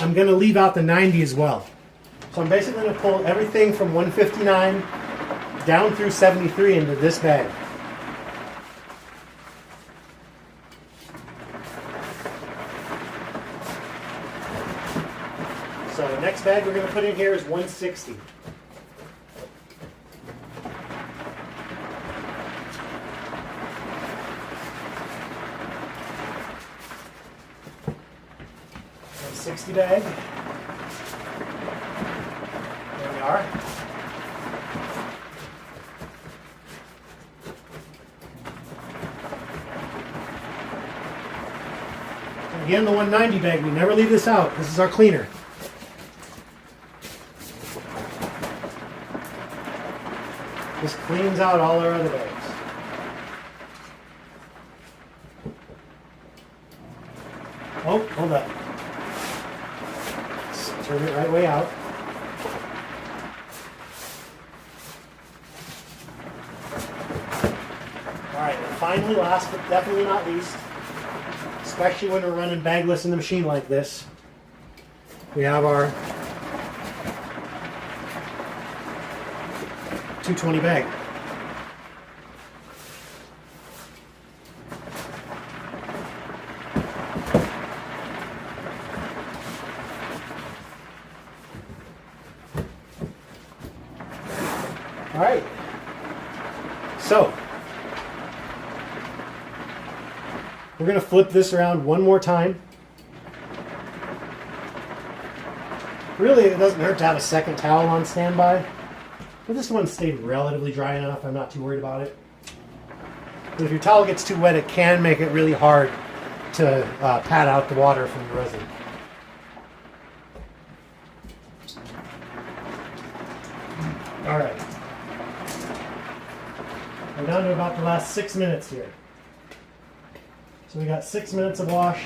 I'm going to leave out the 90 as well. So I'm basically going to pull everything from 159 down through 73 into this bag. So the next bag we're going to put in here is 160. Bag. There we are. And again, the 190 bag, we never leave this out. This is our cleaner. This cleans out all our other bags. Oh, hold up. Turn it right way out. Alright, and finally, last but definitely not least, especially when we're running bagless in the machine like this, we have our 220 bag. All right, so we're going to flip this around one more time. Really, it doesn't hurt to have a second towel on standby, but this one stayed relatively dry enough. I'm not too worried about it. But if your towel gets too wet, it can make it really hard to pat out the water from the resin. All right. We're down to about the last 6 minutes here. So we got 6 minutes of wash.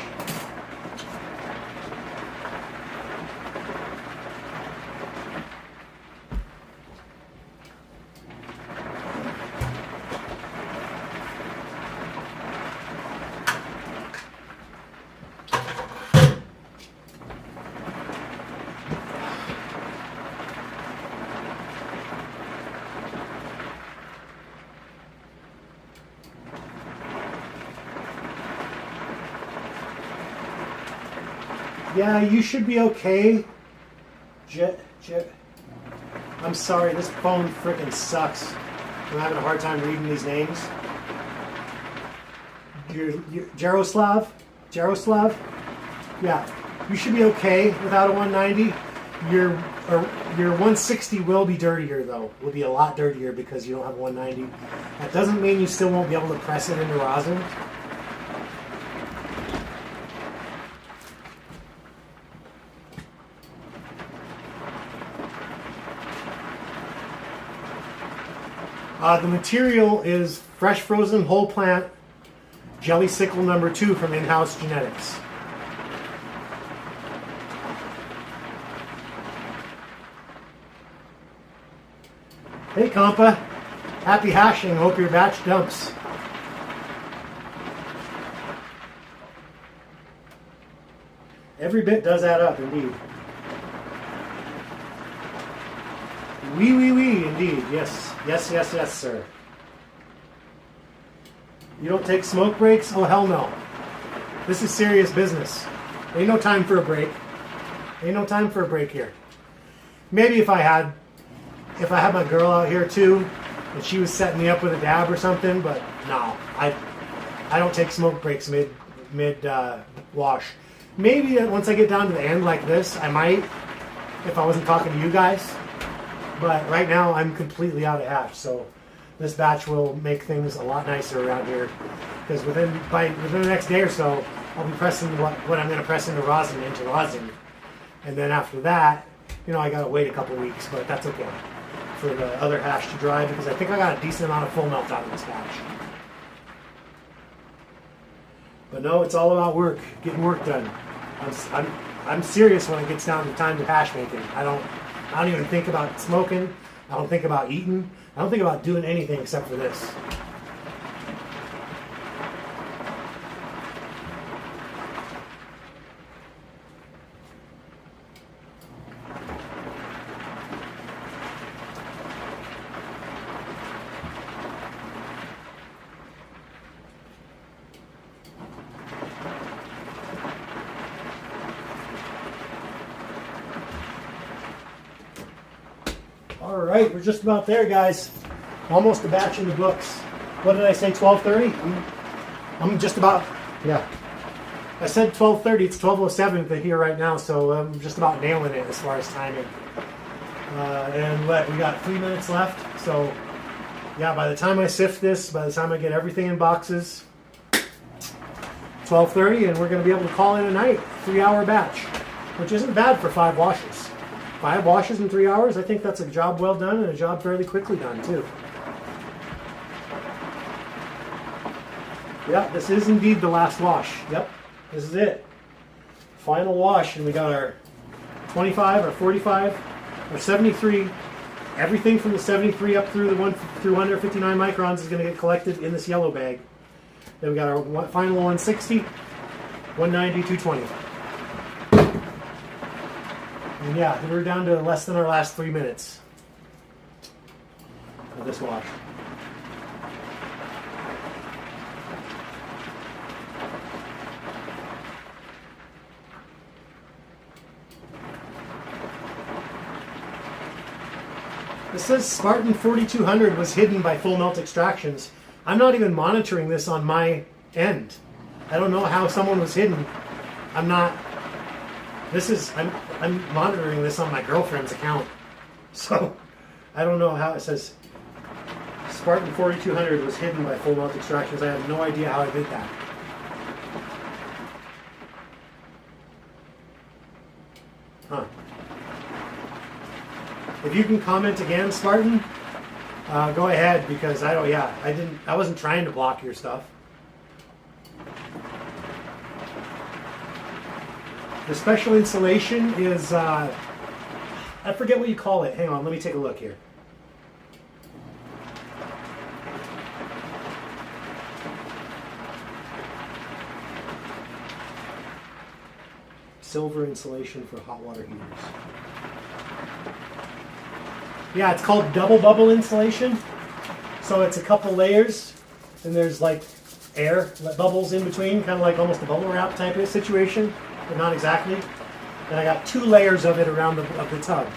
Yeah, you should be okay. I'm sorry, this phone freaking sucks. I'm having a hard time reading these names. Jaroslav? Yeah, you should be okay without a 190. Your 160 will be dirtier though. Will be a lot dirtier because you don't have a 190. That doesn't mean you still won't be able to press it into rosin. The material is fresh frozen whole plant jelly sickle number 2 from In-House Genetics. Hey compa, happy hashing, hope your batch dumps. Every bit does add up indeed. Wee, indeed. Yes, sir. You don't take smoke breaks? Oh, hell no. This is serious business. Ain't no time for a break. Ain't no time for a break here. Maybe if I had my girl out here too, and she was setting me up with a dab or something, but no, I don't take smoke breaks mid wash. Maybe once I get down to the end like this, I might, if I wasn't talking to you guys. But right now, I'm completely out of hash, so this batch will make things a lot nicer around here. Because within the next day or so, I'll be pressing what I'm going to press into rosin. And then after that, you know, I gotta wait a couple weeks, but that's okay for the other hash to dry, because I think I got a decent amount of full melt out of this batch. But no, it's all about work, getting work done. I'm serious when it gets down to time to hash making. I don't even think about smoking. I don't think about eating. I don't think about doing anything except for this. All right, we're just about there, guys. Almost a batch in the books. What did I say, 12:30? I'm just about, yeah. I said 12:30, it's 12:07 here right now, so I'm just about nailing it as far as timing. And we got 3 minutes left, so yeah, by the time I sift this, by the time I get everything in boxes, 12:30, and we're going to be able to call in a night, 3-hour batch, which isn't bad for 5 washes. 5 washes in 3 hours, I think that's a job well done, and a job fairly quickly done too. Yeah, this is indeed the last wash. Yep, this is it. Final wash, and we got our 25, our 45, our 73. Everything from the 73 up through the 159 microns is going to get collected in this yellow bag. Then we got our final 160, 190, 220. And yeah, we're down to less than our last 3 minutes of this wash. It says Spartan 4200 was hidden by full melt extractions. I'm not even monitoring this on my end. I don't know how someone was hidden. I'm monitoring this on my girlfriend's account. So I don't know how it says Spartan 4200 was hidden by full melt extractions. I have no idea how I did that. Huh. If you can comment again, Spartan, go ahead, because I wasn't trying to block your stuff. The special insulation is, I forget what you call it. Hang on, let me take a look here. Silver insulation for hot water heaters. Yeah, it's called double bubble insulation. So it's a couple layers, and there's like air bubbles in between, kind of like almost a bubble wrap type of situation, but not exactly. And I got 2 layers of it around the tub,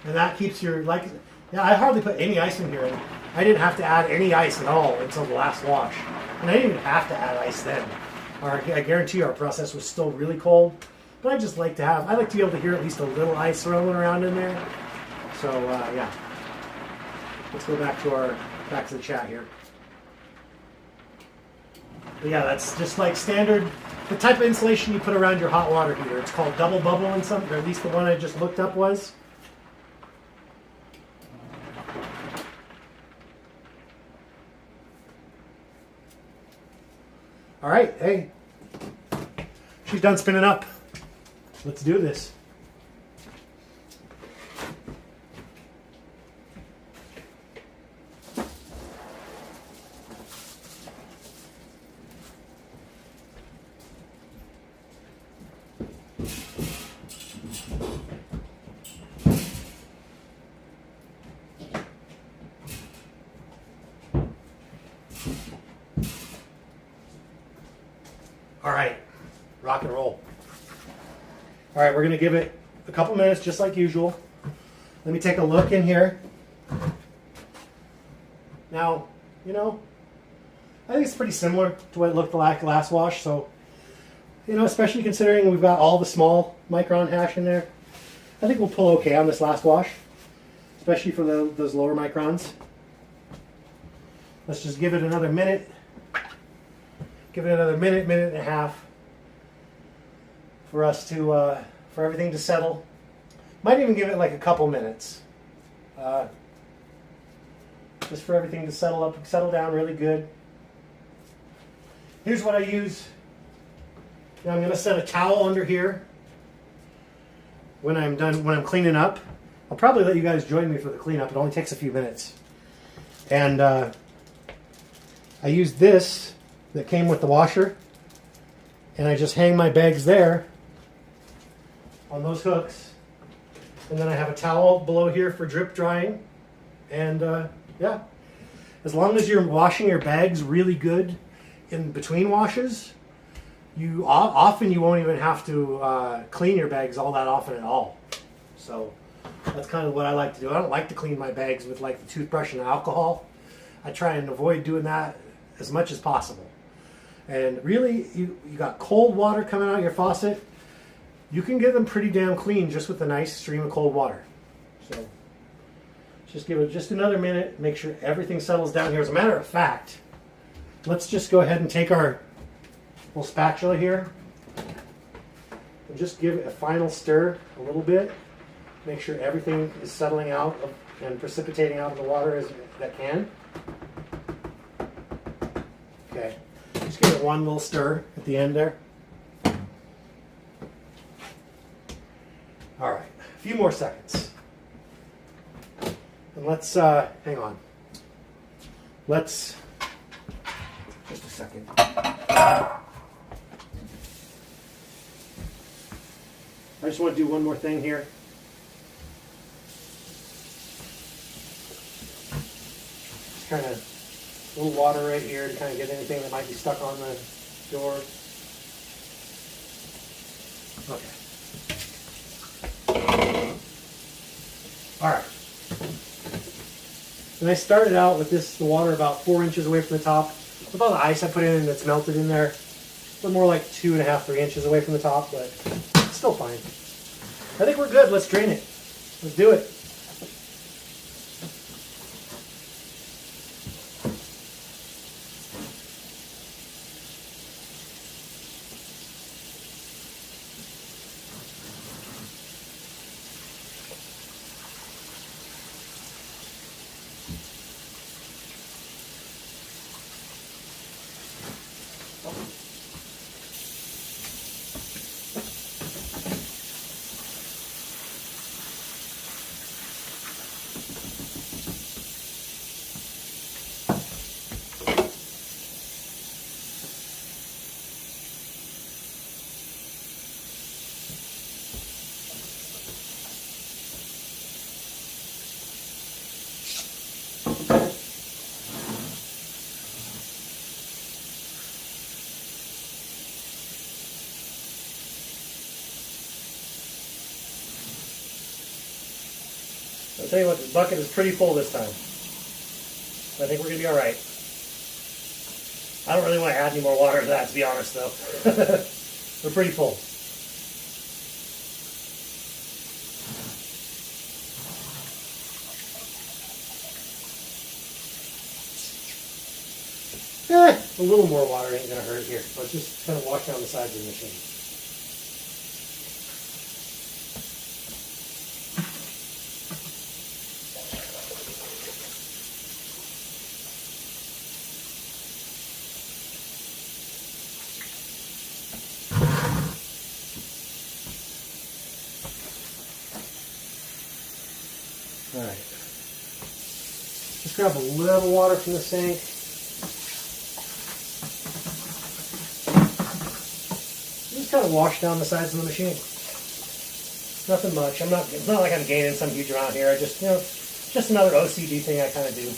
and that keeps your I hardly put any ice in here, and I didn't have to add any ice at all until the last wash, and I didn't even have to add ice then. I guarantee you our process was still really cold, but I like to be able to hear at least a little ice rolling around in there. So yeah, let's go back to the chat here. But yeah, that's just like standard, the type of insulation you put around your hot water heater. It's called double bubble in some, or at least the one I just looked up was. All right, hey, she's done spinning up. Let's do this. All right, rock and roll. All right, we're going to give it a couple minutes just like usual. Let me take a look in here. Now, I think it's pretty similar to what it looked like last wash. So, especially considering we've got all the small micron hash in there, I think we'll pull okay on this last wash, especially for those lower microns. Let's just give it another minute. Give it another minute and a half for us to, for everything to settle. Might even give it like a couple minutes. Just for everything to settle down really good. Here's what I use. Now I'm going to set a towel under here when I'm done, when I'm cleaning up. I'll probably let you guys join me for the cleanup. It only takes a few minutes. And I use this that came with the washer, and I just hang my bags there on those hooks. And then I have a towel below here for drip drying. And yeah, as long as you're washing your bags really good in between washes, you often you won't even have to clean your bags all that often at all. So that's kind of what I like to do. I don't like to clean my bags with like the toothbrush and alcohol. I try and avoid doing that as much as possible. And really, you got cold water coming out your faucet. You can get them pretty damn clean just with a nice stream of cold water. So just give it just another minute, make sure everything settles down here. As a matter of fact, let's just go ahead and take our little spatula here and just give it a final stir a little bit. Make sure everything is settling out and precipitating out of the water as that can. Okay, just give it one little stir at the end there. All right, a few more seconds. And let's, hang on. Let's, just a second. I just want to do one more thing here. Just kind of a little water right here to kind of get anything that might be stuck on the door. Okay. All right. And I started out with the water about 4 inches away from the top. With all the ice I put in that's melted in there, we're more like 2.5, 3 inches away from the top, but it's still fine. I think we're good. Let's drain it. Let's do it. I'll tell you what, this bucket is pretty full this time. I think we're going to be all right. I don't really want to add any more water to that, to be honest, though. We're pretty full. A little more water ain't going to hurt here. Let's just kind of wash down the sides of the machine. All right. Just grab a little water from the sink. Just kind of wash down the sides of the machine. Nothing much. It's not like I'm gaining some huge amount here. I just, just another OCD thing I kind of do.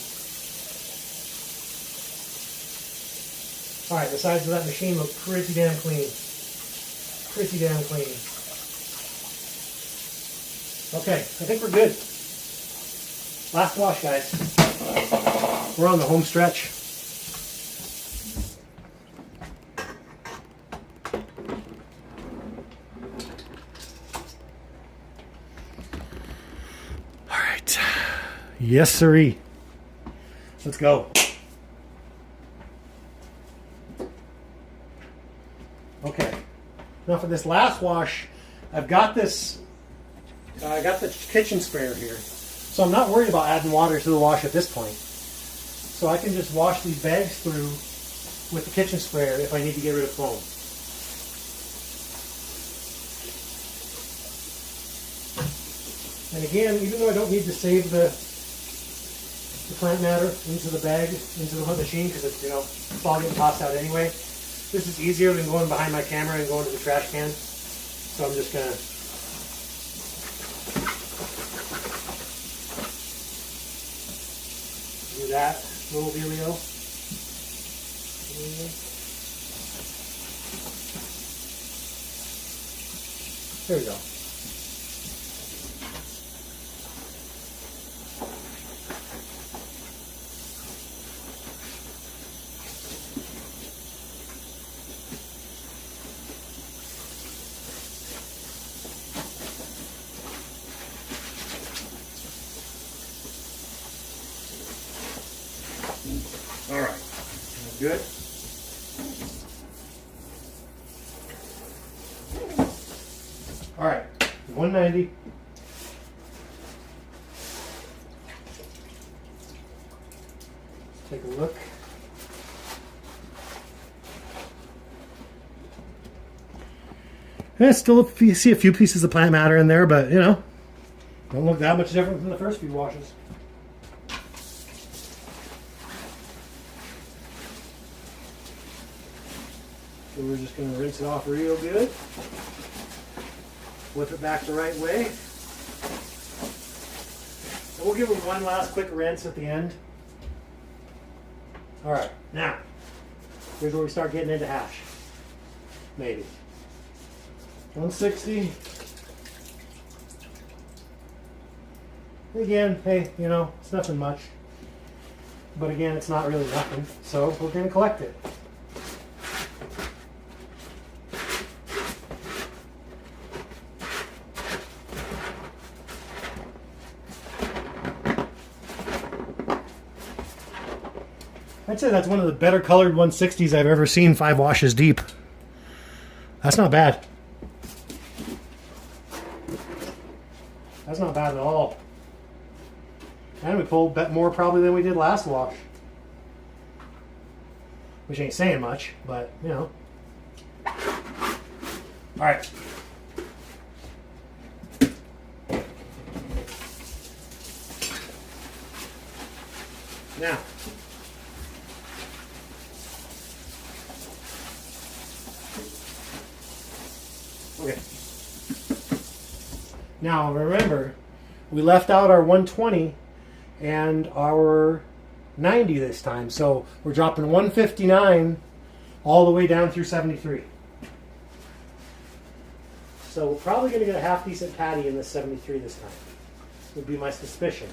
All right, the sides of that machine look pretty damn clean. Pretty damn clean. Okay, I think we're good. Last wash, guys. We're on the home stretch. All right. Yes, sirree. Let's go. Okay. Now for this last wash, I've got this I got the kitchen sprayer here, so I'm not worried about adding water to the wash at this point. So I can just wash these bags through with the kitchen sprayer if I need to get rid of foam. And again, even though I don't need to save the plant matter into the bag, into the machine, because it's, it's all getting tossed out anyway, this is easier than going behind my camera and going to the trash can. So I'm just gonna do that little dealio. There we go. All right, good. All right, 190. Let's take a look. Yeah, still you see a few pieces of plant matter in there, but don't look that much different from the first few washes. So we're just going to rinse it off real good. Flip it back the right way. And we'll give it one last quick rinse at the end. All right, now, here's where we start getting into hash. Maybe. 160. Again, hey, it's nothing much. But again, it's not really nothing. So we're going to collect it. I'd say that's one of the better colored 160s I've ever seen 5 washes deep. That's not bad. That's not bad at all. And we pulled more probably than we did last wash. Which ain't saying much, but Alright. Now. Okay. Now remember, we left out our 120 and our 90 this time, so we're dropping 159 all the way down through 73. So we're probably going to get a half decent patty in this 73 this time. Would be my suspicion.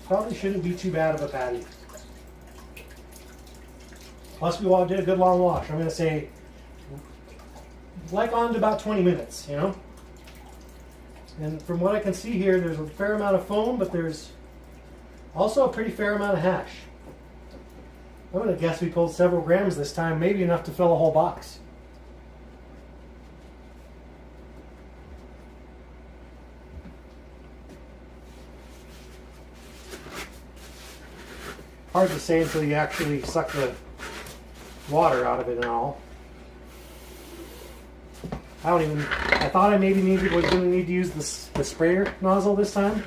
Probably shouldn't be too bad of a patty. Plus we did a good long wash. I'm going to say like on to about 20 minutes, And from what I can see here, there's a fair amount of foam, but there's also a pretty fair amount of hash. I'm going to guess we pulled several grams this time, maybe enough to fill a whole box. Hard to say until you actually suck the water out of it and all. I thought I maybe was going to need to use the sprayer nozzle this time.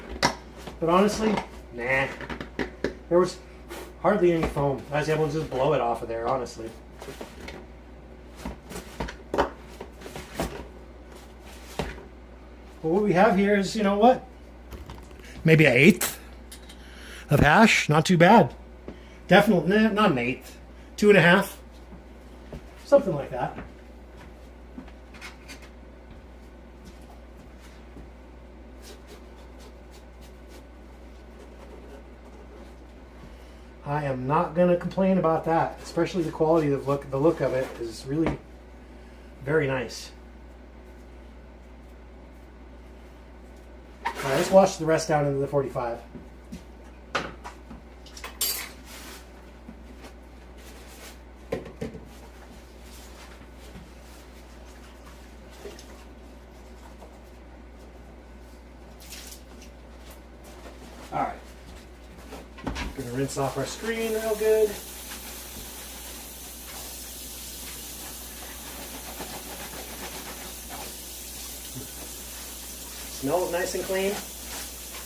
But honestly, nah. There was hardly any foam. I was able to just blow it off of there, honestly. But what we have here is, maybe an 1/8 of hash. Not too bad. Definitely, not an 1/8. 2.5. Something like that. I am not going to complain about that, especially the quality of the look of it is really very nice. All right, let's wash the rest down into the 45. All right, gonna rinse off our screen real good. Smells nice and clean.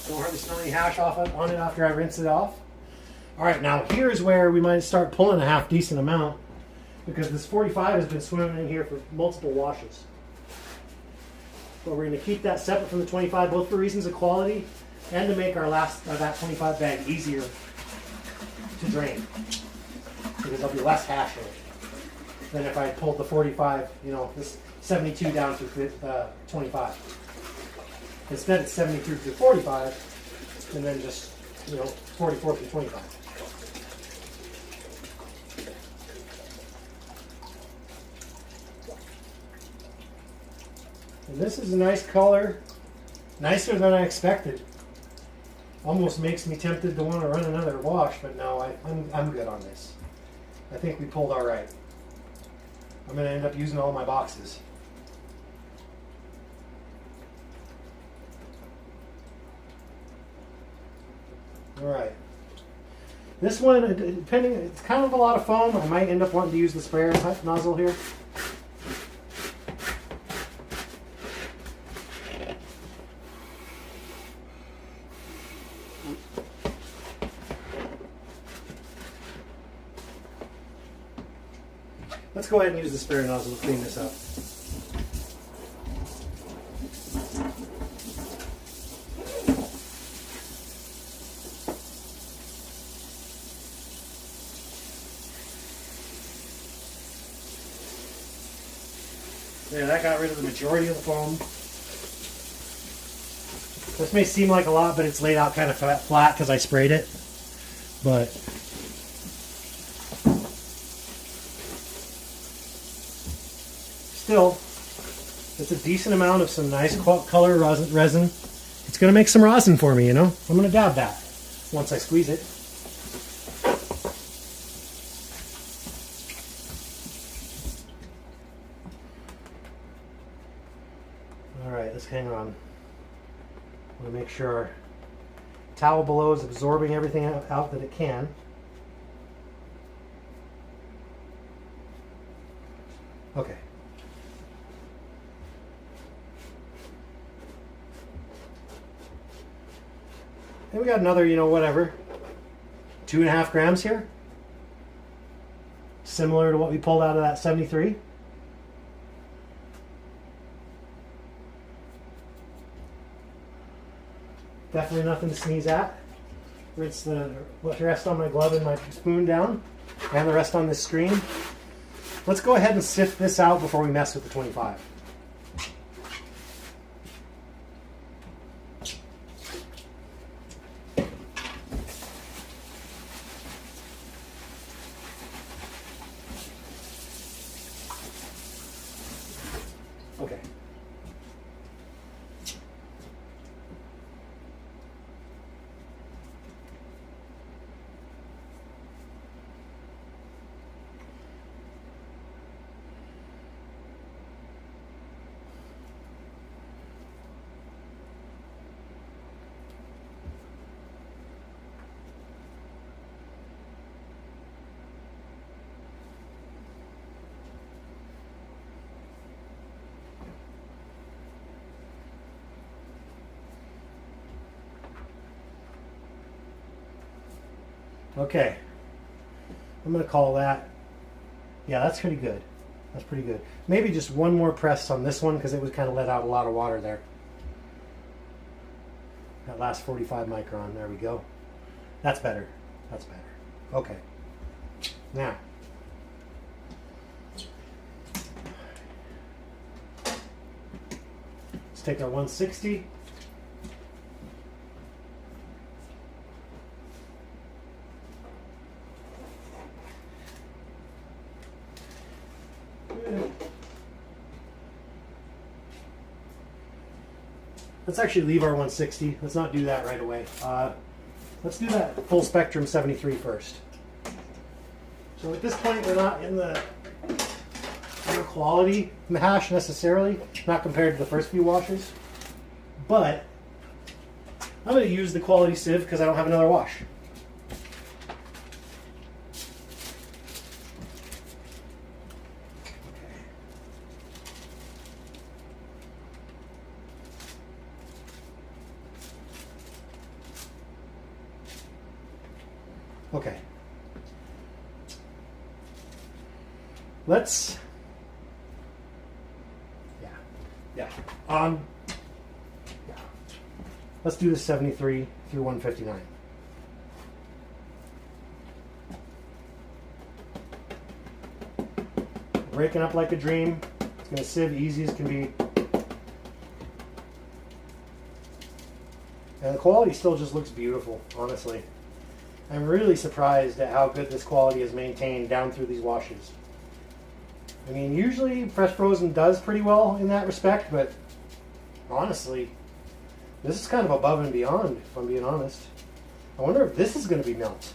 Don't hardly smell any hash off on it after I rinse it off. All right, now here's where we might start pulling a half decent amount because this 45 has been swimming in here for multiple washes. But we're going to keep that separate from the 25, both for reasons of quality and to make our last that 25 bag easier to drain because there'll be less hash in it than if I pulled the 45, you know, this 72 down to 25. Instead, it's 73 through 45, and then just, you know, 44 through 25. And this is a nice color, nicer than I expected. Almost makes me tempted to want to run another wash, but no, I'm good on this. I think we pulled all right. I'm going to end up using all my boxes. All right. This one, depending, it's kind of a lot of foam. I might end up wanting to use the sprayer nozzle here. Let's go ahead and use the sprayer nozzle to clean this up. Yeah, that got rid of the majority of the foam. This may seem like a lot, but it's laid out kind of flat because I sprayed it. But still, it's a decent amount of some nice color resin. It's going to make some rosin for me, you know? I'm going to dab that once I squeeze it. Alright, let's hang on. I want to make sure our towel below is absorbing everything out that it can. Okay. And we got another, you know, whatever, 2.5 grams here. Similar to what we pulled out of that 73. Definitely nothing to sneeze at. Rinse the rest on my glove and my spoon down, and the rest on this screen. Let's go ahead and sift this out before we mess with the 25. Okay. Okay, I'm going to call that, yeah, that's pretty good. That's pretty good. Maybe just one more press on this one because it was kind of let out a lot of water there. That last 45 micron, there we go. That's better. That's better. Okay. Now, let's take our 160. Let's actually leave our 160. Let's not do that right away. Let's do that full spectrum 73 first. So at this point, we're not in the quality mash necessarily, not compared to the first few washers. But I'm going to use the quality sieve because I don't have another wash. Okay. Let's, yeah. Let's do the 73 through 159. Breaking up like a dream. It's going to sieve easy as can be. And the quality still just looks beautiful, honestly. I'm really surprised at how good this quality is maintained down through these washes. I mean, usually Fresh Frozen does pretty well in that respect, but honestly, this is kind of above and beyond, if I'm being honest. I wonder if this is going to be melt.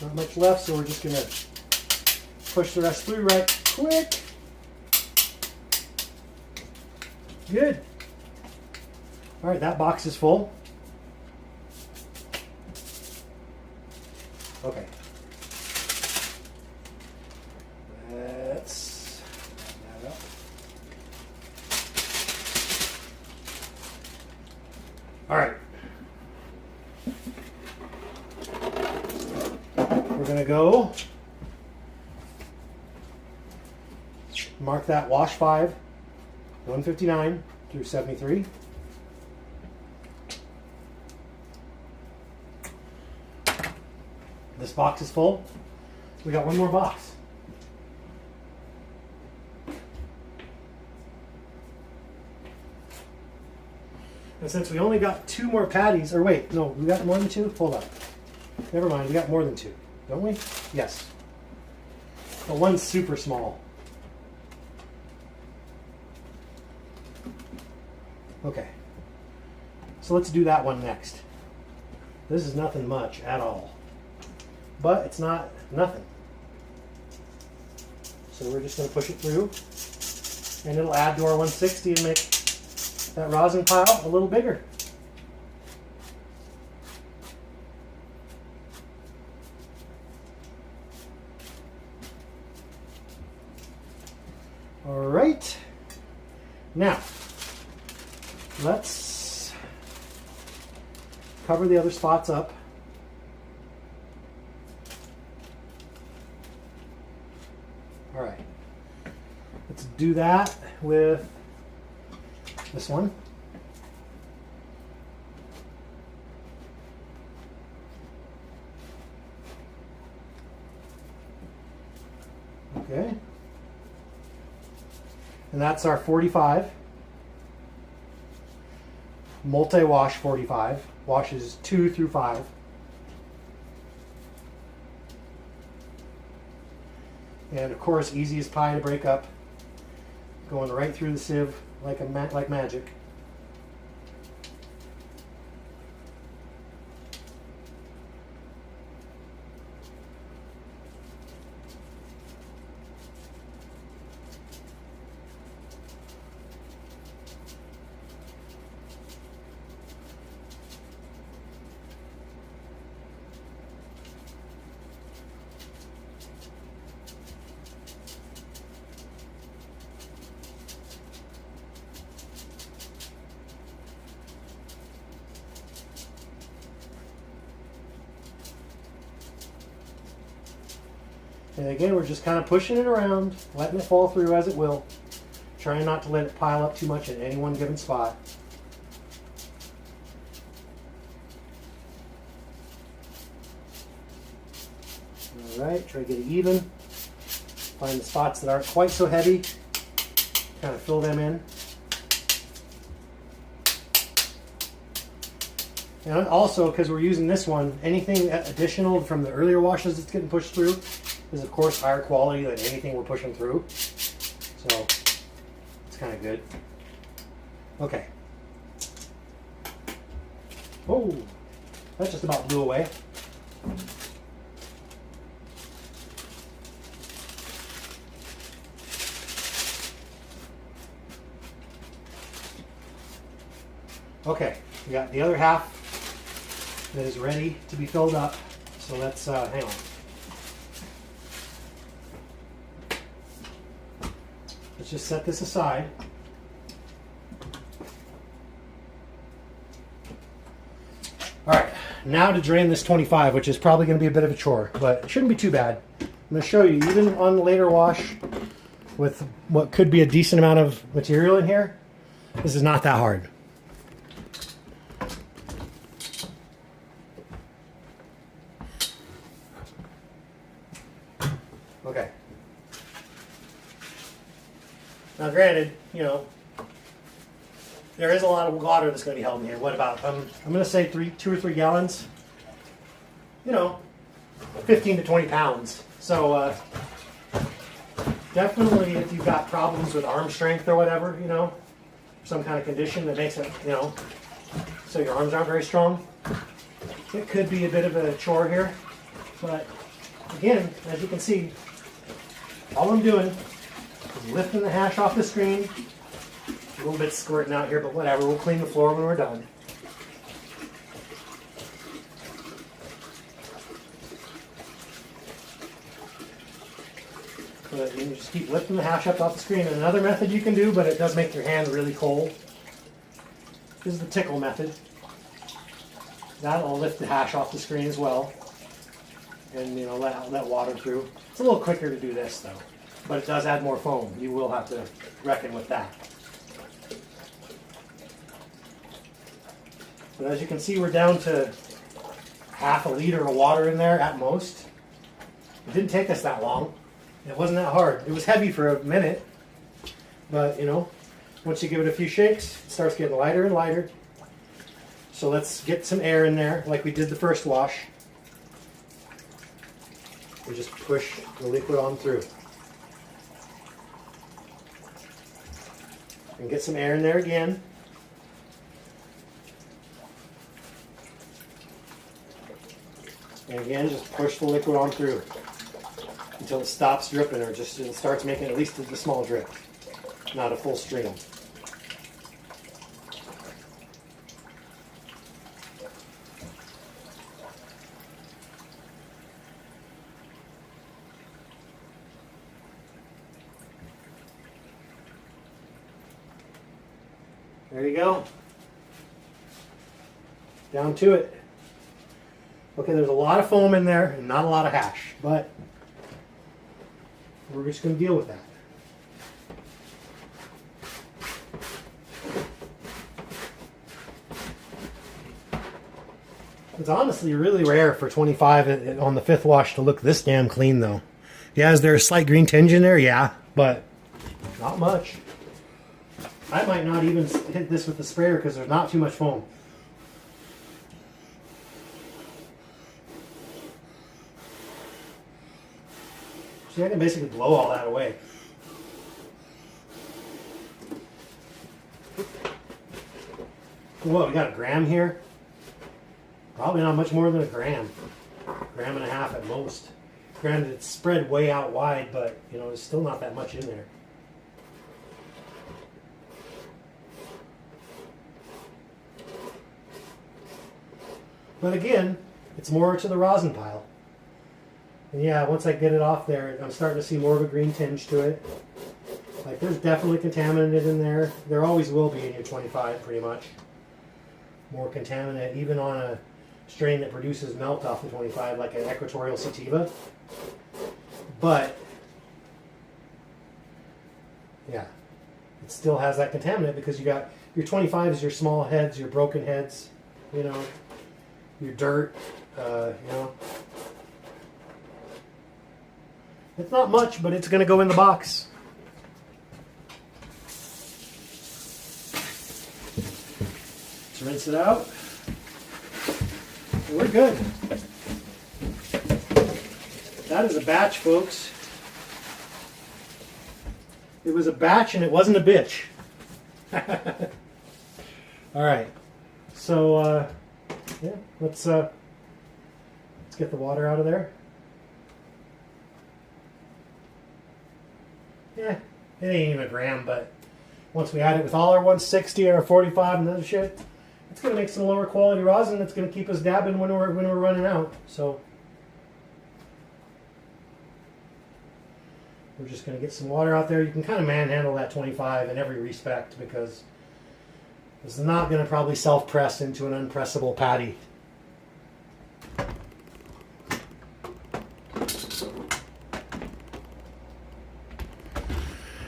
Not much left, so we're just going to push the rest through right quick. Good. All right, that box is full. Okay. Let's add that up. All right. We're going to go mark that wash 5, 159 through 73. This box is full. We got one more box. And since we only got 2 more patties, or wait, no, we got more than 2? Hold on. Never mind, we got more than 2. Don't we? Yes. But one's super small. Okay. So let's do that one next. This is nothing much at all. But it's not nothing. So we're just going to push it through. And it'll add to our 160 and make that rosin pile a little bigger. All right, now let's cover the other spots up. All right, let's do that with this one. Okay. And that's our 45. Multi-wash 45. Washes 2 through 5. And of course, easy as pie to break up. Going right through the sieve like magic. And again, we're just kind of pushing it around, letting it fall through as it will, trying not to let it pile up too much in any one given spot. All right, try to get it even. Find the spots that aren't quite so heavy, kind of fill them in. And also, because we're using this one, anything additional from the earlier washes that's getting pushed through is of course higher quality than anything we're pushing through. So it's kind of good. Okay. Oh, that just about blew away. Okay, we got the other half that is ready to be filled up. So let's hang on. Let's just set this aside. All right, now to drain this 25, which is probably going to be a bit of a chore, but it shouldn't be too bad. I'm going to show you, even on the later wash, with what could be a decent amount of material in here, this is not that hard. Okay. Now granted, you know, there is a lot of water that's going to be held in here. What about, I'm going to say 2 or 3 gallons. You know, 15 to 20 pounds. So definitely if you've got problems with arm strength or whatever, you know, some kind of condition that makes it, you know, so your arms aren't very strong, it could be a bit of a chore here. But again, as you can see, all I'm doing is lifting the hash off the screen. A little bit squirting out here, but whatever. We'll clean the floor when we're done. But you just keep lifting the hash up off the screen. And another method you can do, but it does make your hand really cold, is the tickle method. That'll lift the hash off the screen as well, and you know, let water through. It's a little quicker to do this though, but it does add more foam. You will have to reckon with that. But as you can see, we're down to half a liter of water in there at most. It didn't take us that long. It wasn't that hard. It was heavy for a minute, but you know, once you give it a few shakes, it starts getting lighter and lighter. So let's get some air in there like we did the first wash. We just push the liquid on through. And get some air in there again. And again, just push the liquid on through until it stops dripping, or just it starts making at least a small drip, not a full stream. There you go. Down to it. Okay, there's a lot of foam in there and not a lot of hash, but we're just going to deal with that. It's honestly really rare for 25 on the 5th wash to look this damn clean though. Yeah, is there a slight green tinge in there? Yeah, but not much. I might not even hit this with the sprayer because there's not too much foam. See, I can basically blow all that away. Whoa, we got a gram here? Probably not much more than a gram. Gram and a half at most. Granted, it's spread way out wide, but you know, there's still not that much in there. But again, it's more to the rosin pile. And yeah, once I get it off there, I'm starting to see more of a green tinge to it. Like, there's definitely contaminant in there. There always will be in your 25, pretty much. More contaminant, even on a strain that produces melt off the 25, like an equatorial sativa. But, yeah, it still has that contaminant because you got your 25s, your small heads, your broken heads, you know, your dirt, you know. It's not much, but it's going to go in the box. Let's rinse it out. We're good. That is a batch, folks. It was a batch and it wasn't a bitch. All right. So, yeah, let's get the water out of there. Yeah, it ain't even a gram, but once we add it with all our 160 or 45 and other shit, it's going to make some lower quality rosin that's going to keep us dabbing when we're running out. So we're just going to get some water out there. You can kind of manhandle that 25 in every respect because it's not going to probably self-press into an unpressable patty.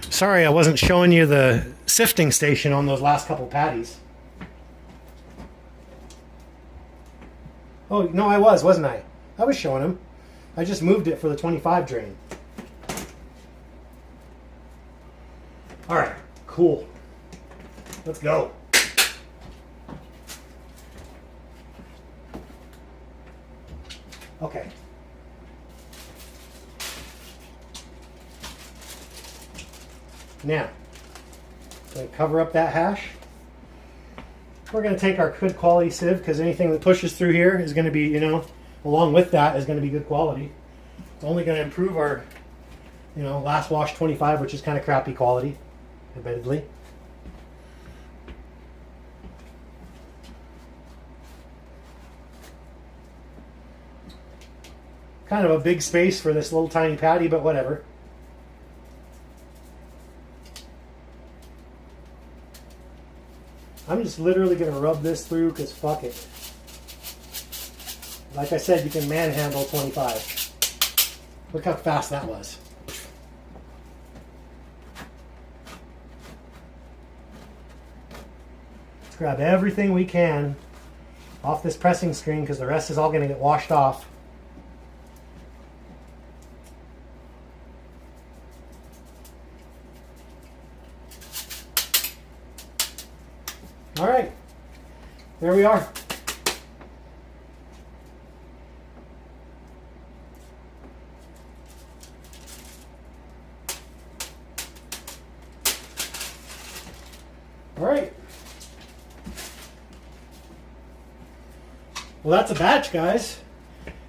Sorry I wasn't showing you the sifting station on those last couple patties. Oh, no, I wasn't I? I was showing them. I just moved it for the 25 drain. All right, cool. Let's go. Okay. Now, going to cover up that hash. We're going to take our good quality sieve because anything that pushes through here is going to be, you know, along with that is going to be good quality. It's only going to improve our, you know, last wash 25, which is kind of crappy quality, admittedly. Kind of a big space for this little tiny patty, but whatever. I'm just literally going to rub this through because fuck it. Like I said, you can manhandle 25. Look how fast that was. Let's grab everything we can off this pressing screen because the rest is all going to get washed off. All right, there we are. All right. Well, that's a batch, guys.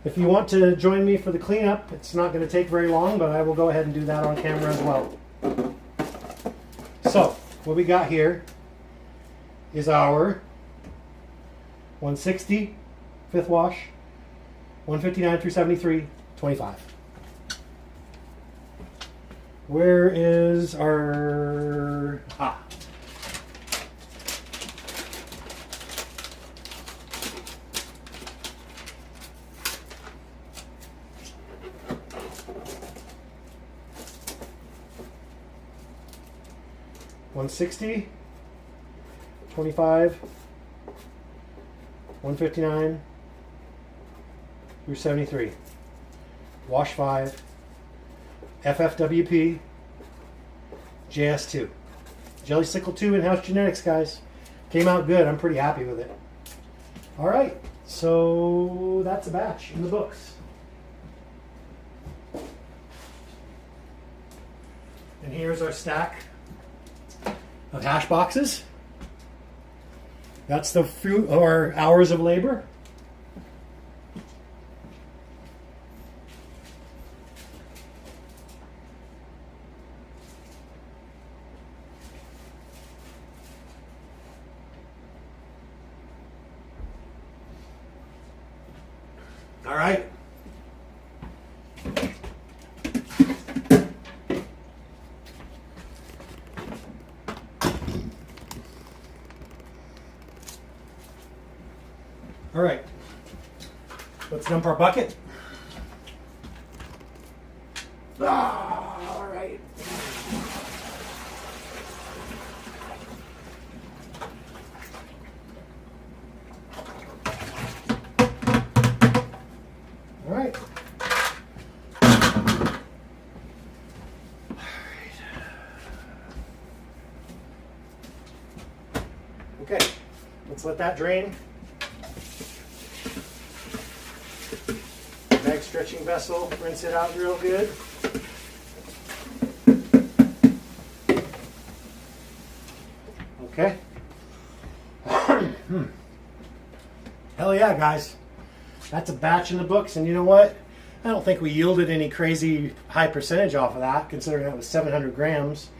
If you want to join me for the cleanup, it's not going to take very long, but I will go ahead and do that on camera as well. So, what we got here is our 160 fifth wash, 159 through 73, 25. Where is our... Ah. $160, 25, 159 through 73. Wash 5, FFWP, JS2. Jelly Sickle 2 in-house genetics, guys. Came out good. I'm pretty happy with it. All right, so that's a batch in the books. And here's our stack of hash boxes. That's the fruit of our hours of labor. All right. All right, let's dump our bucket. All right. All right. Okay, let's let that drain. Bag stretching vessel, rinse it out real good. Okay. Hell yeah, guys. That's a batch in the books, and you know what? I don't think we yielded any crazy high percentage off of that, considering that was 700 grams.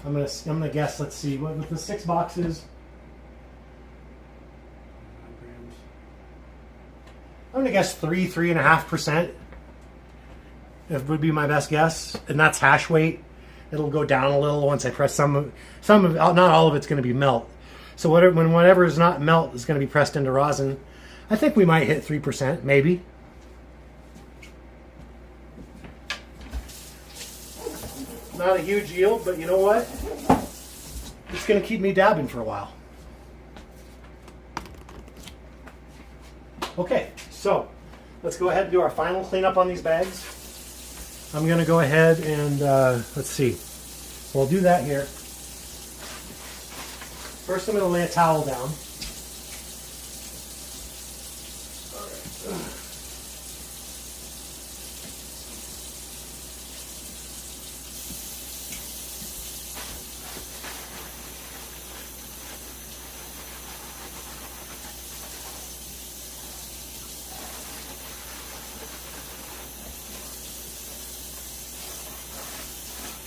I'm gonna guess. Let's see. What with the 6 boxes? I'm gonna guess 3.5%. It would be my best guess, and that's hash weight. It'll go down a little once I press some of, not all of it's going to be melt. So whatever is not melt is going to be pressed into rosin. I think we might hit 3%, maybe. Not a huge yield, but you know what? It's going to keep me dabbing for a while. Okay, so let's go ahead and do our final cleanup on these bags. I'm going to go ahead and, let's see. We'll do that here. First, I'm going to lay a towel down.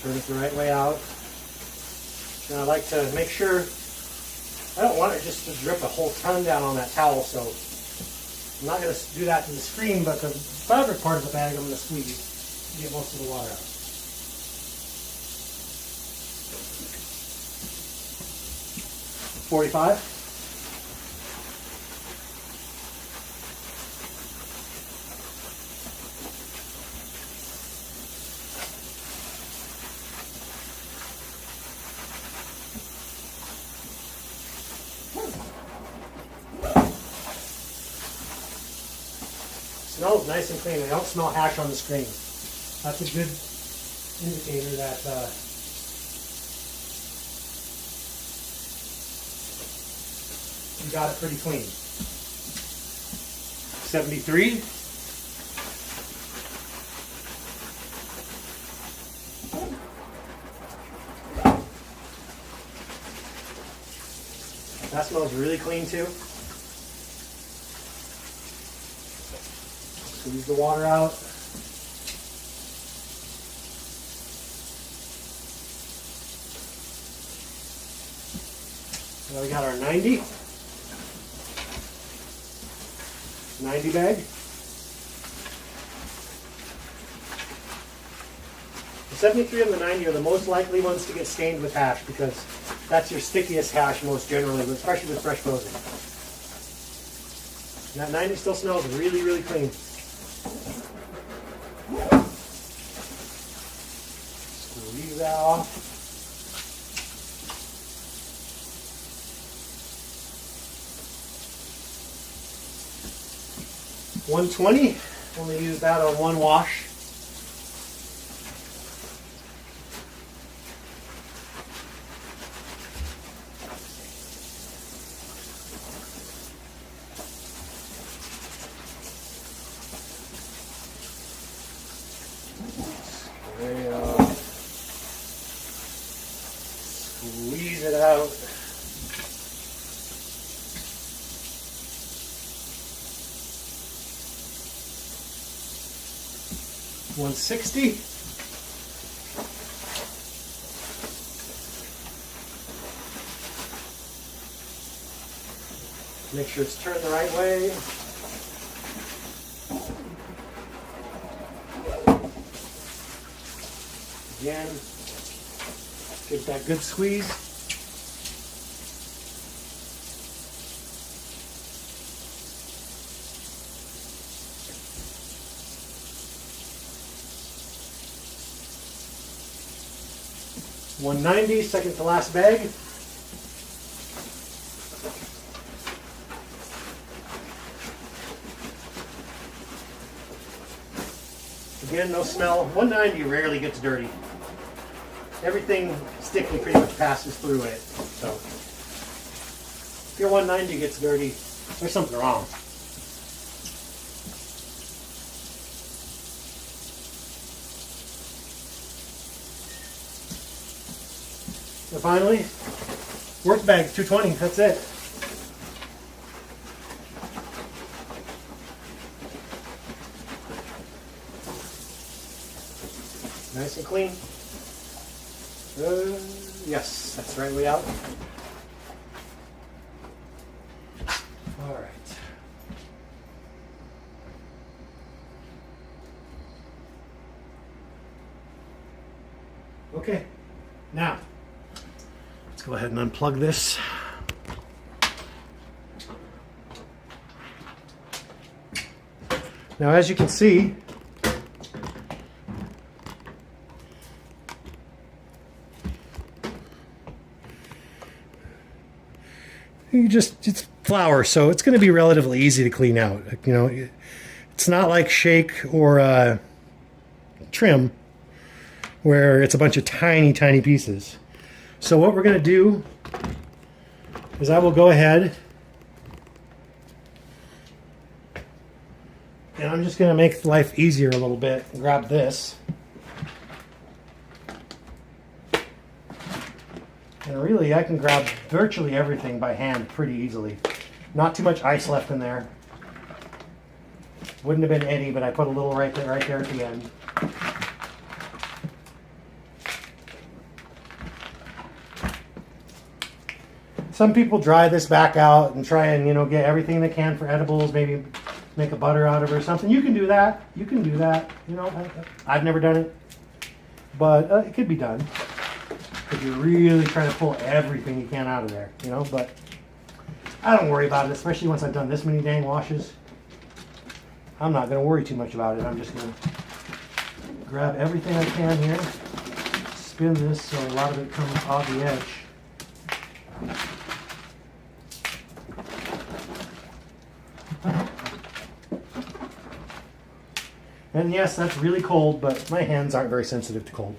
Turn it the right way out. And I like to make sure, I don't want it just to drip a whole ton down on that towel, so I'm not going to do that to the screen, but the fabric part of the bag I'm going to squeeze to get most of the water out. .45. Smells nice and clean. I don't smell hash on the screen. That's a good indicator that you got it pretty clean. 73. That smells really clean too. Squeeze the water out. Now we got our 90 bag. The 73 and the 90 are the most likely ones to get stained with hash because that's your stickiest hash most generally, especially with fresh frozen. And that 90 still smells really, really clean. Squeeze that off. $120. Only use that on one wash. Squeeze it out. $160. Make sure it's turned the right way. Again, give that good squeeze. $190, second to last bag. Again, no smell. $190 rarely gets dirty. Everything sticky pretty much passes through it. So your 190 gets dirty, there's something wrong. So finally, work bag 220, that's it. Nice and clean. Yes, that's the right way out. All right. Okay, now let's go ahead and unplug this. Now, as you can see, it's flour, so it's going to be relatively easy to clean out. You know, it's not like shake or trim where it's a bunch of tiny pieces. So what we're going to do is I will go ahead and I'm just going to make life easier a little bit and grab this. And really, I can grab virtually everything by hand pretty easily. Not too much ice left in there. Wouldn't have been any, but I put a little right there at the end. Some people dry this back out and try and, you know, get everything they can for edibles, maybe make a butter out of it or something. You can do that. You can do that. You know, I've never done it, but it could be done. If you're really trying to pull everything you can out of there, you know, but I don't worry about it, especially once I've done this many dang washes. I'm not going to worry too much about it. I'm just going to grab everything I can here, spin this so a lot of it comes off the edge. And yes, that's really cold, but my hands aren't very sensitive to cold.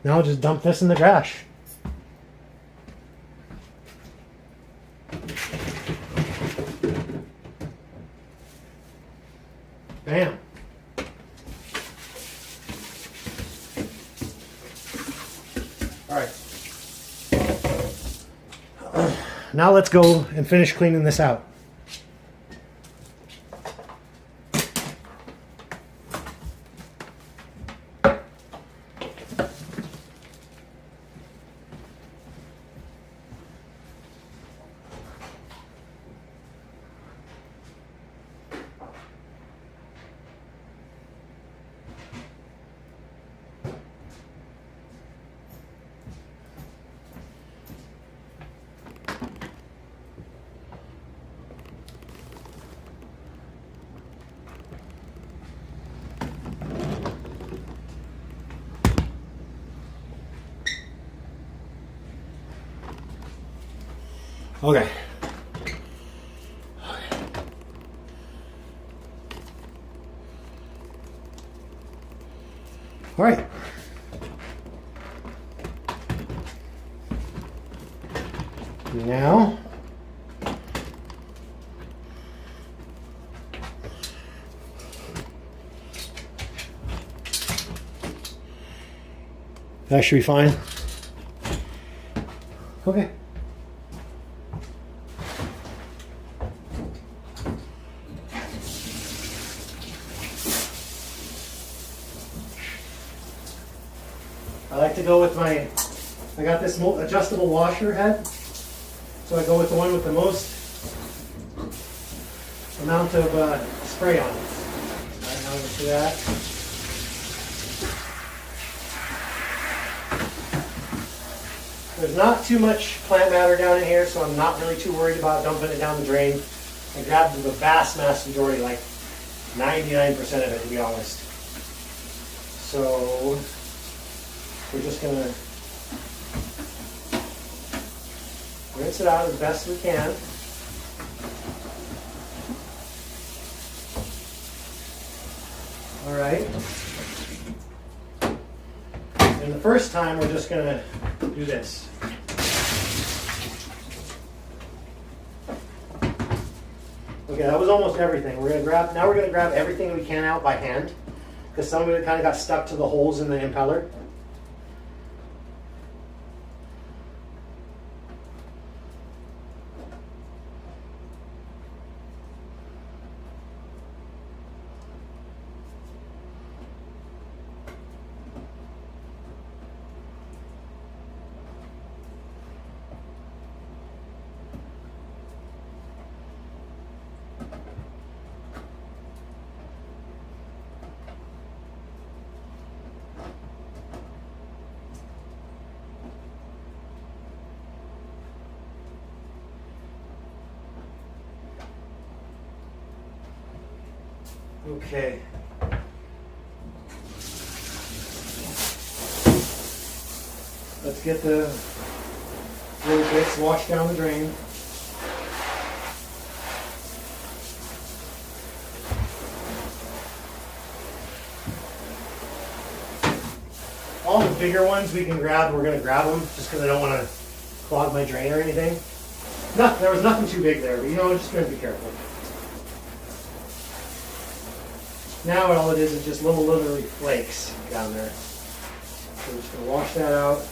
Now I'll just dump this in the trash. Bam. All right. Now let's go and finish cleaning this out. Okay. All right. Now, that should be fine. Okay. I like to go with I got this adjustable washer head, so I go with the one with the most amount of spray on it. All right, now I'm going to do that. There's not too much plant matter down in here, so I'm not really too worried about dumping it down the drain. I grabbed the vast majority, like 99% of it, to be honest. So we're just going to rinse it out as best we can. All right. And the first time we're just going to do this. Okay, that was almost everything. Now we're gonna grab everything we can out by hand, because some of it kind of got stuck to the holes in the impeller. Okay. Let's get the little bits washed down the drain. All the bigger ones we can grab, we're going to grab them just because I don't want to clog my drain or anything. There was nothing too big there, but you know, just going to be careful. Now all it is just little flakes down there. So we're just going to wash that out.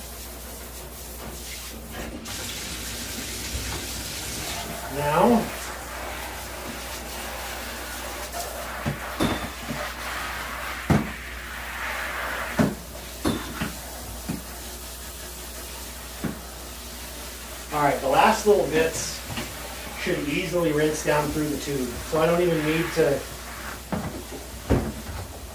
Now, all right, the last little bits should easily rinse down through the tube. So I don't even need to,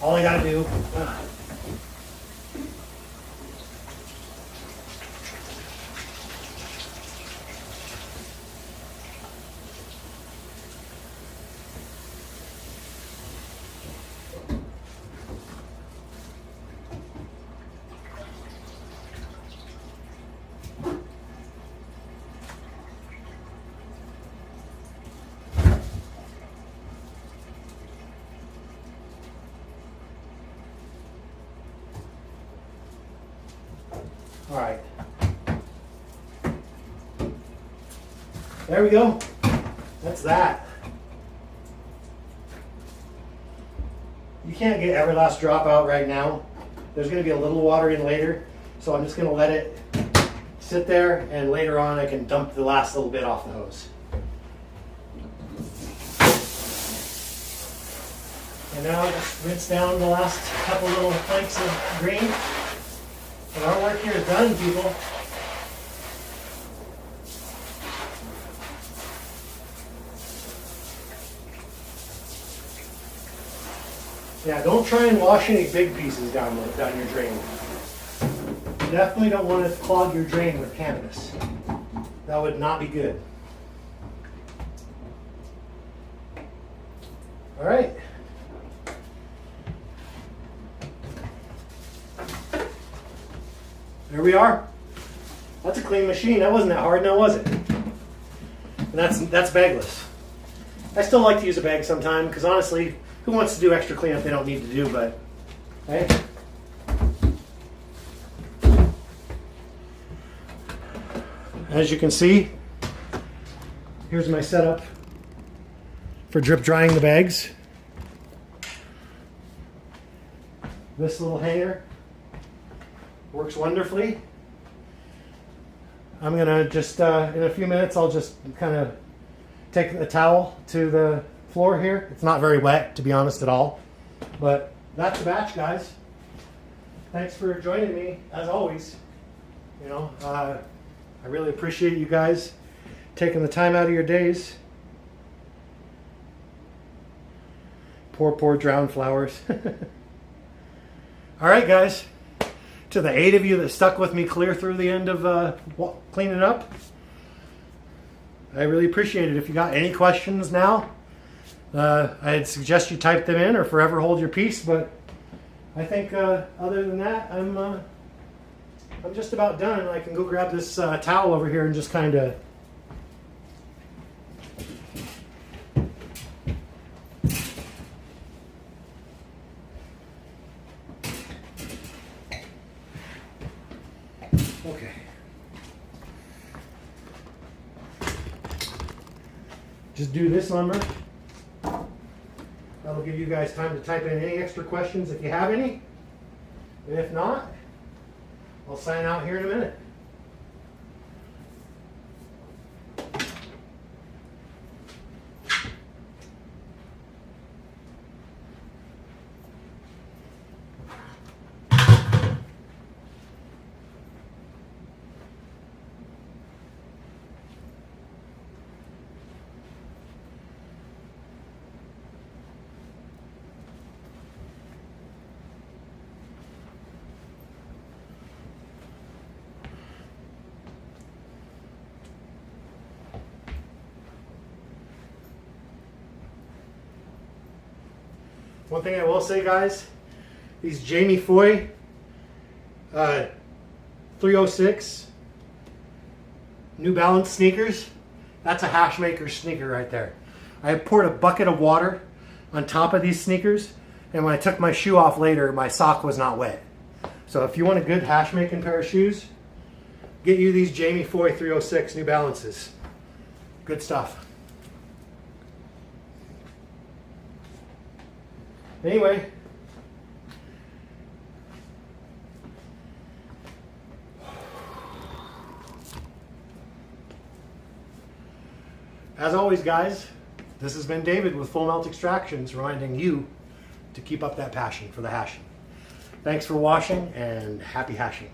all I gotta do, all right. There we go. That's that. You can't get every last drop out right now. There's going to be a little water in later, so I'm just going to let it sit there, and later on I can dump the last little bit off the hose. And now just rinse down the last couple little flakes of green. And our work here is done, people. Yeah, don't try and wash any big pieces down your drain. You definitely don't want to clog your drain with cannabis. That would not be good. All right. There we are. That's a clean machine. That wasn't that hard now, was it? And that's bagless. I still like to use a bag sometime because honestly, who wants to do extra cleanup they don't need to do, but hey. As you can see, here's my setup for drip drying the bags. This little hanger works wonderfully. I'm gonna just, in a few minutes, I'll just kind of take the towel to the floor here. It's not very wet, to be honest, at all. But that's the batch, guys. Thanks for joining me, as always. You know, I really appreciate you guys taking the time out of your days. Poor drowned flowers. All right, guys. To the 8 of you that stuck with me clear through the end of cleaning up, I really appreciate it. If you got any questions now, I'd suggest you type them in or forever hold your peace. But I think other than that, I'm just about done. I can go grab this towel over here and just kind of just do this number That'll give you guys time to type in any extra questions if you have any. And if not, I'll sign out here in a minute. One thing I will say, guys, these Jamie Foy 306 New Balance sneakers, that's a hash maker sneaker right there. I poured a bucket of water on top of these sneakers, and when I took my shoe off later, my sock was not wet. So if you want a good hash making pair of shoes, get you these Jamie Foy 306 New Balances. Good stuff. Anyway, as always, guys, this has been David with Full Melt Extractions, reminding you to keep up that passion for the hashing. Thanks for watching, and happy hashing.